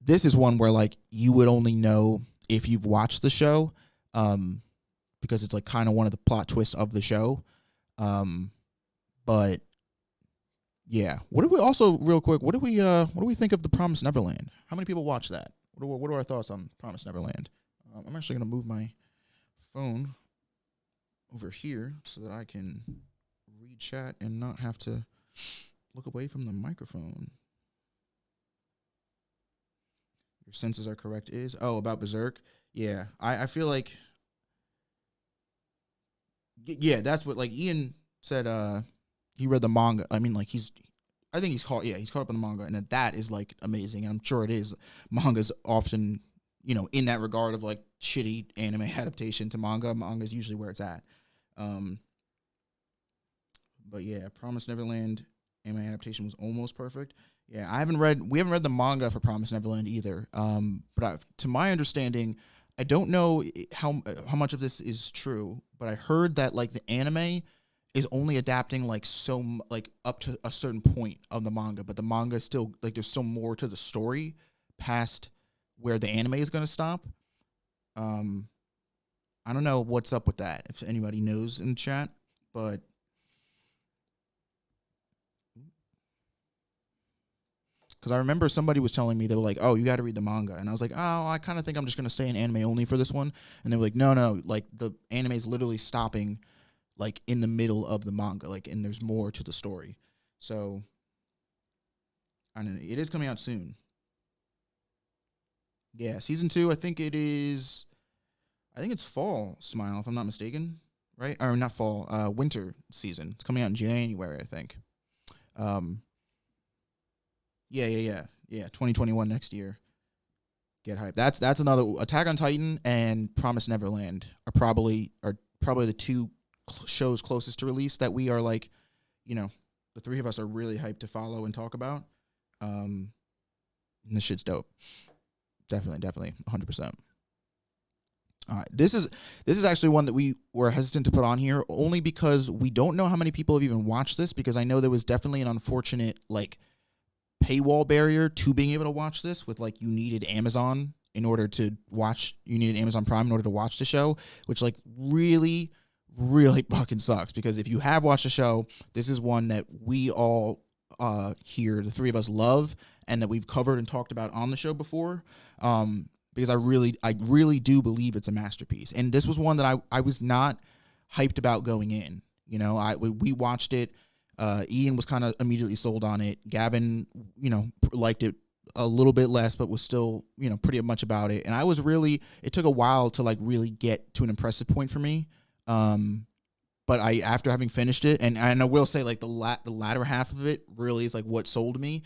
this is one where like you would only know if you've watched the show, because it's like kind of one of the plot twists of the show. But yeah, what do we also real quick? What do we think of The Promised Neverland? How many people watch that? What are our thoughts on Promised Neverland? I'm actually gonna move my phone over here so that I can read chat and not have to look away from the microphone. Your senses are correct. About Berserk? Yeah, I feel like that's what like Ian said. He read the manga. I mean, like I think he's caught up in the manga, and that is like amazing. And I'm sure it is. Manga's often, in that regard of like shitty anime adaptation to manga. Manga is usually where it's at. But yeah, Promised Neverland anime adaptation was almost perfect. Yeah, we haven't read the manga for Promised Neverland either. But to my understanding, I don't know how much of this is true, but I heard that like the anime is only adapting like up to a certain point of the manga, but the manga is still like there's still more to the story past where the anime is going to stop. I don't know what's up with that, if anybody knows in the chat, but because I remember somebody was telling me, they were like, oh, you got to read the manga. And I was like, oh, I kind of think I'm just going to stay in anime only for this one. And they were like, no, like the anime is literally stopping like in the middle of the manga, like, and there's more to the story. So I don't know. It is coming out soon. Yeah, season 2, I think it's fall, Smile, if I'm not mistaken, right? Or not fall, winter season. It's coming out in January, I think. Yeah, 2021 next year. Get hyped. That's another. Attack on Titan and Promised Neverland are probably the two shows closest to release that we are like, the three of us are really hyped to follow and talk about. And this shit's dope. Definitely, 100%. All right, this is actually one that we were hesitant to put on here only because we don't know how many people have even watched this, because I know there was definitely an unfortunate like paywall barrier to being able to watch this with like you needed Amazon Prime in order to watch the show, which like really fucking sucks, because if you have watched the show, this is one that we all here, the three of us, love, and that we've covered and talked about on the show before. Because I really do believe it's a masterpiece. And this was one that I was not hyped about going in. You know, we watched it. Ian was kind of immediately sold on it. Gavin, you know, liked it a little bit less, but was still, you know, pretty much about it. And I was really, it took a while to like really get to an impressive point for me. But after having finished it, and I will say like the latter half of it really is like what sold me.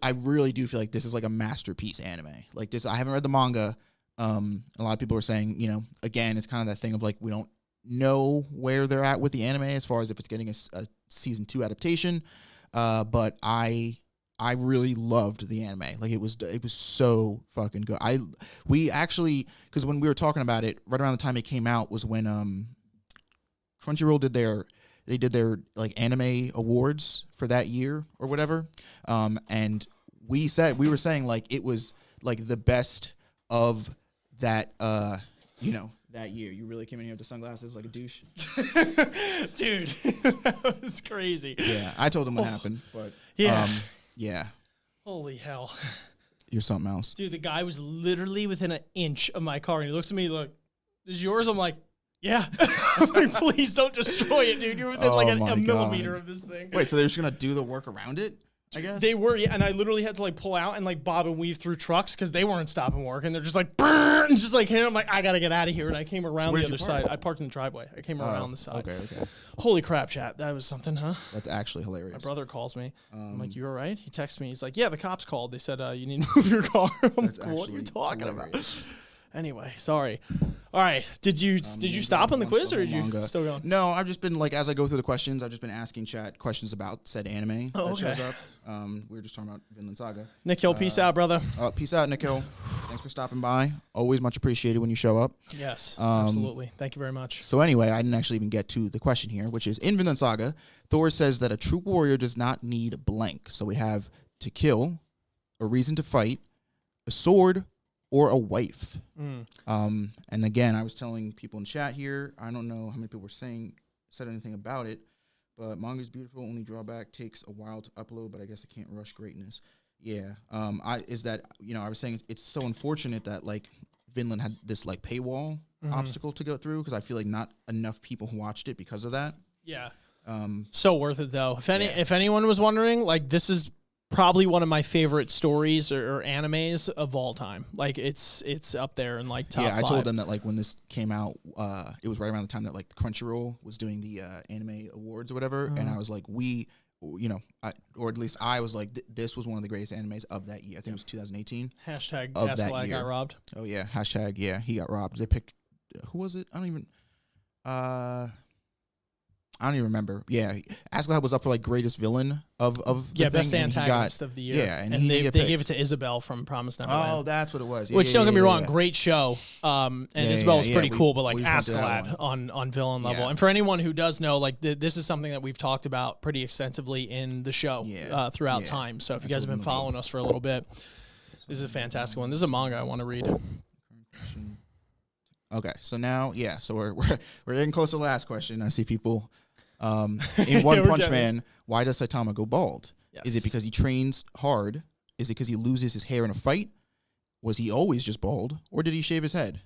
I really do feel like this is like a masterpiece anime. Like this, I haven't read the manga. A lot of people are saying, you know, again, it's kind of that thing of like, we don't know where they're at with the anime as far as if it's getting a season 2 adaptation. But I really loved the anime. Like it was so fucking good. We actually, because when we were talking about it, right around the time it came out was when Crunchyroll did their like anime awards for that year or whatever. And we were saying like it was like the best of that you know, that year. You really came in here with the sunglasses like a douche. Dude, that was crazy. Yeah, I told him what happened, but yeah. Holy hell. You're something else. Dude, the guy was literally within an inch of my car, and he looks at me like, "Is yours?" I'm like, "Yeah." I'm like, "Please don't destroy it, dude. You're within like a millimeter of this thing." Wait, so they're just gonna do the work around it? I guess they were, yeah, and I literally had to like pull out and like bob and weave through trucks because they weren't stopping work, and they're just like, "Brrr," and just like hitting. I'm like, I gotta get out of here, and I came around the other side. I parked in the driveway. I came around the side. Okay. Holy crap, chat! That was something, huh? That's actually hilarious. My brother calls me. I'm like, "You all right?" He texts me. He's like, "Yeah, the cops called. They said you need to move your car." I'm like, "What are you talking about?" Anyway, sorry. All right, did you stop on the quiz or are you still going? No, I've just been like, as I go through the questions, I've just been asking chat questions about said anime that shows up. We were just talking about Vinland Saga. Nick Hill, peace out, brother. Peace out, Nick Hill. Thanks for stopping by. Always much appreciated when you show up. Yes, absolutely. Thank you very much. So anyway, I didn't actually even get to the question here, which is in Vinland Saga, Thor says that a true warrior does not need blank. So we have to kill, a reason to fight, a sword, or a wife. And again, I was telling people in chat here, I don't know how many people said anything about it, but manga's beautiful. Only drawback, takes a while to upload, but I guess I can't rush greatness. Yeah. I was saying it's so unfortunate that like Vinland had this like paywall obstacle to go through, because I feel like not enough people watched it because of that. Yeah. So worth it though. If anyone was wondering, like this is probably one of my favorite stories or animes of all time. Like it's up there in like top 5. I told them that like when this came out, it was right around the time that like Crunchyroll was doing the anime awards or whatever, and I was like, or at least I was like, this was one of the greatest animes of that year. I think it was 2018. Hashtag of that's that why year. I got robbed. Oh yeah, hashtag yeah, he got robbed. They picked who was it? I don't even remember. Yeah, Askeladd was up for like greatest villain of the best thing, antagonist of the year. Yeah, and they gave it to Isabel from Promised Neverland. Oh, that's what it was. Which don't get me wrong, great show. And Isabel was pretty cool, but like Askeladd on villain level. Yeah. And for anyone who does know, like this is something that we've talked about pretty extensively in the show throughout time. So if you guys have been following us for a little bit, this is a fantastic one. This is a manga I want to read. Okay, so now so we're getting close to the last question. I see people. In One Punch Man, why does Saitama go bald? Yes. Is it because he trains hard? Is it because he loses his hair in a fight? Was he always just bald? Or did he shave his head?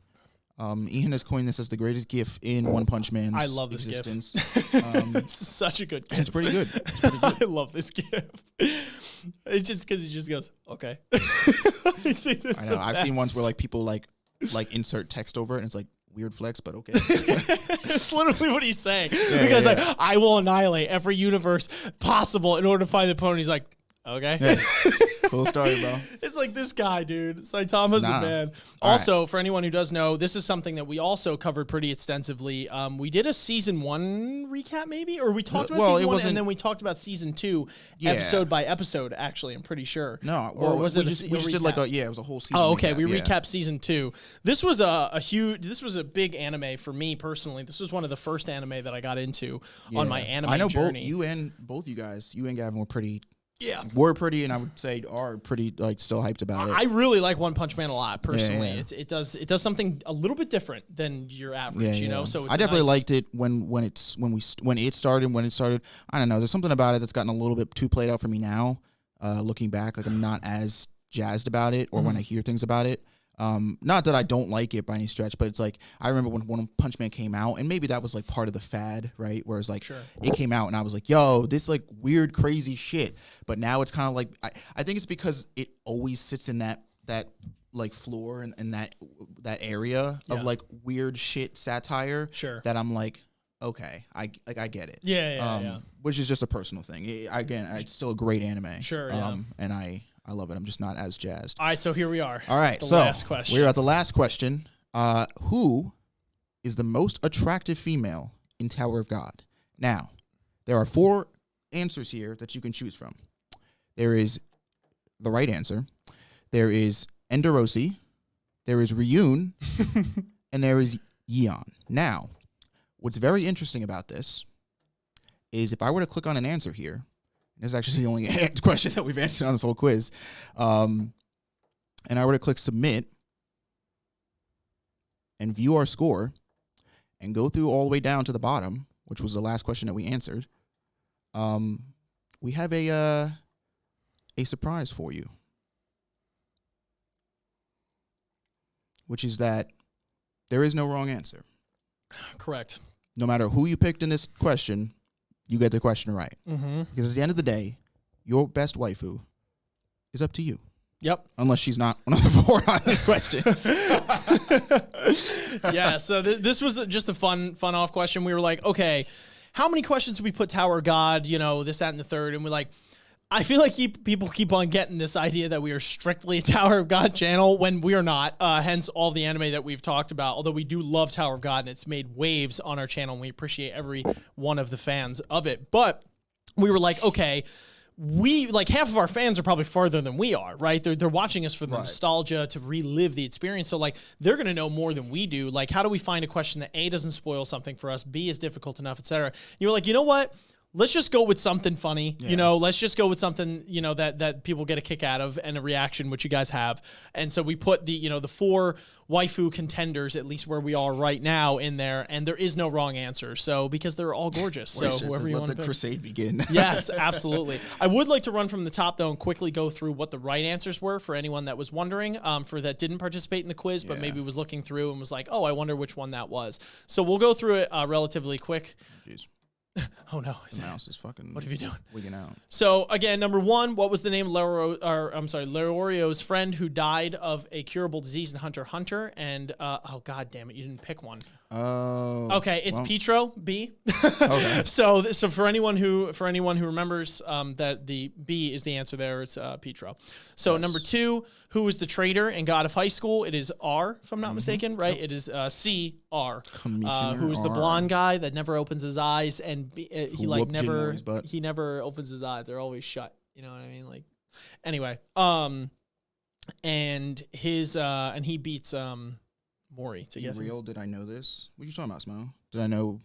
Ian has coined this as the greatest gif in One Punch Man's I love this existence. GIF. It's such a good GIF. It's pretty good. I love this GIF. It's just because he just goes, okay. I know. I've seen ones where like people like insert text over it and it's like, weird flex, but okay. It's literally what he's saying. Because like, I will annihilate every universe possible in order to find the opponent. He's like, okay. Yeah. Cool story, bro. It's like this guy, dude. Saitama's a man. Also, for anyone who does know, this is something that we also covered pretty extensively. We did a season 1 recap, maybe? Or we talked about season 1 and then we talked about season 2 episode by episode, actually, I'm pretty sure. No, or was it we just did like it was a whole season. Oh, okay. We recapped season 2. This was this was a big anime for me personally. This was one of the first anime that I got into on my anime journey. I know both you guys, you and Gavin were pretty. Yeah, we're pretty, and I would say are pretty like still hyped about it. I really like One Punch Man a lot personally. Yeah. It does something a little bit different than your average, you know. So it's I definitely liked it when it started. I don't know. There's something about it that's gotten a little bit too played out for me now. Looking back, like I'm not as jazzed about it, or when I hear things about it. Not that I don't like it by any stretch, but it's like I remember when One Punch Man came out, and maybe that was like part of the fad, right? Whereas like it came out, and I was like, "Yo, this like weird, crazy shit." But now it's kind of like I think it's because it always sits in that like floor and that area of like weird shit satire. That I'm like, okay, I get it. Yeah. Which is just a personal thing. It's still a great anime. And I love it. I'm just not as jazzed. All right, so here we are. All right, so last question. We're at the last question. Who is the most attractive female in Tower of God? Now, there are 4 answers here that you can choose from. There is the right answer. There is Enderosi. There is Ryun. And there is Yeon. Now, what's very interesting about this is if I were to click on an answer here, this is actually the only question that we've answered on this whole quiz. And I were to click submit and view our score and go through all the way down to the bottom, which was the last question that we answered, we have a surprise for you, which is that there is no wrong answer. Correct. No matter who you picked in this question, you get the question right. Because at the end of the day, your best waifu is up to you. Yep. Unless she's not one of the 4 on this question. Yeah, so this was just a fun off question. We were like, okay, how many questions did we put Tower of God, this, that, and the third? And we're like, I feel like people keep on getting this idea that we are strictly a Tower of God channel when we are not. Hence all the anime that we've talked about. Although we do love Tower of God and it's made waves on our channel, and we appreciate every one of the fans of it. But we were like, okay, we like half of our fans are probably farther than we are, right? They're watching us for the nostalgia, to relive the experience. So like they're gonna know more than we do. Like, how do we find a question that A, doesn't spoil something for us, B, is difficult enough, etc. You were like, you know what? Let's just go with something funny, let's just go with something, that people get a kick out of and a reaction, which you guys have. And so we put the 4 waifu contenders, at least where we are right now, in there, and there is no wrong answer. So, because they're all gorgeous. So whoever you want to let the crusade begin. Yes, absolutely. I would like to run from the top though and quickly go through what the right answers were for anyone that was wondering, for that didn't participate in the quiz, but maybe was looking through and was like, oh, I wonder which one that was. So we'll go through it relatively quick. Jeez. Oh no! The mouse is fucking. What are you doing? Wigging out. So again, number 1, what was the name of Leorio's friend who died of a curable disease in Hunter x Hunter? And oh god damn it, you didn't pick one. Oh. Okay, it's Pietro, B. Okay. So for anyone who remembers that the B is the answer there, it's Pietro. So number 2, who is the traitor in God of High School? It is R, if I'm not mistaken, right? It is C, R. Who is the blonde guy that never opens his eyes, and he never opens his eyes. They're always shut. You know what I mean? Like, anyway, and his and he beats Mori to get real. Did I know this? What are you talking about, Smo? Did I know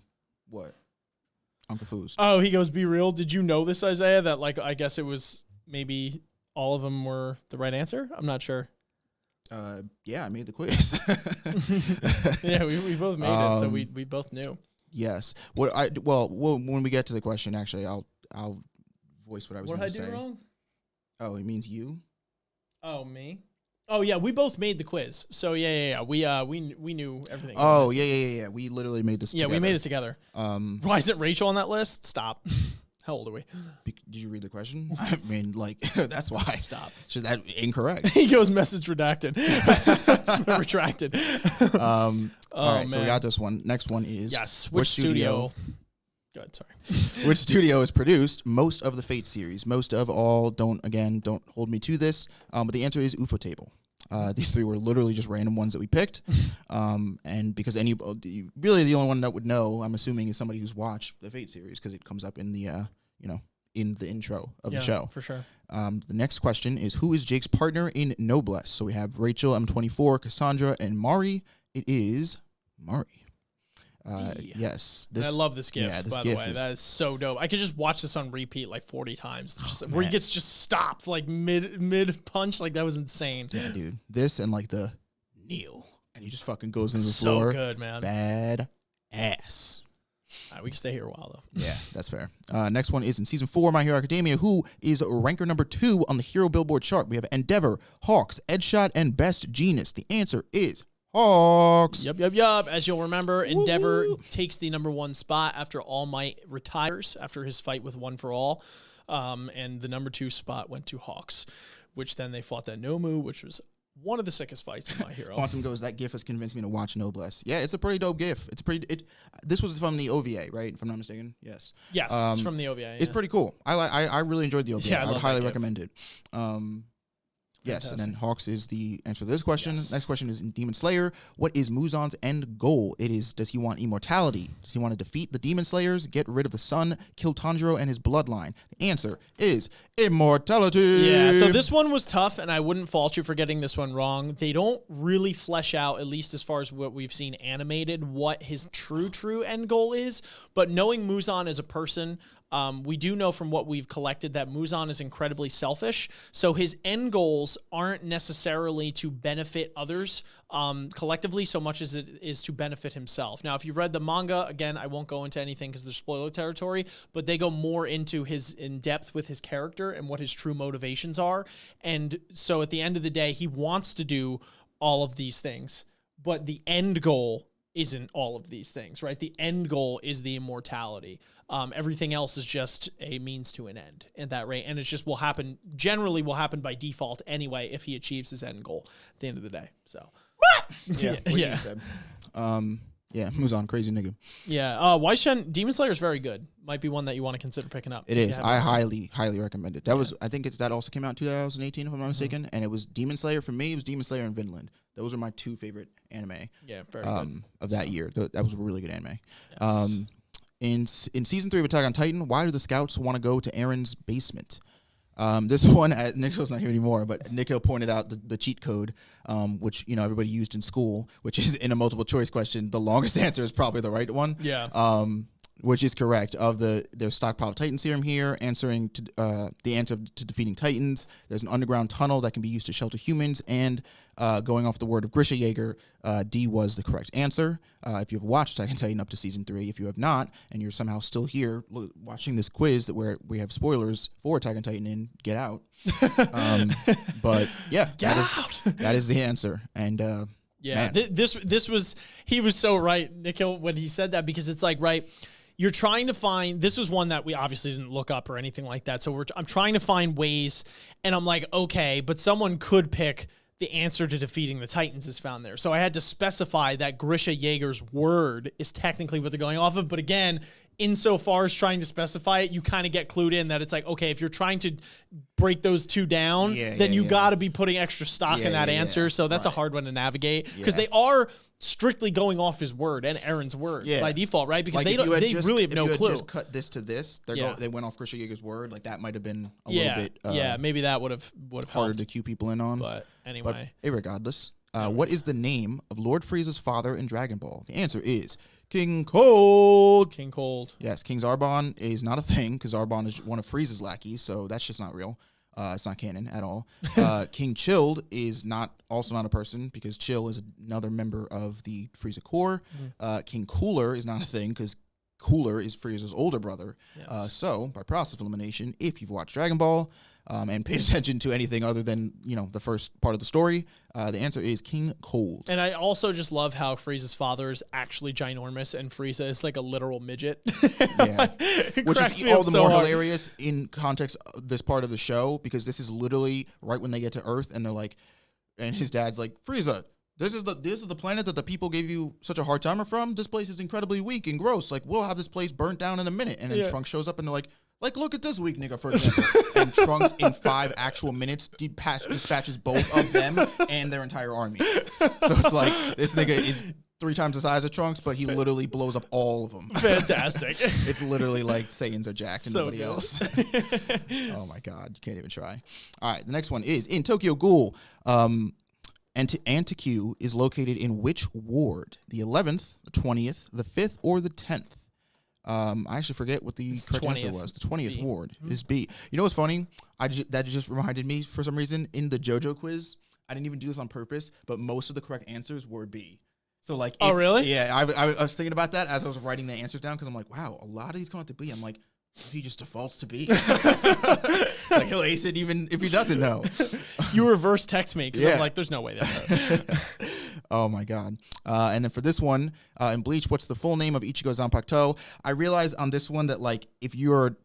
what? I'm confused. Oh, he goes, be real. Did you know this, Isaiah? That like I guess it was maybe all of them were the right answer. I'm not sure. Yeah, I made the quiz. Yeah, we both made it, so we both knew. Yes. When we get to the question, actually, I'll voice what I was going to say. What did I do wrong? Oh, it means you. Oh, me. Oh yeah, we both made the quiz. So yeah. We knew everything. Oh yeah. We literally made this. Yeah, together. we made it together. Why isn't Rachel on that list? Stop. How old are we? Did you read the question? I mean, like that's why. Stop. So that incorrect. He goes message redacted. Retracted. All right, man. So we got this one. Next one is which studio? Go ahead, sorry. Which studio has produced most of the Fate series? Most of all, don't hold me to this. But the answer is Ufotable. These 3 were literally just random ones that we picked. And because really the only one that would know, I'm assuming, is somebody who's watched the Fate series because it comes up in the in the intro of the show. For sure. The next question is, who is Jake's partner in Nobless? So we have Rachel, M24, Cassandra, and Mari. It is Mari. Yes. I love this GIF, by the way. That is so dope. I could just watch this on repeat like 40 times. Where he gets just stopped like mid punch. Like, that was insane. Yeah, dude. This and like the kneel. And he just fucking goes into the floor. So good, man. Bad ass. We can stay here a while, though. Yeah, that's fair. Next one is in Season 4, My Hero Academia, who is ranker number 2 on the Hero Billboard chart. We have Endeavor, Hawks, Edgeshot, and Best Genius. The answer is Hawks. Yup. As you'll remember, Endeavor takes the number 1 spot after All Might retires after his fight with One for All. And the number 2 spot went to Hawks, which then they fought that Nomu, which was one of the sickest fights in My Hero. Quantum goes, that GIF has convinced me to watch Nobless. Yeah, it's a pretty dope GIF. This was from the OVA, right? If I'm not mistaken. Yes. Yes, it's from the OVA. Yeah. It's pretty cool. I really enjoyed the OVA. Yeah, I would highly GIF. recommend it. Yes, and then Hawks is the answer to this question. Yes. Next question is in Demon Slayer. What is Muzan's end goal? It is, does he want immortality? Does he want to defeat the Demon Slayers, get rid of the sun, kill Tanjiro and his bloodline? The answer is immortality. Yeah, so this one was tough, and I wouldn't fault you for getting this one wrong. They don't really flesh out, at least as far as what we've seen animated, what his true end goal is. But knowing Muzan as a person, we do know from what we've collected that Muzan is incredibly selfish. So his end goals aren't necessarily to benefit others collectively so much as it is to benefit himself. Now, if you've read the manga, again, I won't go into anything because there's spoiler territory, but they go more into his in depth with his character and what his true motivations are. And so at the end of the day, he wants to do all of these things, but the end goal isn't all of these things, right? The end goal is the immortality. Everything else is just a means to an end at that rate. And it just generally will happen by default anyway if he achieves his end goal at the end of the day. So, Yeah. Yeah, Muzan, crazy nigga. Yeah. Why Shen, Demon Slayer is very good. Might be one that you want to consider picking up. It is. I highly recommend it. That was, I think that also came out in 2018, if I'm not mistaken. And it was Demon Slayer for me. It was Demon Slayer and Vinland. Those are my 2 favorite anime. Yeah, very good. Of that year. That was a really good anime. Yes. In Season 3 of Attack on Titan, why do the scouts want to go to Aaron's basement? This one, Nikhil's not here anymore, but Nikhil pointed out the cheat code, which everybody used in school, which is in a multiple choice question. The longest answer is probably the right one. Yeah. Which is correct. There's stockpile of Titan serum here, answering to the answer to defeating Titans. There's an underground tunnel that can be used to shelter humans, and going off the word of Grisha Jaeger, D was the correct answer. If you've watched Attack on Titan up to Season 3, if you have not, and you're somehow still here watching this quiz where we have spoilers for Attack on Titan in, get out. But yeah, that is the answer. And yeah, this was, he was so right, Nikhil, when he said that, because it's like, right, you're trying to find, this was one that we obviously didn't look up or anything like that. So I'm trying to find ways, and I'm like, okay, but someone could pick the answer to defeating the Titans is found there. So I had to specify that Grisha Jaeger's word is technically what they're going off of. But again, insofar as trying to specify it, you kind of get clued in that it's like, okay, if you're trying to break those 2 down, then you got to be putting extra stock in that answer. So that's a hard one to navigate, because they are strictly going off his word and Aaron's word by default, right? Because like they really have no clue. If you had just cut this to this, they went off Grisha Jaeger's word. Like that might have been a little bit. Maybe that would have harder helped to cue people in on. But anyway, irregardless, what is the name of Lord Frieza's father in Dragon Ball? The answer is King Cold. King Cold. Yes, King Zarbon is not a thing because Zarbon is one of Frieza's lackeys, so that's just not real. It's not canon at all. King Chilled is also not a person because Chill is another member of the Frieza Corps. King Cooler is not a thing because Cooler is Frieza's older brother. Yes. So by process of elimination, if you've watched Dragon Ball and paid attention to anything other than the first part of the story, the answer is King Cold. And I also just love how Frieza's father is actually ginormous and Frieza is like a literal midget. Yeah. Which is all the more hilarious in context of this part of the show, because this is literally right when they get to Earth and they're like, and his dad's like, Frieza, this is the planet that the people gave you such a hard time from. This place is incredibly weak and gross. Like, we'll have this place burnt down in a minute. And then Trunks shows up and they're like, look at this weak nigga, for example. And Trunks, in 5 actual minutes, dispatches both of them and their entire army. So it's like, this nigga is 3 times the size of Trunks, but he literally blows up all of them. Fantastic. It's literally like Saiyans are jacked and So nobody good. else. Oh my God, you can't even try. All right, the next one is in Tokyo Ghoul. Antiq is located in which ward? The 11th, the 20th, the 5th, or the 10th? I actually forget what the correct answer was. The 20th ward is B. You know what's funny? That just reminded me, for some reason, in the Jojo quiz, I didn't even do this on purpose, but most of the correct answers were B. So like, oh really? Yeah, I was thinking about that as I was writing the answers down because I'm like, wow, a lot of these come out to B. I'm like, he just defaults to B. Like he'll ace it even if he doesn't know. You reverse text me because Yeah. I'm like, there's no way that. Oh my god! And then for this one in Bleach, what's the full name of Ichigo Zanpakuto? I realized on this one that like if you're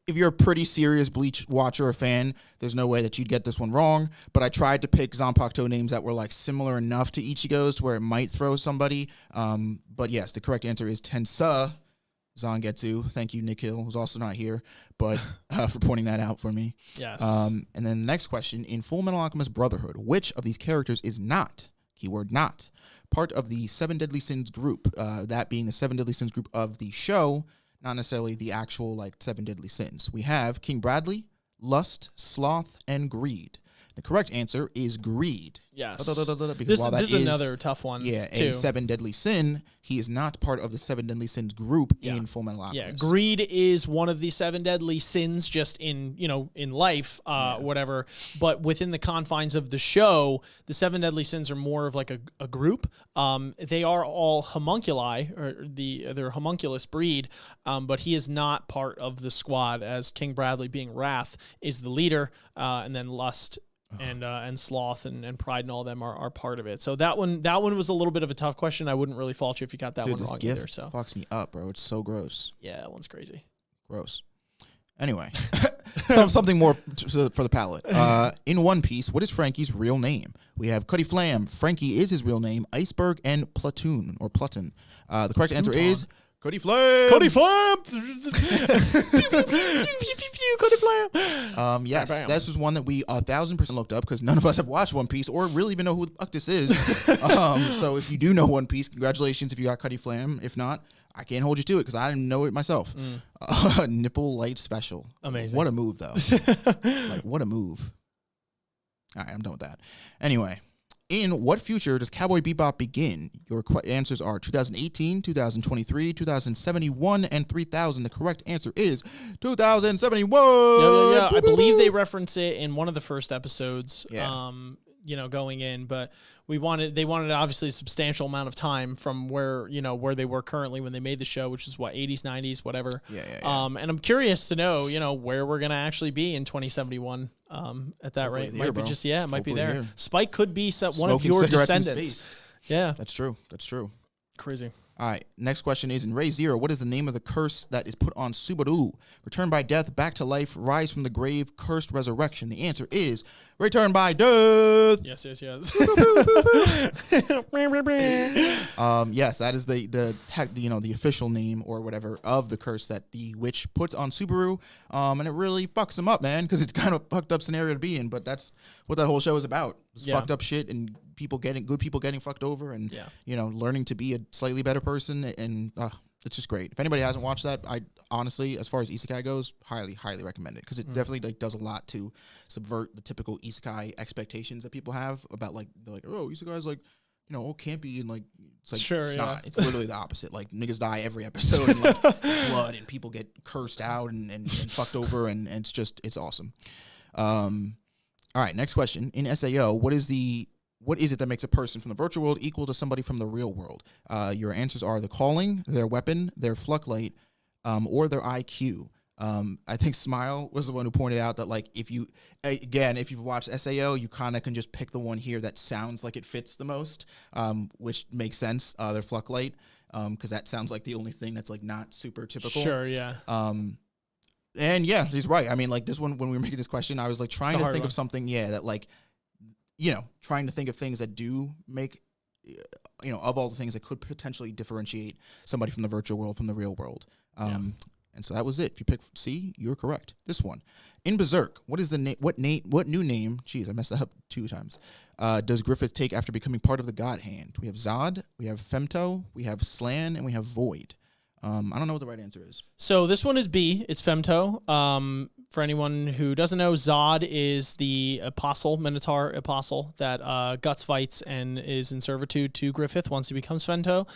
a pretty serious Bleach watcher or fan, there's no way that you'd get this one wrong. But I tried to pick Zanpakuto names that were like similar enough to Ichigo's to where it might throw somebody. But yes, the correct answer is Tensa Zangetsu. Thank you, Nikhil, who's also not here, but for pointing that out for me. Yes. And then the next question, in Full Metal Alchemist Brotherhood, which of these characters is not, keyword not, part of the Seven Deadly Sins group? That being the Seven Deadly Sins group of the show, not necessarily the actual like Seven Deadly Sins. We have King Bradley, Lust, Sloth, and Greed. The correct answer is Greed. Yes. Because This while that is another tough one. Yeah, too. a Seven Deadly Sin, he is not part of the Seven Deadly Sins group in Full Metal Alchemist. Yeah, greed is one of the 7 deadly sins just in, in life, whatever. But within the confines of the show, the 7 deadly sins are more of like a group. They are all homunculi, or they're homunculus breed, but he is not part of the squad, as King Bradley, being Wrath, is the leader, and then Lust and Sloth and Pride and all of them are part of it. So that one was a little bit of a tough question. I wouldn't really fault you if you got that one wrong this either. So fucks me up, bro. It's so gross. Yeah, that one's crazy. Gross. Anyway, something more for the palate. In One Piece, what is Frankie's real name? We have Cuddy Flam. Frankie is his real name. Iceberg and Platoon or Plutton. The correct answer is Cuddy Flam. Cuddy Flam. Cuddy Flam. Yes, this was one that we 1,000% looked up because none of us have watched One Piece or really even know who the fuck this is. So if you do know One Piece, congratulations if you got Cuddy Flam. If not, I can't hold you to it because I didn't know it myself. Nipple light special. Amazing. What a move, though. Like, what a move. All right, I'm done with that. Anyway, in what future does Cowboy Bebop begin? Your answers are 2018, 2023, 2071, and 3000. The correct answer is 2071. Yeah. I believe they reference it in one of the first episodes. Yeah. Going in, but they wanted obviously a substantial amount of time from where they were currently when they made the show, which is what, 80s, 90s, whatever. Yeah. And I'm curious to know, where we're gonna actually be in 2071. At that Hopefully rate, there, might be bro. just it might be Hopefully there. there. Spike could be one Smoking of your cigarettes in descendants. space. Yeah, That's true. crazy. All right, next question is, in Ray Zero, what is the name of the curse that is put on Subaru? Return by death, back to life, rise from the grave, cursed resurrection. The answer is return by death. Yes. Yes, that is the official name or whatever of the curse that the witch puts on Subaru. And it really fucks him up, man, because it's kind of a fucked up scenario to be in, but that's what that whole show is about. It's fucked up shit and good people getting fucked over and learning to be a slightly better person, and it's just great. If anybody hasn't watched that, I honestly, as far as isekai goes, highly recommend it because it definitely does a lot to subvert the typical isekai expectations that people have about they're like, oh, isekai is all campy and it's like it's not. It's literally the opposite. Like niggas die every episode and blood and people get cursed out and fucked over and it's awesome. All right, next question. In SAO, what is it that makes a person from the virtual world equal to somebody from the real world? Your answers are the calling, their weapon, their fluclight, or their IQ. I think Smile was the one who pointed out that if you've watched SAO, you kind of can just pick the one here that sounds like it fits the most, which makes sense. Their fluclight, because that sounds like the only thing that's not super typical. Sure, yeah. And yeah, he's right. I mean, this one, when we were making this question, I was trying to think of something, that trying to think of things that do make, of all the things that could potentially differentiate somebody from the virtual world from the real world. And so that was it. If you pick C, you're correct. This one, in Berserk, what is the what new name? Jeez, I messed that up 2 times. Does Griffith take after becoming part of the God Hand? We have Zod, we have Femto, we have Slan, and we have Void. I don't know what the right answer is. So this one is B. It's Femto. For anyone who doesn't know, Zod is the apostle, Minotaur apostle, that guts fights and is in servitude to Griffith once he becomes Fento.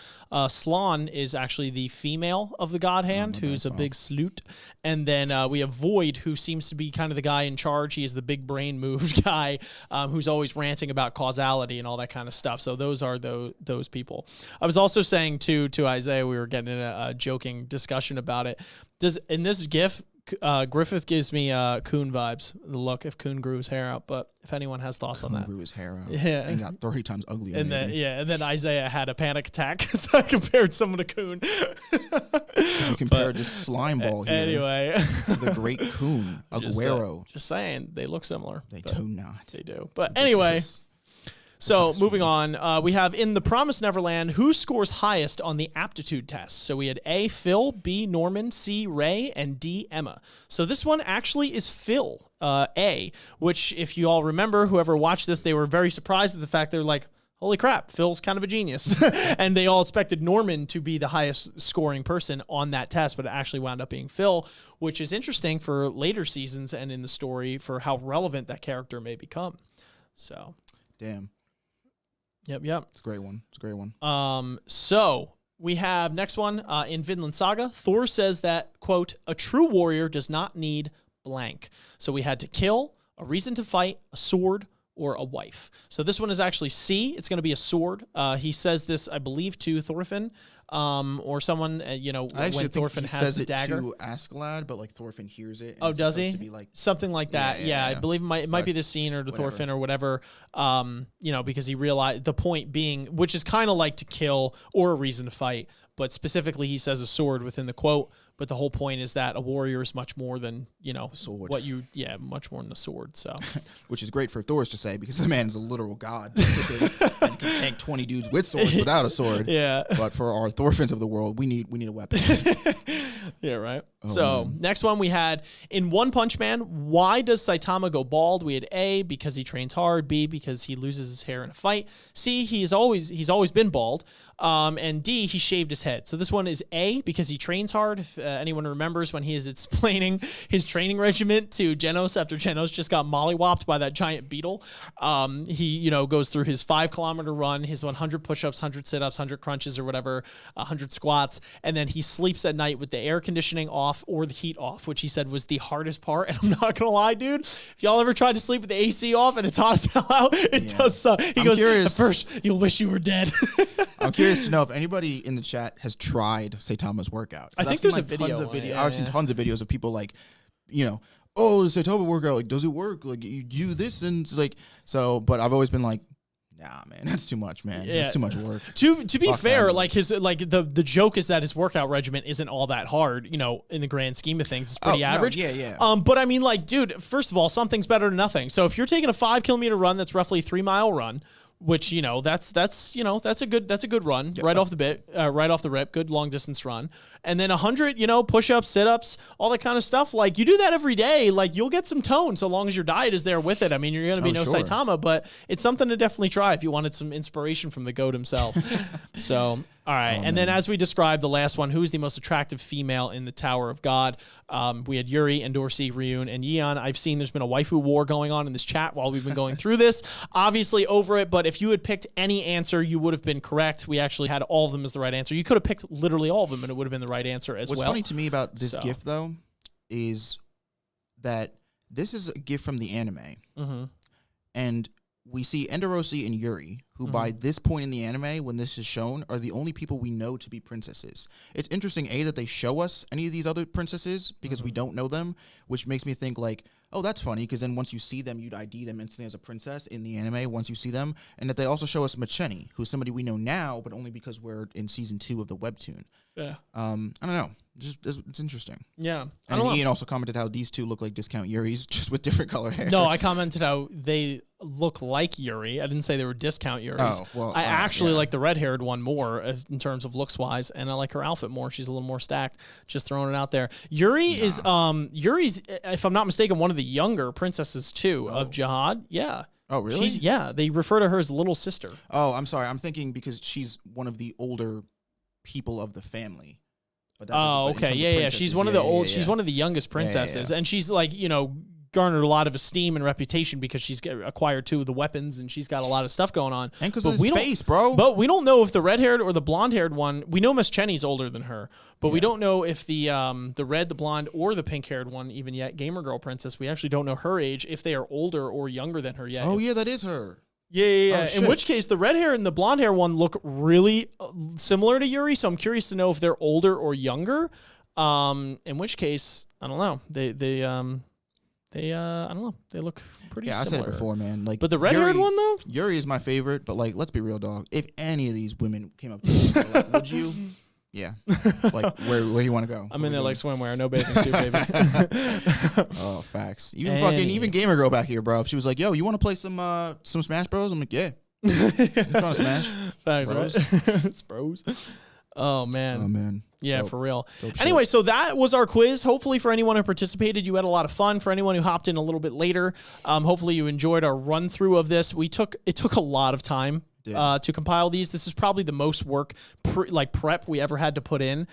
Slann is actually the female of the God Hand, who's a big sleut. And then we have Void, who seems to be kind of the guy in charge. He is the big brain moved guy who's always ranting about causality and all that kind of stuff. So those are those people. I was also saying, to Isaiah, we were getting in a joking discussion about it. In this GIF, Griffith gives me Coon vibes, the look if Coon grew his hair out, but if anyone has thouts on that. Grew his hair out. Yeah. And got 30 times uglier. And then Isaiah had a panic attack, so I compared someone to Coon. You compared this slime ball here anyway to the great Coon, Aguero. Just saying, they look similar. They do not. They do. But anyway... So moving on, we have in The Promised Neverland, who scores highest on the aptitude test? So we had A, Phil, B, Norman, C, Ray, and D, Emma. So this one actually is Phil, A, which if you all remember, whoever watched this, they were very surprised at the fact they're like, holy crap, Phil's kind of a genius. And they all expected Norman to be the highest scoring person on that test, but it actually wound up being Phil, which is interesting for later seasons and in the story for how relevant that character may become. So. Damn. Yep. It's a great one. So we have next one in Vinland Saga. Thor says that, quote, a true warrior does not need blank. So we had to kill, a reason to fight, a sword, or a wife. So this one is actually C. It's going to be a sword. He says this, I believe, to Thorfinn. Or someone, when Thorfinn has the dagger. To Askeladd, but like Thorfinn hears it. And does he? To be like, something like that. Yeah, I believe it might be this scene or to Thorfinn or whatever. Because he realized the point being, which is kind of like to kill or a reason to fight, but specifically he says a sword within the quote. But the whole point is that a warrior is much more than, sword. Much more than a sword. So, which is great for Thor's to say because the man is a literal god and can tank 20 dudes with swords without a sword. Yeah. But for our Thorfinns of the world, we need a weapon. Yeah, right. Next one we had in One Punch Man. Why does Saitama go bald? We had A, because he trains hard. B, because he loses his hair in a fight. C, he's always been bald. And D, he shaved his head. So this one is A, because he trains hard. If anyone remembers when he is explaining his training regiment to Genos after Genos just got mollywopped by that giant beetle, he goes through his 5-kilometer run, his 100 push-ups, 100 sit-ups, 100 crunches or whatever, 100 squats, and then he sleeps at night with the air conditioning off or the heat off, which he said was the hardest part. And I'm not gonna lie, dude, if y'all ever tried to sleep with the AC off and it's hot as hell out, it does suck. He goes, at first you'll wish you were dead. I'm curious to know if anybody in the chat has tried Saitama's workout. I think there's a video. I've seen tons of videos of people like, oh, the Saitama workout, like, does it work? Like, you do this, and it's like, so, but I've always been like, nah, man, that's too much, man. Yeah. That's too much work. To be fair, like the joke is that his workout regimen isn't all that hard, in the grand scheme of things. It's pretty average. No, yeah. But I mean, like, dude, first of all, something's better than nothing. So if you're taking a 5-kilometer run, that's roughly a 3-mile run, which that's a good run right off the rip, good long distance run, and then 100 push-ups, sit-ups, all that kind of stuff. Like, you do that every day, like, you'll get some tone so long as your diet is there with it. I mean, you're gonna be Saitama, but it's something to definitely try if you wanted some inspiration from the GOAT himself. So all right, and then as we described the last one, who's the most attractive female in the Tower of God? We had Yuri, Endorsi, Ryun, and Yeon. I've seen there's been a waifu war going on in this chat while we've been going through this. Obviously over it, but if you had picked any answer, you would have been correct. We actually had all of them as the right answer. You could have picked literally all of them, and it would have been the right answer as well. What's funny to me about this GIF, though, is that this is a GIF from the anime, and we see Endorosi and Yuri, who by this point in the anime, when this is shown, are the only people we know to be princesses. It's interesting, A, that they show us any of these other princesses, because we don't know them, which makes me think, like, oh, that's funny, because then once you see them, you'd ID them instantly as a princess in the anime once you see them, and that they also show us Macheni, who's somebody we know now, but only because we're in season 2 of the webtoon. Yeah. I don't know. It's interesting. Yeah. And Ian also commented how these two look like discount Yuris, just with different color hair. No, I commented how they look like Yuri. I didn't say they were discount Yuris. Oh, well, I actually like the red-haired one more in terms of looks-wise, and I like her outfit more. She's a little more stacked. Just throwing it out there. Yuri's, if I'm not mistaken, one of the younger princesses, too, of Jihad. Yeah. Oh, really? They refer to her as little sister. Oh, I'm sorry. I'm thinking because she's one of the older people of the family. But that okay, yeah. She's one of the old. She's one of the youngest princesses, and she's like garnered a lot of esteem and reputation because she's acquired 2 of the weapons and she's got a lot of stuff going on. And because of his face, bro. But we don't know if the red-haired or the blonde-haired one. We know Miss Cheney's older than her, but we don't know if the red, the blonde, or the pink-haired one even yet. Gamer Girl Princess. We actually don't know her age, if they are older or younger than her yet. Oh yeah, that is her. Yeah. In which case, the red hair and the blonde hair one look really similar to Yuri. So I'm curious to know if they're older or younger. In which case, I don't know. They I don't know. They look pretty similar. I said it before, man. Like, but the red-haired one, though? Yuri is my favorite, but, like, let's be real, dog. If any of these women came up to you, like, would you? Yeah. Like, where you want to go? I'm in there like swimwear, no bathing suit, baby. Oh, facts. Even Gamer Girl back here, bro. If she was like, yo, you want to play some Smash Bros? I'm like, yeah. I'm trying to smash. Facts, bros. Right? It's bros. Oh, man. Oh, man. Yeah, Dope. for real. Dope anyway, shit. so that was our quiz. Hopefully for anyone who participated, you had a lot of fun. For anyone who hopped in a little bit later, hopefully you enjoyed our run through of this. It took a lot of time to compile these. This is probably the most work prep we ever had to put in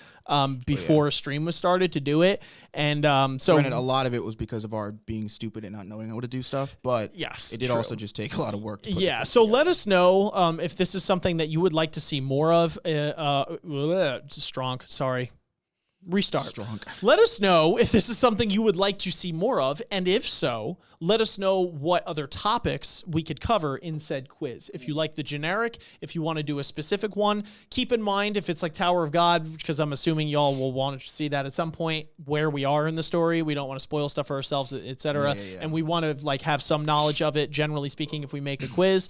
before a stream was started to do it. And so granted, a lot of it was because of our being stupid and not knowing how to do stuff, but yes, it did also just take a lot of work. So let us know if this is something that you would like to see more of. Restart. Let us know if this is something you would like to see more of, and if so, let us know what other topics we could cover in said quiz. If you like the generic, if you want to do a specific one, keep in mind if it's like Tower of God, because I'm assuming y'all will want to see that at some point where we are in the story. We don't want to spoil stuff for ourselves, etc. And we want to like have some knowledge of it, generally speaking, if we make a quiz.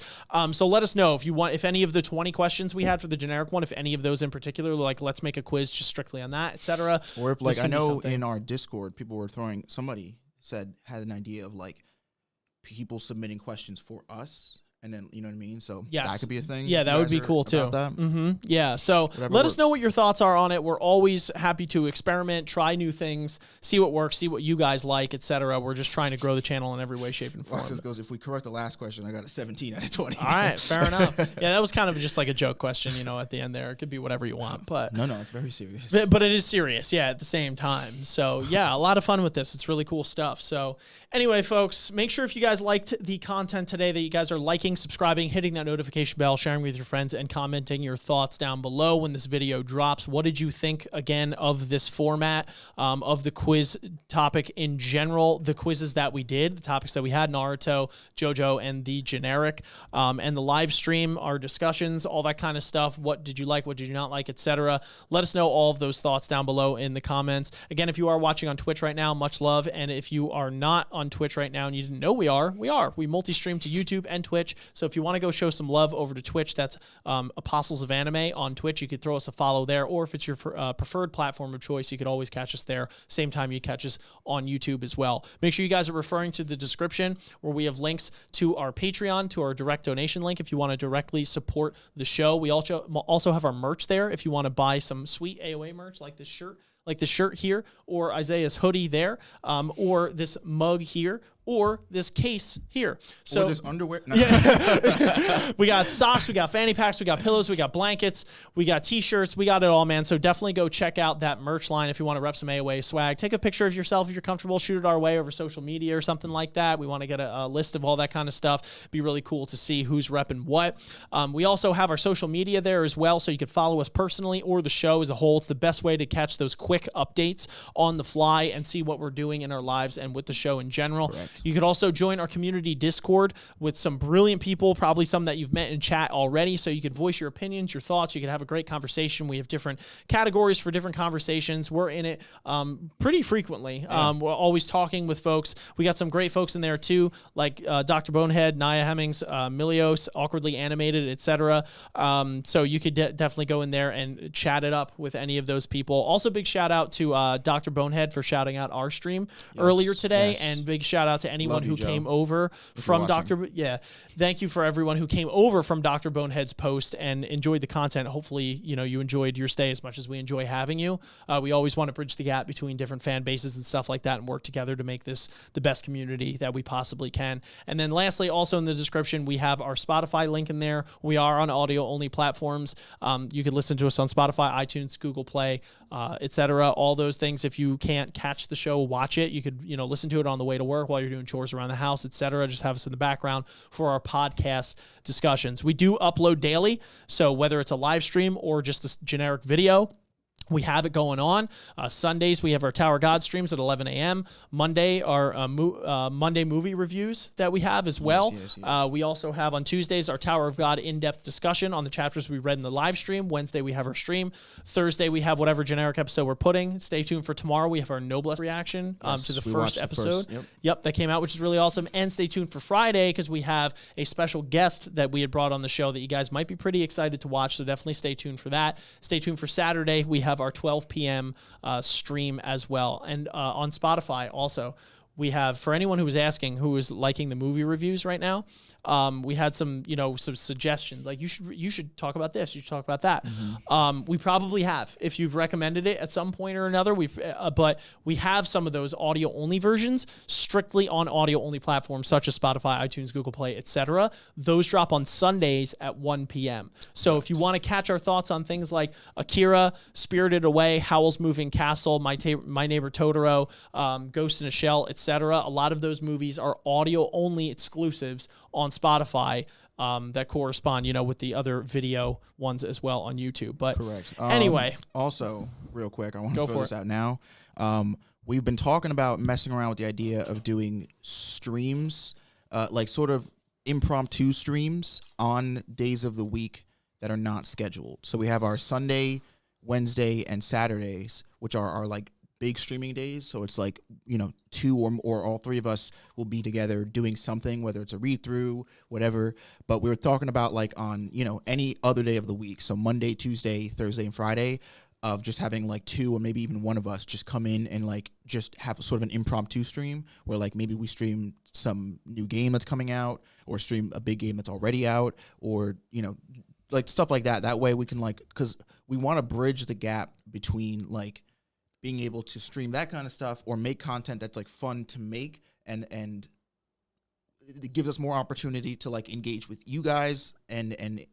So let us know if any of the 20 questions we had for the generic one, if any of those in particular, like let's make a quiz just strictly on that, etc. Or if like I know in our Discord, people were had an idea of like people submitting questions for us, and then you know what I mean. So that could be a thing. Yeah, that would be cool too. Yeah. So let us know what your thoughts are on it. We're always happy to experiment, try new things, see what works, see what you guys like, etc. We're just trying to grow the channel in every way, shape, and form. Roxas goes, if we correct the last question, I got a 17 out of 20. All right, fair enough. Yeah, that was kind of just like a joke question, at the end there. It could be whatever you want, but no, it's very serious. But it is serious, at the same time. So yeah, a lot of fun with this. It's really cool stuff. So anyway, folks, make sure if you guys liked the content today that you guys are liking, subscribing, hitting that notification bell, sharing with your friends, and commenting your thoughts down below when this video drops. What did you think, again, of this format, of the quiz topic in general, the quizzes that we did, the topics that we had, Naruto, Jojo, and the generic, and the live stream, our discussions, all that kind of stuff. What did you like? What did you not like, etc.? Let us know all of those thoughts down below in the comments. Again, if you are watching on Twitch right now, much love. And if you are not on Twitch right now and you didn't know we are. We multi-stream to YouTube and Twitch. So if you want to go show some love over to Twitch, that's Apostles of Anime on Twitch. You could throw us a follow there, or if it's your preferred platform of choice, you could always catch us there. Same time you catch us on YouTube as well. Make sure you guys are referring to the description where we have links to our Patreon, to our direct donation link if you want to directly support the show. We also have our merch there if you want to buy some sweet AoA merch like this shirt here, or Isaiah's hoodie there, or this mug here, or this case here. So or this underwear. No. Yeah. We got socks, we got fanny packs, we got pillows, we got blankets, we got t-shirts, we got it all, man. So definitely go check out that merch line if you want to rep some AoA swag. Take a picture of yourself if you're comfortable, shoot it our way over social media or something like that. We want to get a list of all that kind of stuff. It'd be really cool to see who's repping what. We also have our social media there as well, so you can follow us personally or the show as a whole. It's the best way to catch those quick updates on the fly and see what we're doing in our lives and with the show in general. Correct. You could also join our community Discord with some brilliant people, probably some that you've met in chat already, so you could voice your opinions, your thoughts. You could have a great conversation. We have different categories for different conversations. We're in it pretty frequently. We're always talking with folks. We got some great folks in there too, like Dr. Bonehead, Naya Hemmings, Milios, Awkwardly Animated, etc. So you could definitely go in there and chat it up with any of those people. Also, big shout out to Dr. Bonehead for shouting out our stream earlier today, and big shout out to to anyone you, who Joe, came over from Dr. Yeah. Thank you for everyone who came over from Dr. Bonehead's post and enjoyed the content. Hopefully, you enjoyed your stay as much as we enjoy having you. We always want to bridge the gap between different fan bases and stuff like that and work together to make this the best community that we possibly can. And then lastly, also in the description, we have our Spotify link in there. We are on audio-only platforms. You can listen to us on Spotify, iTunes, Google Play, etc. All those things. If you can't catch the show, watch it. You could, listen to it on the way to work while you're doing chores around the house, etc. Just have us in the background for our podcast discussions. We do upload daily, so whether it's a live stream or just a generic video, we have it going on. Sundays, we have our Tower God streams at 11 a.m. Monday, our Monday movie reviews that we have as well. Yes. We also have on Tuesdays our Tower of God in-depth discussion on the chapters we read in the live stream. Wednesday, we have our stream. Thursday, we have whatever generic episode we're putting. Stay tuned for tomorrow. We have our Nobless reaction to the first episode. Yep, that came out, which is really awesome. And stay tuned for Friday because we have a special guest that we had brought on the show that you guys might be pretty excited to watch, so definitely stay tuned for that. Stay tuned for Saturday. We have our 12 p.m. Stream as well. And on Spotify also, we have, for anyone who was asking who is liking the movie reviews right now, we had some suggestions like you should talk about this, you should talk about that. We probably have, if you've recommended it at some point or another. But we have some of those audio only versions strictly on audio only platforms such as Spotify, iTunes, Google Play, etc. Those drop on Sundays at 1 p.m. So if you want to catch our thoughts on things like Akira, Spirited Away, Howl's Moving Castle, My Neighbor Totoro, Ghost in a Shell, etc., a lot of those movies are audio only exclusives on Spotify that correspond, with the other video ones as well on YouTube. But correct. Anyway. Also, real quick, I want to throw this out now. We've been talking about messing around with the idea of doing streams, like sort of impromptu streams on days of the week that are not scheduled. So we have our Sunday, Wednesday, and Saturdays, which are our like big streaming days. So it's like, two or all three of us will be together doing something, whether it's a read through, whatever. But we were talking about like on, any other day of the week. So Monday, Tuesday, Thursday, and Friday, of just having like two or maybe even one of us just come in and like just have a sort of an impromptu stream where like maybe we stream some new game that's coming out or stream a big game that's already out or, like stuff like that. That way we can like, because we want to bridge the gap between like being able to stream that kind of stuff or make content that's like fun to make and it gives us more opportunity to like engage with you guys and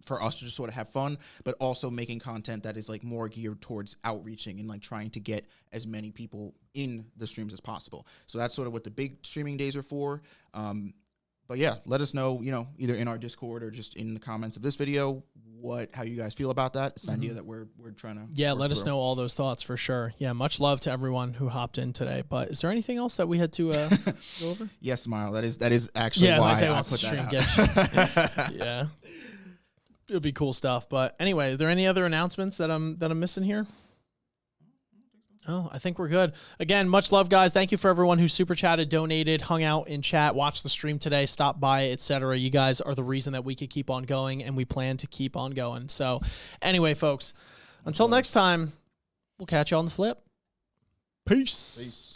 for us to just sort of have fun, but also making content that is like more geared towards outreaching and like trying to get as many people in the streams as possible. So that's sort of what the big streaming days are for. But yeah, let us know, either in our Discord or just in the comments of this video, how you guys feel about that. It's an idea that we're trying to. Yeah, let us know all those thoughts for sure. Yeah, much love to everyone who hopped in today. But is there anything else that we had to go over? Yes, Smile. That is actually why I put that out. Yeah, it would be cool stuff. But anyway, are there any other announcements that I'm missing here? Oh, I think we're good. Again, much love, guys. Thank you for everyone who super chatted, donated, hung out in chat, watched the stream today, stopped by, etc. You guys are the reason that we could keep on going, and we plan to keep on going. So anyway, folks, until next time, we'll catch you on the flip. Peace.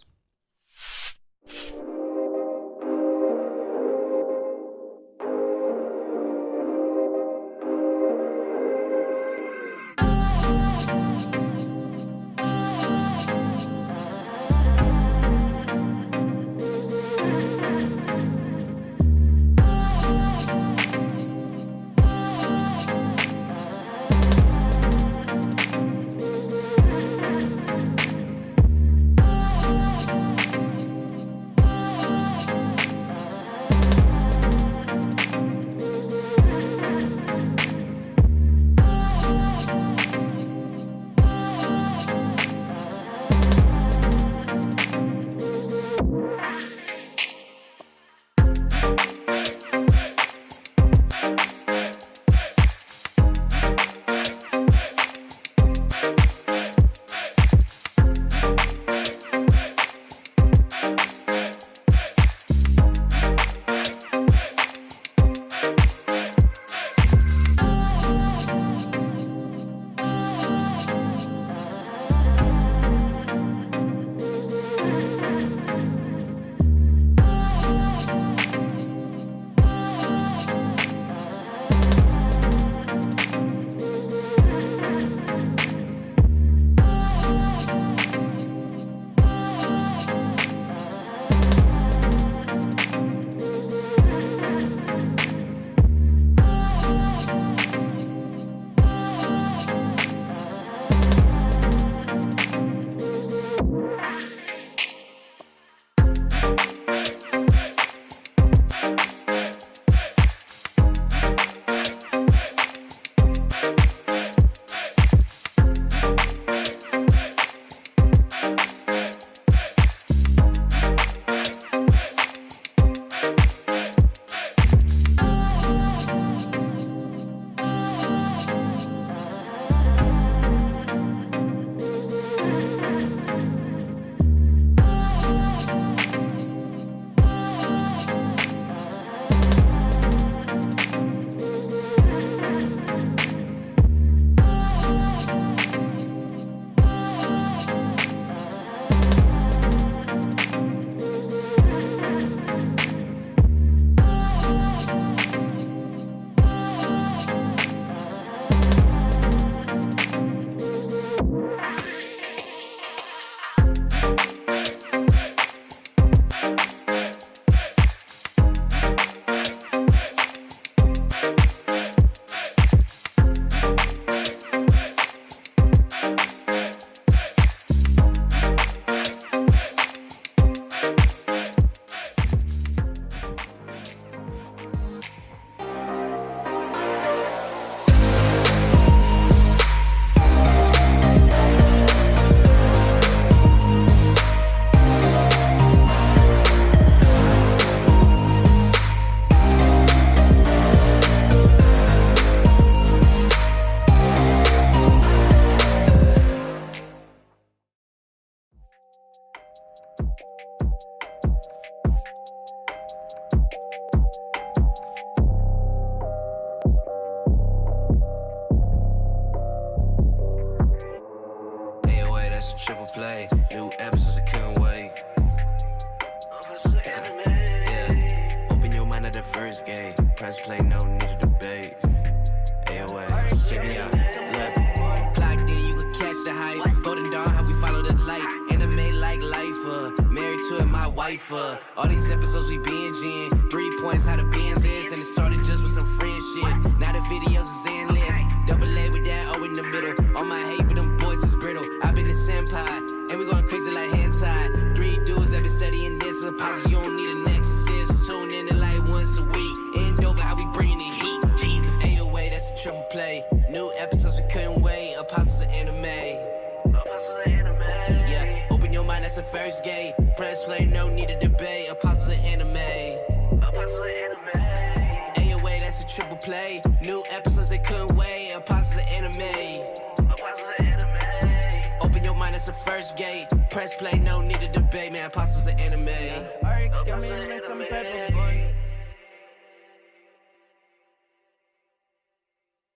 that's a triple play. New episodes, I couldn't wait. Yeah, open your mind at the first game. Press play, no need to debate. AoA, check me out. Look, clocked in, you can catch the hype. Golden Dawn, how we follow the light. Anime like life, married to it, my wife. All these episodes we binging. 3 points, how the bands is. And it started just with some friend shit. Now the videos is endless. Double A with that O in the middle. All my hate, but them boys is brittle. I've been a senpai, and we going crazy like hentai. 3 dudes that been studying this. Apostles, you don't need an exorcist. Tune in to like once a week. End over, how we bringing the heat. Jesus, AoA, that's a triple play. New episodes, we couldn't wait. Apostles of anime. Yeah, open your mind, that's the first gate. Press play, no need to debate. Apostles of anime. AoA, that's a triple play. New episodes, they couldn't wait. Apostles of anime. Open your mind, that's the first gate. Press play, no need to debate, man. Apostles of anime. Alright, got me make some paper, boy.